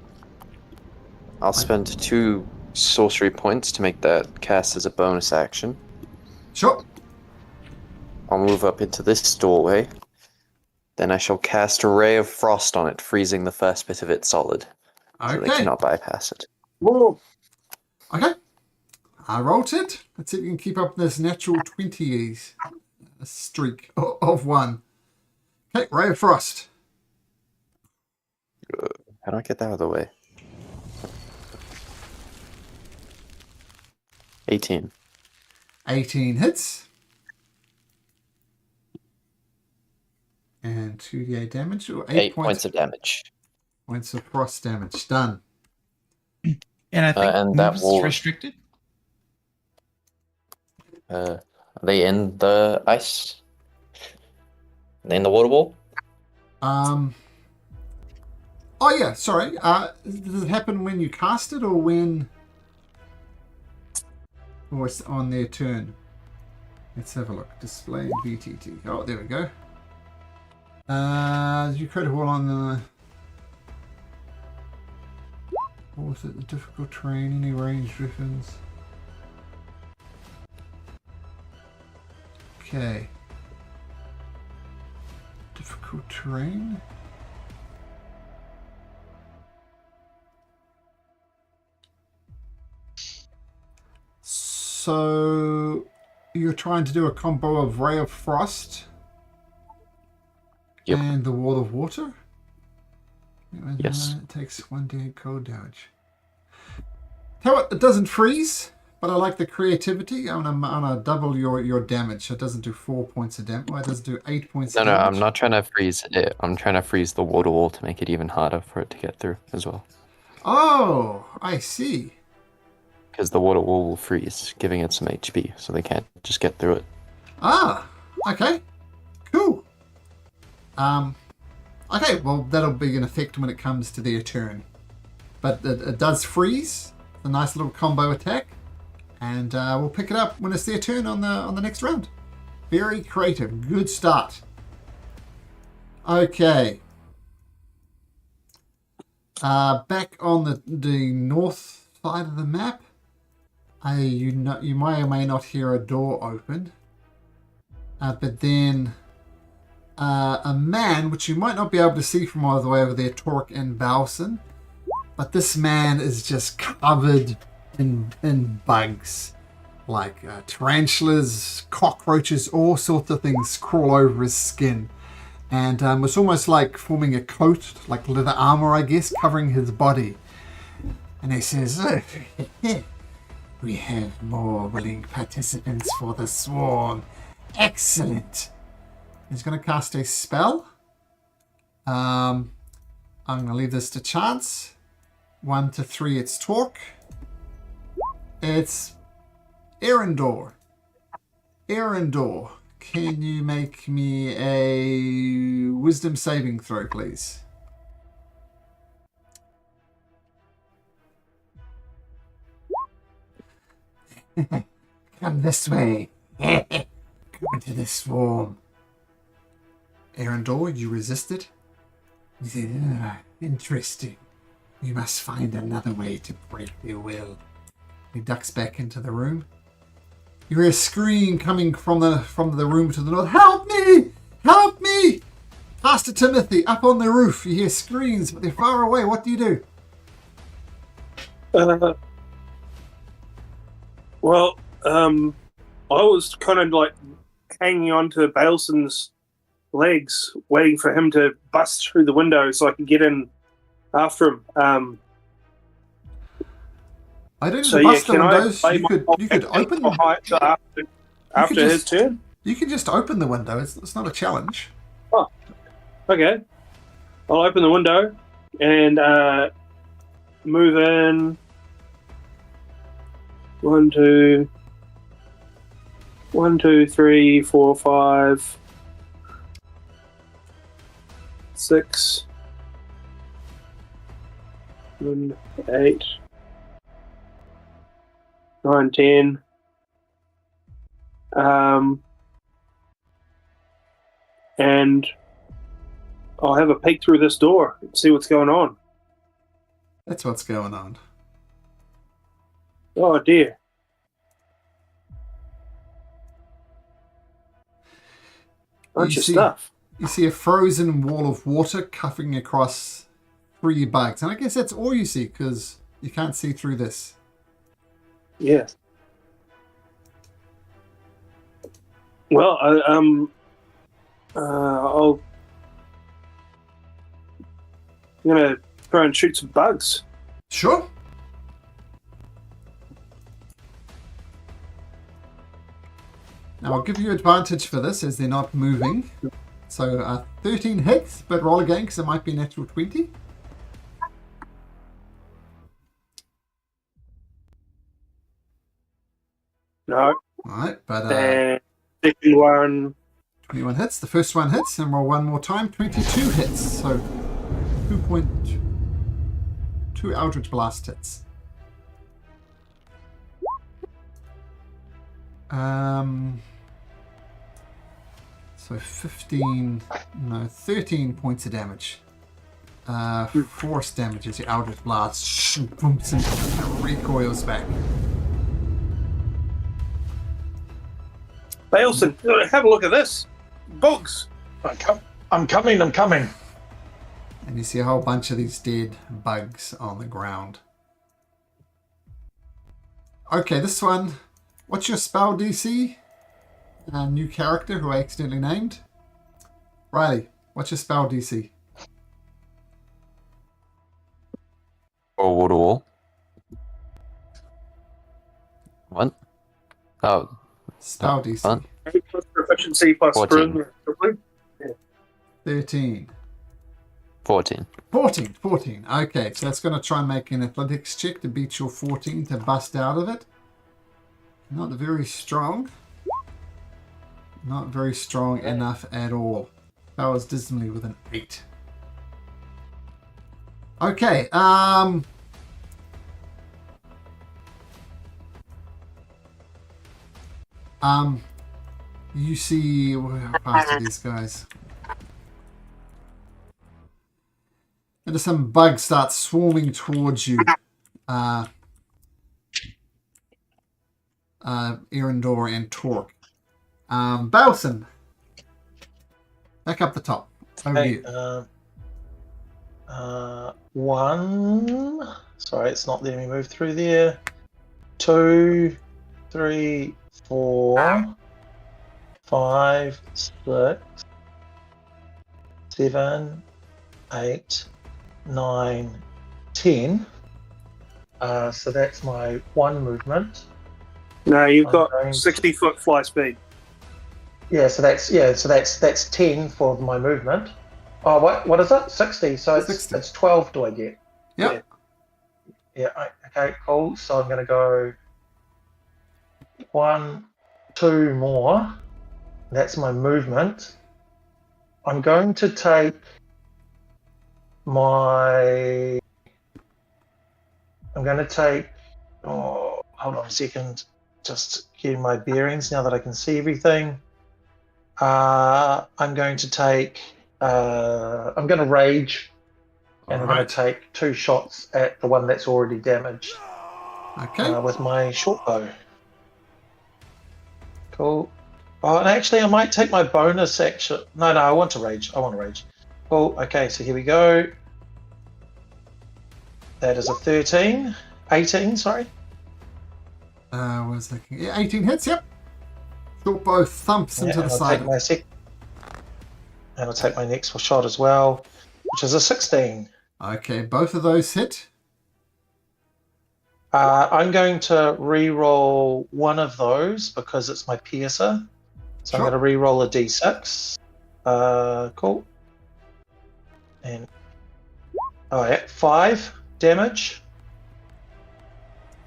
I'll spend 2 sorcery points to make that cast as a bonus action. Sure. I'll move up into this doorway. Then I shall cast a ray of frost on it, freezing the first bit of it solid. So they Okay. cannot bypass it. Whoa. Okay. I rolled it. Let's see if we can keep up this natural 20s streak of 1. Okay, Ray of Frost. How do I get that out of the way? 18. 18 hits. And 2d8 damage. Or 8 points of damage. Points of frost damage. Done. And I think and that moves will- restricted. Are they in the ice? Are they in the water wall? Oh yeah, sorry. Does it happen when you cast it or when... Or it's on their turn? Let's have a look. Display VTT. Oh, there we go. You create a wall on the... What was it? The difficult terrain, any range griffins. Okay. Difficult terrain. So you're trying to do a combo of Ray of Frost Yep. and the Wall of Water? Yes. It takes 1d8 cold damage. Tell you what, it doesn't freeze, but I like the creativity. I'm gonna double your damage. So it doesn't do 4 points of damage. Well, it does do 8 points No, of no, damage. I'm not trying to freeze it. I'm trying to freeze the water wall to make it even harder for it to get through as well. Oh, I see. Because the water wall will freeze, giving it some HP, so they can't just get through it. Ah, okay. Cool. Okay, well, that'll be an effect when it comes to their turn. But it does freeze. A nice little combo attack. And we'll pick it up when it's their turn on the next round. Very creative. Good start. Okay. Back on the north side of the map. You may or may not hear a door open. But then a man, which you might not be able to see from all the way over there, Torque and Bowson. But this man is just covered in bugs. Like tarantulas, cockroaches, all sorts of things crawl over his skin. And it's almost like forming a coat, like leather armor, I guess, covering his body. And he says, We have more willing participants for the swarm. Excellent. He's going to cast a spell. I'm going to leave this to chance. 1 to 3, it's Torque. It's Erendor. Erendor, can you make me a wisdom saving throw, please? Come this way. Come into the swarm. Erendor, you resisted? You said, interesting. We must find another way to break their will. He ducks back into the room. You hear a scream coming from the room to the north. Help me! Help me! Pastor Timothy, up on the roof. You hear screams, but they're far away. What do you do? Well, I was kind of like hanging on to Baleson's legs, waiting for him to bust through the window so I could get in after him. I don't So need to bust the can windows. I You could open them. After his turn? You can just open the window. It's not a challenge. Oh, okay. I'll open the window and move in. 1, 2, 3, 4, 5, 6, 7, 8, 9, 10. And I'll have a peek through this door and see what's going on. That's what's going on. Oh dear. Bunch of stuff. You see a frozen wall of water covering across 3 bugs. And I guess that's all you see because you can't see through this. Yeah. Well, I'm gonna try and shoot some bugs. Sure. Now I'll give you advantage for this as they're not moving. So 13 hits, but roll again because it might be a natural 20. No. Alright, but And second one. 21 hits. The first one hits, and roll one more time. 22 hits. So 2 Eldritch Blast hits. So 13 points of damage. Force damage as your Eldritch Blast recoils back. Baleson, have a look at this. Bugs. I'm coming. And you see a whole bunch of these dead bugs on the ground. Okay, this one. What's your spell DC? New character who I accidentally named. Riley, what's your spell DC? Or wall to wall. What? Oh. Spell DC. What? Plus proficiency plus 14. spring. 13. 14. 14. Okay, so that's going to try and make an athletics check to beat your 14 to bust out of it. Not very strong. Not very strong enough at all. That was dismally with an 8. Okay, you see, how fast are these guys? And some bugs start swarming towards you. Erendor and Torque. Balson, back up the top. Over Hey, you. 1. Sorry, it's not letting me move through there. 2, 3, 4, 5, 6, 7, 8, 9, 10. So that's my 1 movement. No, you've I'm got going 60-foot fly speed. So that's 10 for my movement. Oh, what is it? 60. So it's 60. it's 12. Do I get? Yep. Okay, cool. So I'm going to go 1, 2 more. That's my movement. I'm going to take my. I'm going to take. Oh, hold on a second. Just getting my bearings now that I can see everything. I'm going to take. I'm going to rage, and I'm going to take 2 shots at the one that's already damaged Okay. with my short bow. Cool. Oh, and actually, I might take my bonus action. No, I want to rage. Cool. Okay, so here we go. That is a 13. 18, sorry. Was looking. Yeah, 18 hits. Yep. Short bow thumps into the and side. I'll take my next shot as well, which is a 16. Okay, both of those hit. I'm going to re-roll one of those because it's my piercer. So Sure. I'm going to re-roll a d6. Cool. And 5 damage.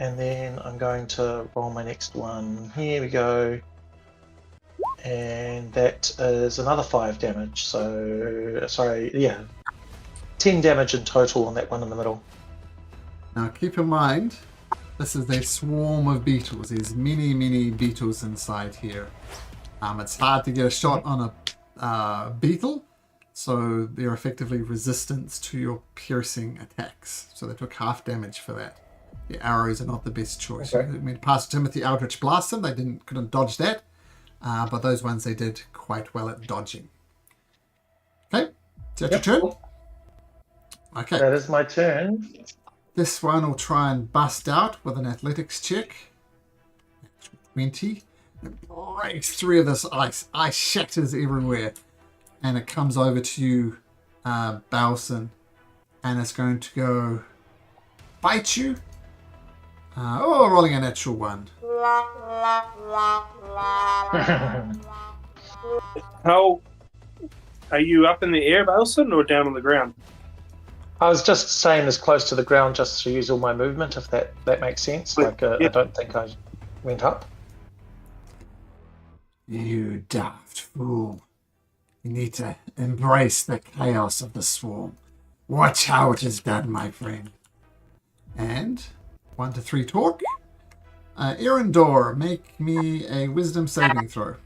And then I'm going to roll my next one. Here we go. And that is another 5 damage. So, 10 damage in total on that one in the middle. Now keep in mind, this is a swarm of beetles. There's many, many beetles inside here. It's hard to get a shot on a beetle, so they're effectively resistant to your piercing attacks. So they took half damage for that. The arrows are not the best choice. Okay. I mean, Pastor Timothy Eldritch blast them. They couldn't dodge that, but those ones they did quite well at dodging. Okay, is that your turn? Cool. Okay. That is my turn. This one will try and bust out with an athletics check. 20. It breaks through this ice. Ice shatters everywhere. And it comes over to you, Balson. And it's going to go bite you. Rolling a natural 1. How are you up in the air, Balson, or down on the ground? I was just saying as close to the ground just to use all my movement, if that makes sense. Yeah. I don't think I went up. You daft fool. You need to embrace the chaos of the swarm. Watch how it is done, my friend. And 1 to 3 talk. Erendor, make me a wisdom saving throw.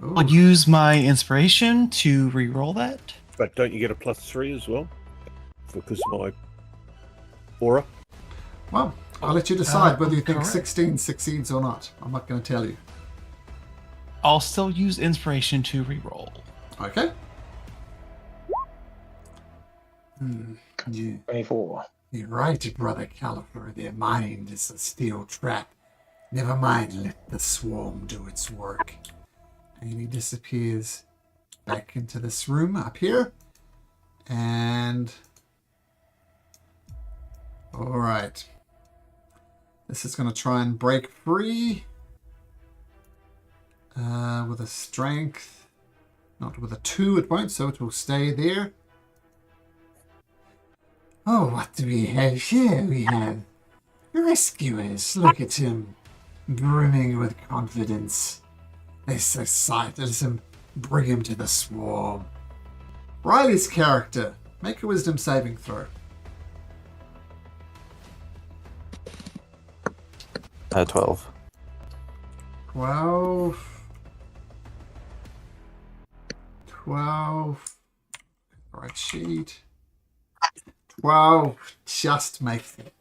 Ooh. I'll use my inspiration to re-roll that. But don't you get a +3 as well? Because my aura. Well, I'll let you decide whether you think correct. 16 succeeds or not. I'm not going to tell you. I'll still use inspiration to re-roll. Okay. Yeah. 24. You're right, Brother Califer. Their mind is a steel trap. Never mind, let the swarm do its work. And he disappears back into this room up here. And... Alright. This is going to try and break free. With a strength. Not with a 2, it won't, so it will stay there. Oh, what do we have here? We have rescuers. Look at him, brimming with confidence. They're so excited. Let him bring him to the swarm. Riley's character. Make a wisdom saving throw. 12. 12. Right sheet. 12. Just makes it.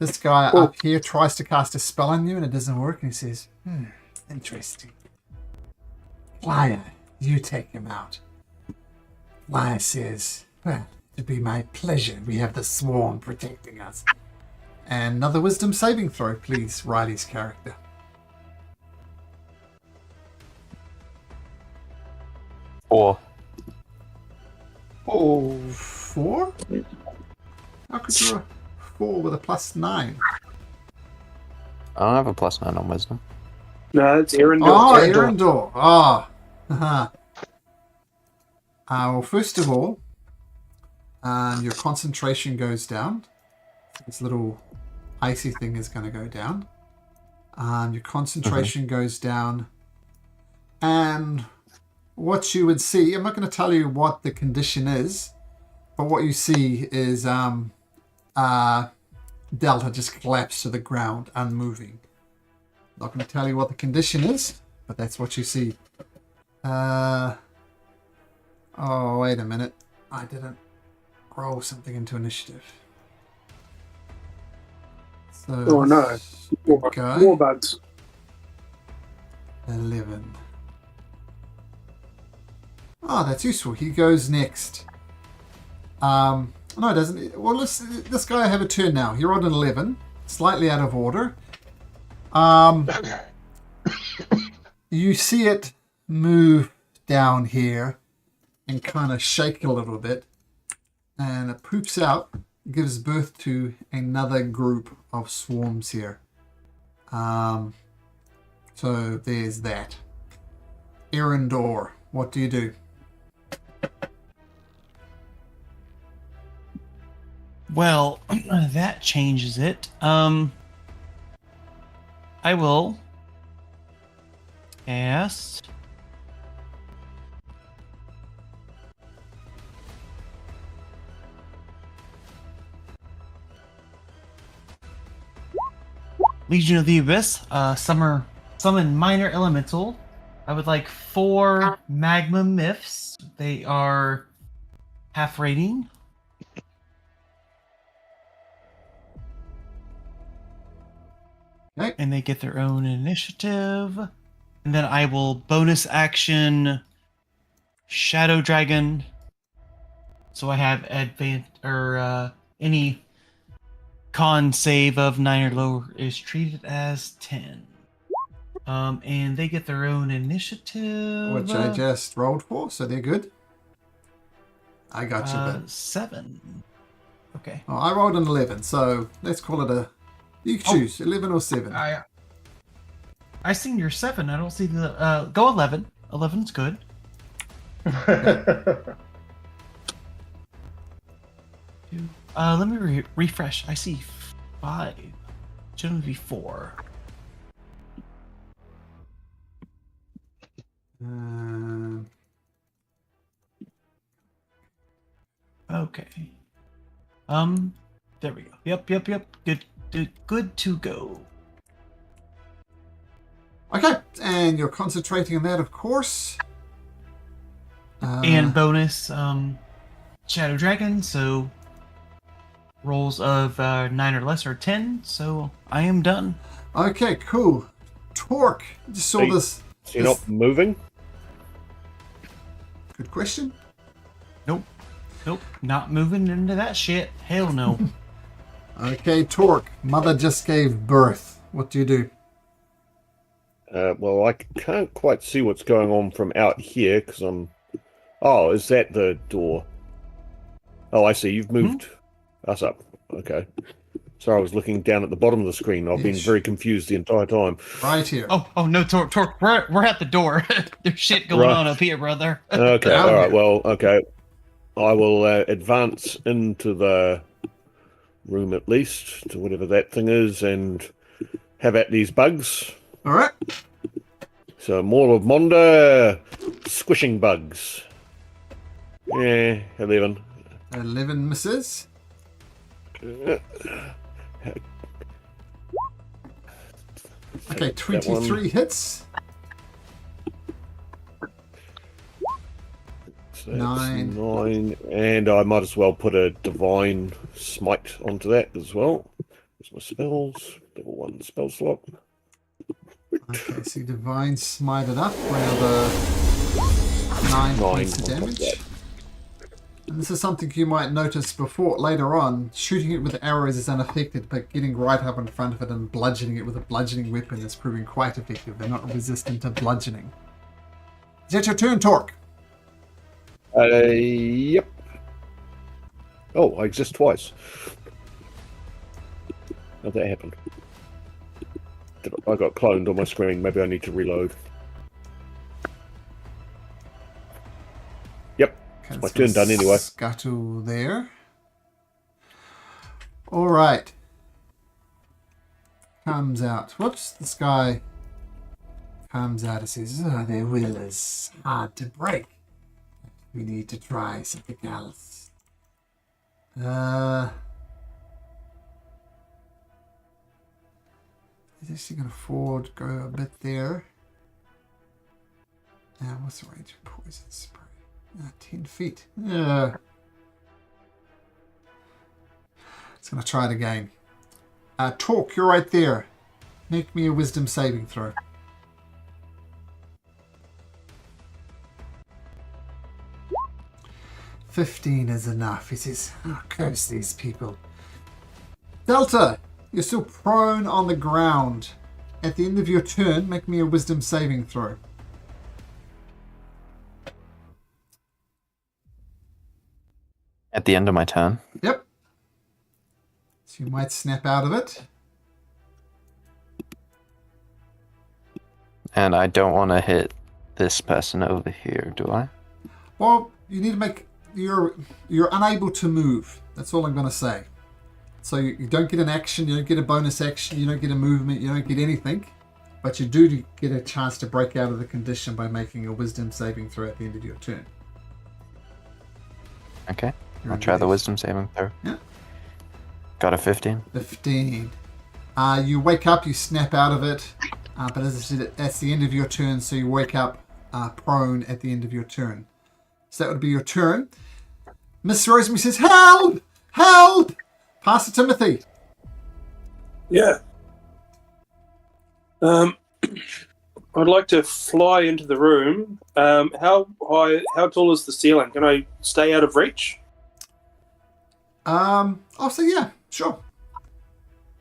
This guy up here tries to cast a spell on you and it doesn't work. And he says, interesting. Flyer, you take him out. Flyer says, well, it'd be my pleasure. We have the swarm protecting us. And another wisdom saving throw, please, Riley's character. 4. Oh, 4? How could you fall with a +9? I don't have a +9 on wisdom. No, it's Erendor. Oh, Erendor. Erendor. Ah. Haha. Well, first of all, your concentration goes down. This little icy thing is going to go down. Your concentration goes down. And what you would see, I'm not going to tell you what the condition is, but what you see is Delta just collapsed to the ground, unmoving. Not going to tell you what the condition is, but that's what you see. Oh, wait a minute. I didn't roll something into initiative. So, Oh no. guy, More bugs. 11. Oh, that's useful. He goes next. No, it doesn't. Well, this guy have a turn now. He rolled an 11. Slightly out of order. You see it move down here and kind of shake a little bit, and it poops out, gives birth to another group of swarms here. So there's that. Erendor, what do you do? Well, that changes it. I will cast Legion of the Abyss, summon minor elemental. I would like 4 magma myths. They are half rating. Okay. And they get their own initiative. And then I will bonus action Shadow Dragon. So I have any con save of 9 or lower is treated as 10. And they get their own initiative. Which I just rolled for, so they're good. I got you, but 7. Okay. I rolled an 11, so let's call it a. You choose 11 or 7. I seen your 7. I don't see the go 11. 11's good. Let me refresh. I see 5. Shouldn't be 4. Okay. There we go. Yep. Good to go. Okay, and you're concentrating on that, of course. And bonus, Shadow Dragon, so rolls of 9 or less are 10, so I am done. Okay, cool. Torque, just saw this. So you're not moving? Good question. Nope, not moving into that shit. Hell no. Okay, Torque, mother just gave birth. What do you do? Well, I can't quite see what's going on from out here because I'm. Oh, is that the door? Oh, I see. You've moved us up. Okay. Sorry, I was looking down at the bottom of the screen. I've been very confused the entire time. Right here. Oh no, Torque, we're at the door. There's shit going on up here, brother. Okay, Down all right. here. Well, okay. I will advance into the room at least to whatever that thing is and have at these bugs. All right. So Maul of Monda, squishing bugs. Yeah, 11. 11 misses. Okay, 23 hits. So that's 9. 9. And I might as well put a divine smite onto that as well. There's my spells. Level 1 spell slot. Okay, so divine smite it up for another 9 points of damage. And this is something you might notice before later on. Shooting it with arrows is unaffected, but getting right up in front of it and bludgeoning it with a bludgeoning weapon is proving quite effective. They're not resistant to bludgeoning. Is that your turn, Torque? Yep. Oh, I exist twice. How'd that happen? I got cloned on my screen. Maybe I need to reload. Yep. Okay, My turn done anyway. Scuttle there. All right. Comes out. Whoops, this guy comes out and says, "Oh, their will is hard to break. We need to try something else." Is actually going to forward, go a bit there. What's the range of poison spray? 10 feet. It's going to try it again. Talk, you're right there. Make me a wisdom saving throw. "15 is enough." He says, "Oh, curse these people." Delta, you're still prone on the ground. At the end of your turn, make me a wisdom saving throw. At the end of my turn. Yep. So you might snap out of it. And I don't want to hit this person over here, do I? Well, you need to make... You're unable to move. That's all I'm going to say. So you don't get an action, you don't get a bonus action, you don't get a movement, you don't get anything. But you do get a chance to break out of the condition by making a wisdom saving throw at the end of your turn. Okay. I'll try the wisdom saving throw. Yeah. Got a 15. 15. You wake up, you snap out of it. But as I said, that's the end of your turn, so you wake up prone at the end of your turn. So that would be your turn. Miss Rosemary says, "Help! Help!" Pastor Timothy. Yeah. I'd like to fly into the room. How tall is the ceiling? Can I stay out of reach? I'll say yeah, sure.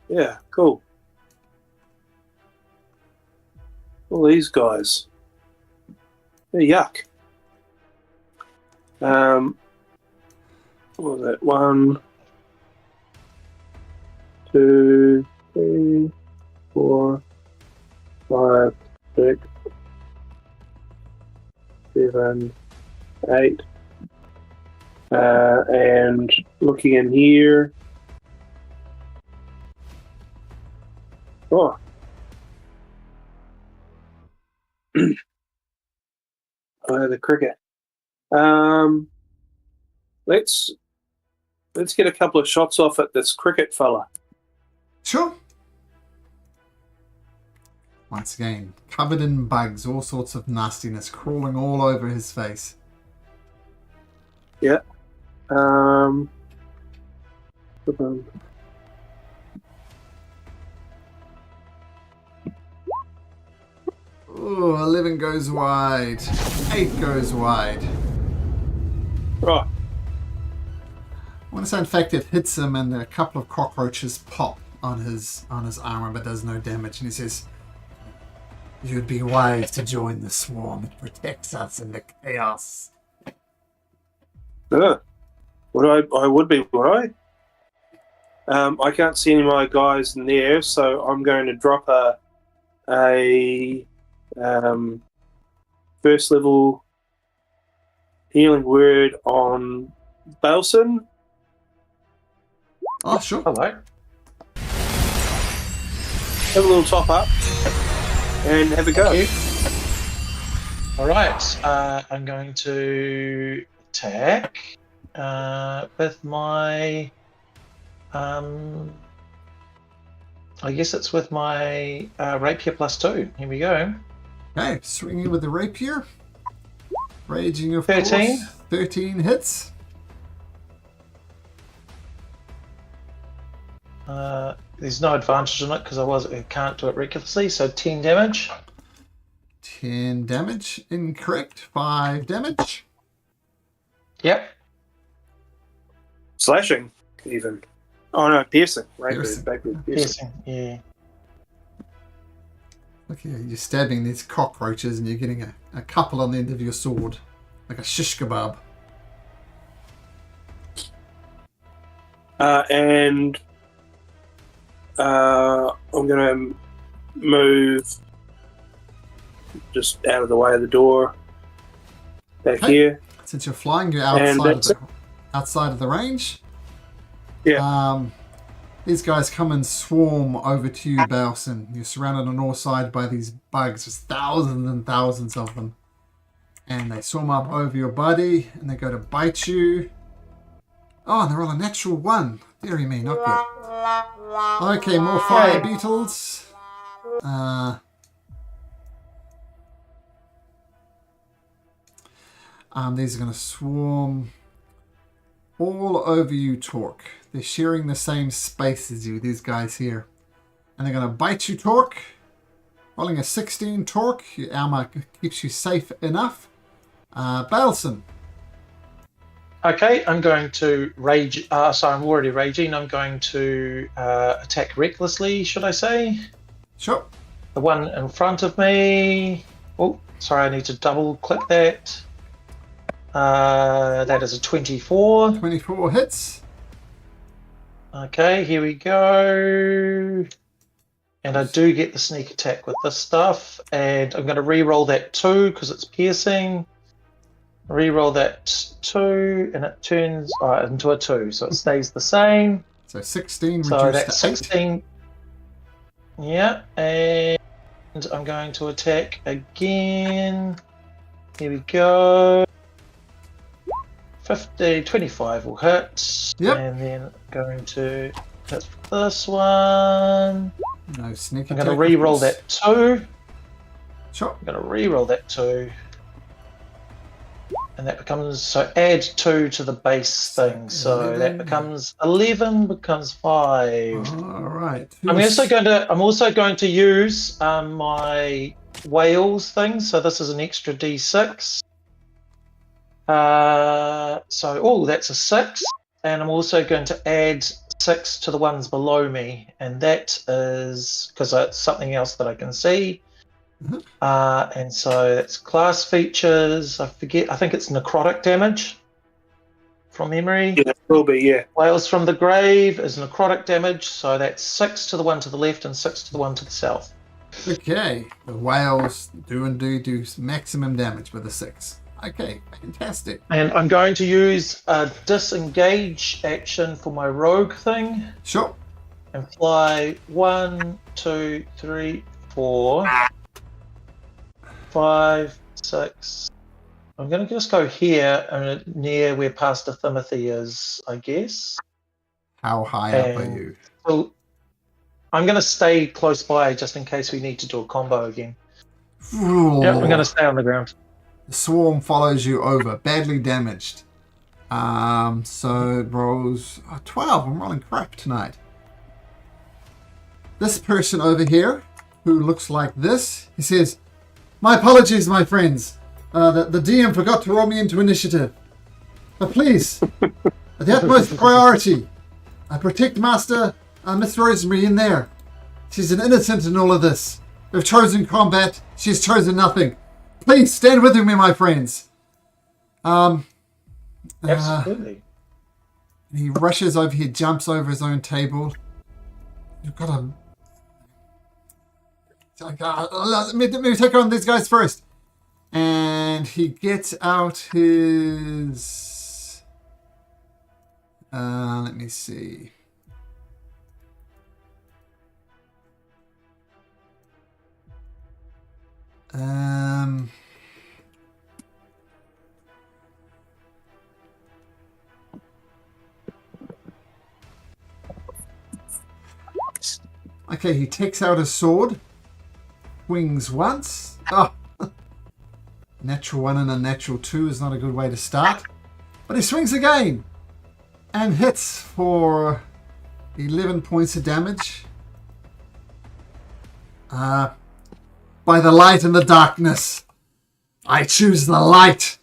Yeah, cool. All these guys. They're yuck. What was that? 1, 2, 3, 4, 5, 6, 7, 8. And looking in here. Oh. The cricket. Let's get a couple of shots off at this cricket fella. Sure. Once again, covered in bugs, all sorts of nastiness crawling all over his face. Yeah. Oh, 11 goes wide. 8 goes wide. Right. I want to say, in fact, it hits him and a couple of cockroaches pop on his armor but does no damage. And he says, "You'd be wise to join the swarm. It protects us in the chaos." I would be, would I? I can't see any of my guys in there, so I'm going to drop a first level healing word on Balson. Oh, sure. Hello. Have a little top up and have a go. All right. I'm going to attack with my. I guess it's with my rapier +2. Here we go. Okay, swinging with the rapier. Raging, of 13. course. 13 hits. There's no advantage on it because I can't do it recklessly, so 10 damage. 10 damage. Incorrect. 5 damage. Yep. Slashing, even. Oh no, piercing. Right, Piercing. piercing. Piercing. Yeah. Okay, you're stabbing these cockroaches and you're getting a couple on the end of your sword. Like a shish kebab. I'm going to move just out of the way of the door. Back Okay. here. Since you're flying, you're And outside of the range. Yeah. These guys come and swarm over to you, Bowson. You're surrounded on all sides by these bugs. There's thousands and thousands of them. And they swarm up over your body, and they go to bite you. Oh, and they're on a natural 1. Deary me, not good. Okay, more fire beetles. These are going to swarm all over you, Torque. They're sharing the same space as you, these guys here. And they're going to bite you, Torque. Rolling a 16, Torque. Your armor keeps you safe enough. Balson. Okay, I'm going to rage. Sorry, I'm already raging. I'm going to attack recklessly, should I say? Sure. The one in front of me. Oh, sorry, I need to double click that. That is a 24. 24 hits. Okay, here we go. And I do get the sneak attack with this stuff. And I'm going to re-roll that 2 because it's piercing. Re-roll that 2 and it turns into a 2. So it stays the same. So 16 So reduced that's to 8. 16. Yeah, and I'm going to attack again. Here we go. 25 will hit. Yep. And then going to hit this one. No sneak I'm attack. going to re-roll that 2. Sure. I'm going to re-roll that 2. And that becomes, so add 2 to the base thing. So 11. that becomes 11, becomes 5. All right. I'm also going to use my whales thing. So this is an extra D6. That's a 6, and I'm also going to add 6 to the ones below me, and that is because it's something else that I can see. And so that's class features. I think it's necrotic damage from memory. Yeah, it will be, yeah. Whales from the grave is necrotic damage, so that's 6 to the one to the left and 6 to the one to the south. Okay. The whales do maximum damage with a 6. Okay, fantastic. And I'm going to use a disengage action for my rogue thing. Sure. And fly 1, 2, 3, 4, 5, 6. I'm going to just go here near where Pastor Timothy is, I guess. How high up are you? So I'm going to stay close by just in case we need to do a combo again. Yep, I'm going to stay on the ground. The swarm follows you over, badly damaged. So it rolls 12. I'm rolling crap tonight. This person over here, who looks like this, he says, "My apologies, my friends. The DM forgot to roll me into initiative. But please, at the utmost priority, I protect Master Miss Rosemary in there. She's an innocent in all of this. We've chosen combat. She's chosen nothing. Please stand with me, my friends." Absolutely. He rushes over here, jumps over his own table. You've got to... Let me take on these guys first. And he gets out his... let me see. Okay, he takes out his sword, swings once. Oh, natural 1 and a natural 2 is not a good way to start. But he swings again and hits for 11 points of damage. By the light and the darkness, I choose the light.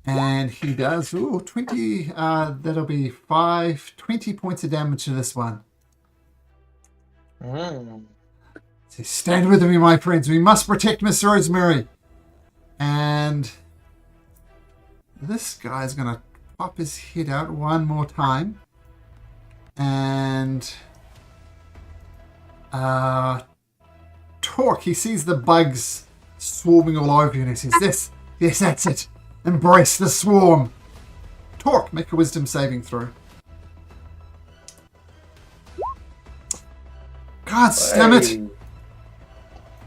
And he does, 20, that'll be 20 points of damage to this one. So stand with me, my friends. We must protect Miss Rosemary. And this guy's going to pop his head out one more time. And Torque, he sees the bugs swarming all over you and he says, yes, that's it. Embrace the swarm. Torque, make a wisdom saving throw. God damn it. Hey.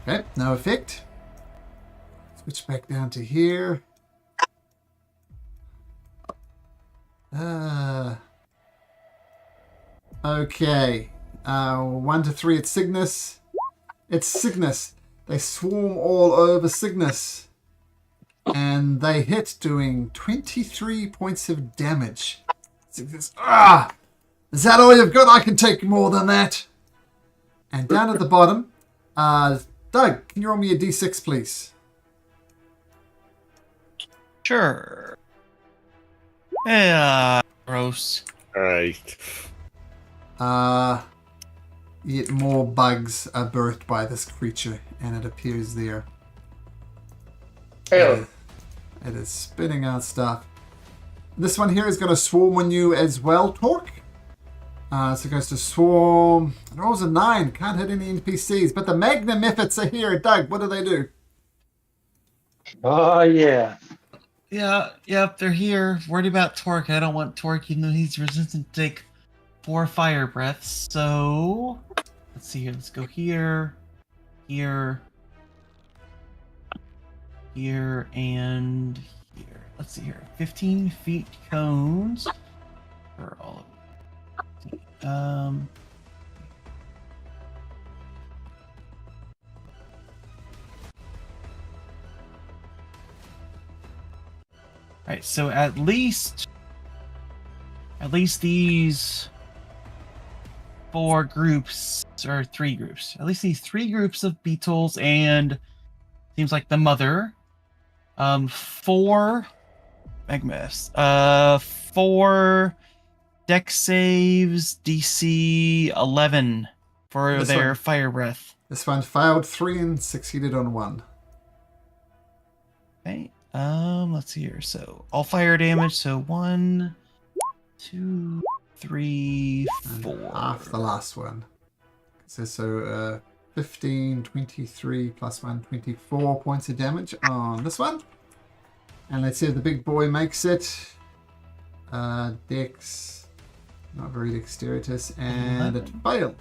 Okay, no effect. Switch back down to here. Okay. 1 to 3, it's Cygnus. It's Cygnus. They swarm all over Cygnus. And they hit, doing 23 points of damage. Cygnus, is that all you've got? I can take more than that. And down at the bottom, Doug, can you roll me a d6, please? Sure. Yeah. Gross. Right. Yet more bugs are birthed by this creature, and it appears there. Hell. It is spitting out stuff. This one here is going to swarm on you as well, Torque. So it goes to swarm. It rolls a 9. Can't hit any NPCs. But the Magnum efforts are here. Doug, what do they do? Oh, yeah. Yeah, yep, they're here. Worried about Torque. I don't want Torque, even though he's resistant to take 4 fire breaths. So, let's see here. Let's go here, here, here, and here. Let's see here. 15 feet cones for all of them. Alright, so at least these 4 groups, or 3 groups, at least these 3 groups of beetles and seems like the mother, 4 Magmas, 4 dex saves, DC 11 for This their one. fire breath. This one failed 3 and succeeded on 1. Okay. Let's see here. So all fire damage. So 1, 2, 3, And 4. half the last one. So 15, 23 plus 1, 24 points of damage on this one. And let's see if the big boy makes it. Dex, not very dexterous, and it failed.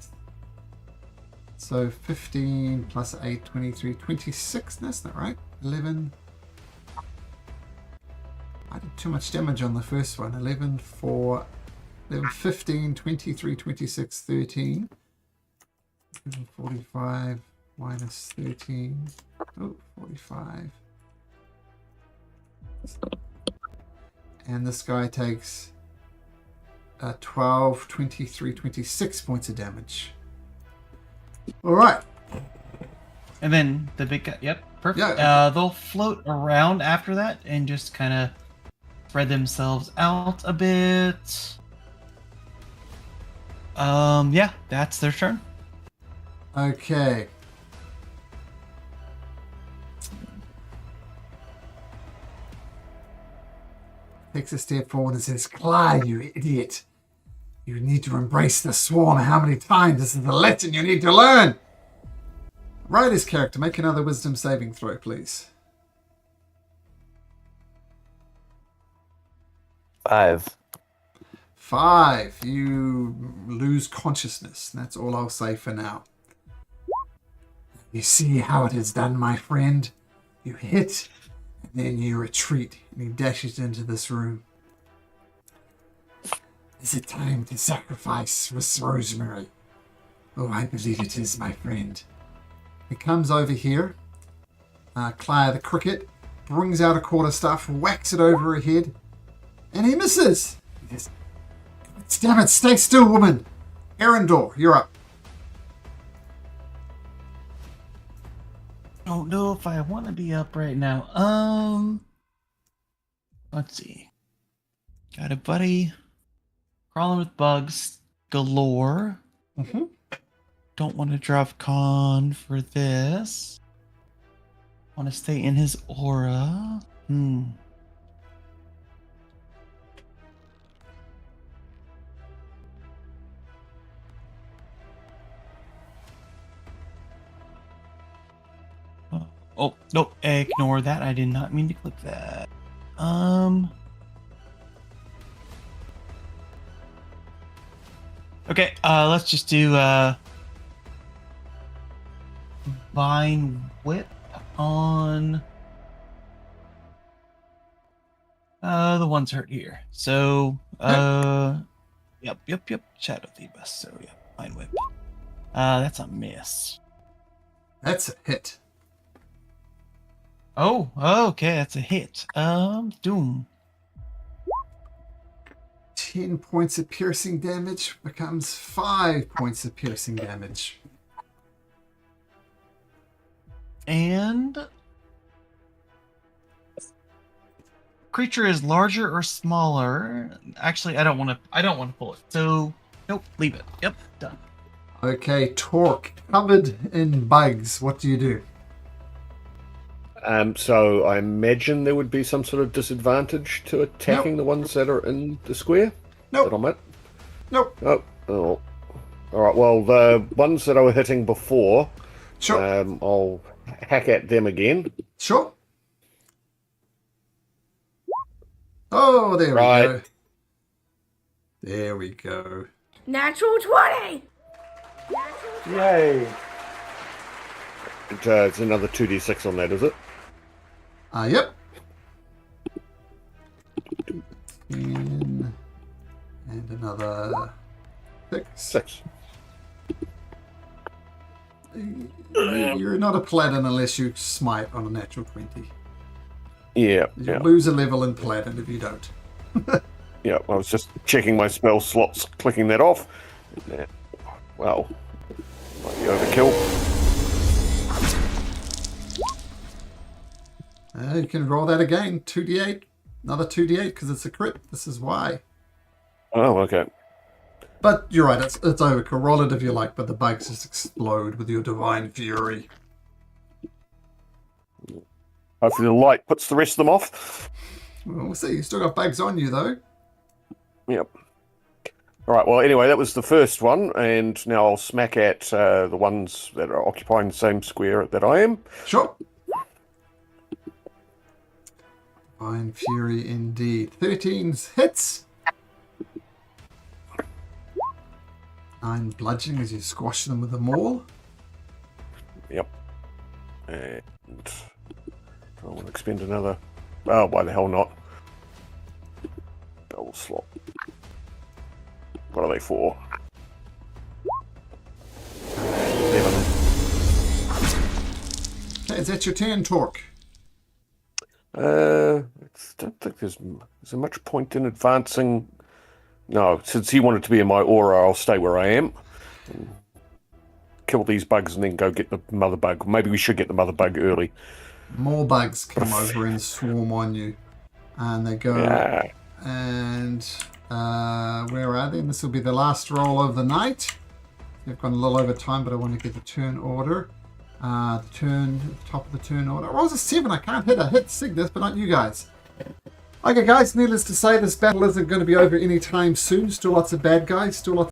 So 15 plus 8, 23, 26. That's not right. 11. I did too much damage on the first one. 11, 4, 11, 15, 23, 26, 13. 45 minus 13. Oh, 45. And this guy takes 12, 23, 26 points of damage. All right. And then the big guy. Yep, perfect. Yeah. They'll float around after that and just kind of spread themselves out a bit. Yeah, that's their turn. Okay. Takes a step forward and says, Clyde, you idiot. You need to embrace the swarm. How many times? This is the lesson you need to learn. Ryder's character, make another wisdom saving throw, please. 5. 5. You lose consciousness. That's all I'll say for now. You see how it is done, my friend? You hit, and then you retreat, and he dashes into this room. Is it time to sacrifice Miss Rosemary? Oh, I believe it is, my friend. He comes over here. Claire the cricket brings out a quarterstaff, whacks it over her head, and he misses. He goes, damn it, stay still, woman. Arendor, you're up. I don't know if I want to be up right now. Let's see. Got a buddy crawling with bugs galore. Mm-hmm. Don't want to drop con for this. Want to stay in his aura. Oh, nope. Ignore that. I did not mean to click that. Okay, let's just do Vine Whip on the ones hurt here. So yep. Shadow Thebus. So yeah, Vine Whip. That's a miss. That's a hit. Oh, okay, that's a hit. Doom. 10 points of piercing damage becomes 5 points of piercing damage. And creature is larger or smaller. Actually, I don't want to pull it. So nope, leave it. Yep, done. Okay, Torque, covered in bugs. What do you do? So I imagine there would be some sort of disadvantage to attacking the ones that are in the square. Nope. That I'm at. Nope. Oh. All right. Well, the ones that I was hitting before, Sure. I'll hack at them again. Sure. Oh, there we go. There we go. Natural 20! Yay! It's another 2d6 on that, is it? Yep. 10, and another 6. 6. You're not a paladin unless you smite on a natural 20. Yeah. You lose a level in paladin if you don't. Yeah, I was just checking my spell slots, clicking that off. Yeah. Well, might be overkill. You can roll that again. 2d8. Another 2d8 because it's a crit. This is why. Oh, okay. But you're right. It's overkill. Roll it if you like, but the bugs just explode with your divine fury. Hopefully the light puts the rest of them off. We'll see. You still got bugs on you, though. Yep. All right, well, anyway, that was the first one, and now I'll smack at the ones that are occupying the same square that I am. Sure. Divine fury indeed. 13 hits. 9 bludgeoning as you squash them with a maul. Yep. And I want to expend another... Oh, why the hell not? Double slot. What are they for? 11. Okay, is that your turn, Torque? I don't think is there much point in advancing. No, since he wanted to be in my aura, I'll stay where I am. Kill these bugs and then go get the mother bug. Maybe we should get the mother bug early. More bugs come over and swarm on you. And they go... Yeah. And where are they? And this will be the last roll of the night. They've gone a little over time, but I want to get the turn order. The top of the turn order. Oh, it was a 7. I can't hit. I hit Cygnus, but not you guys. Okay, guys, needless to say, this battle isn't going to be over anytime soon. Still lots of bad guys. Still lots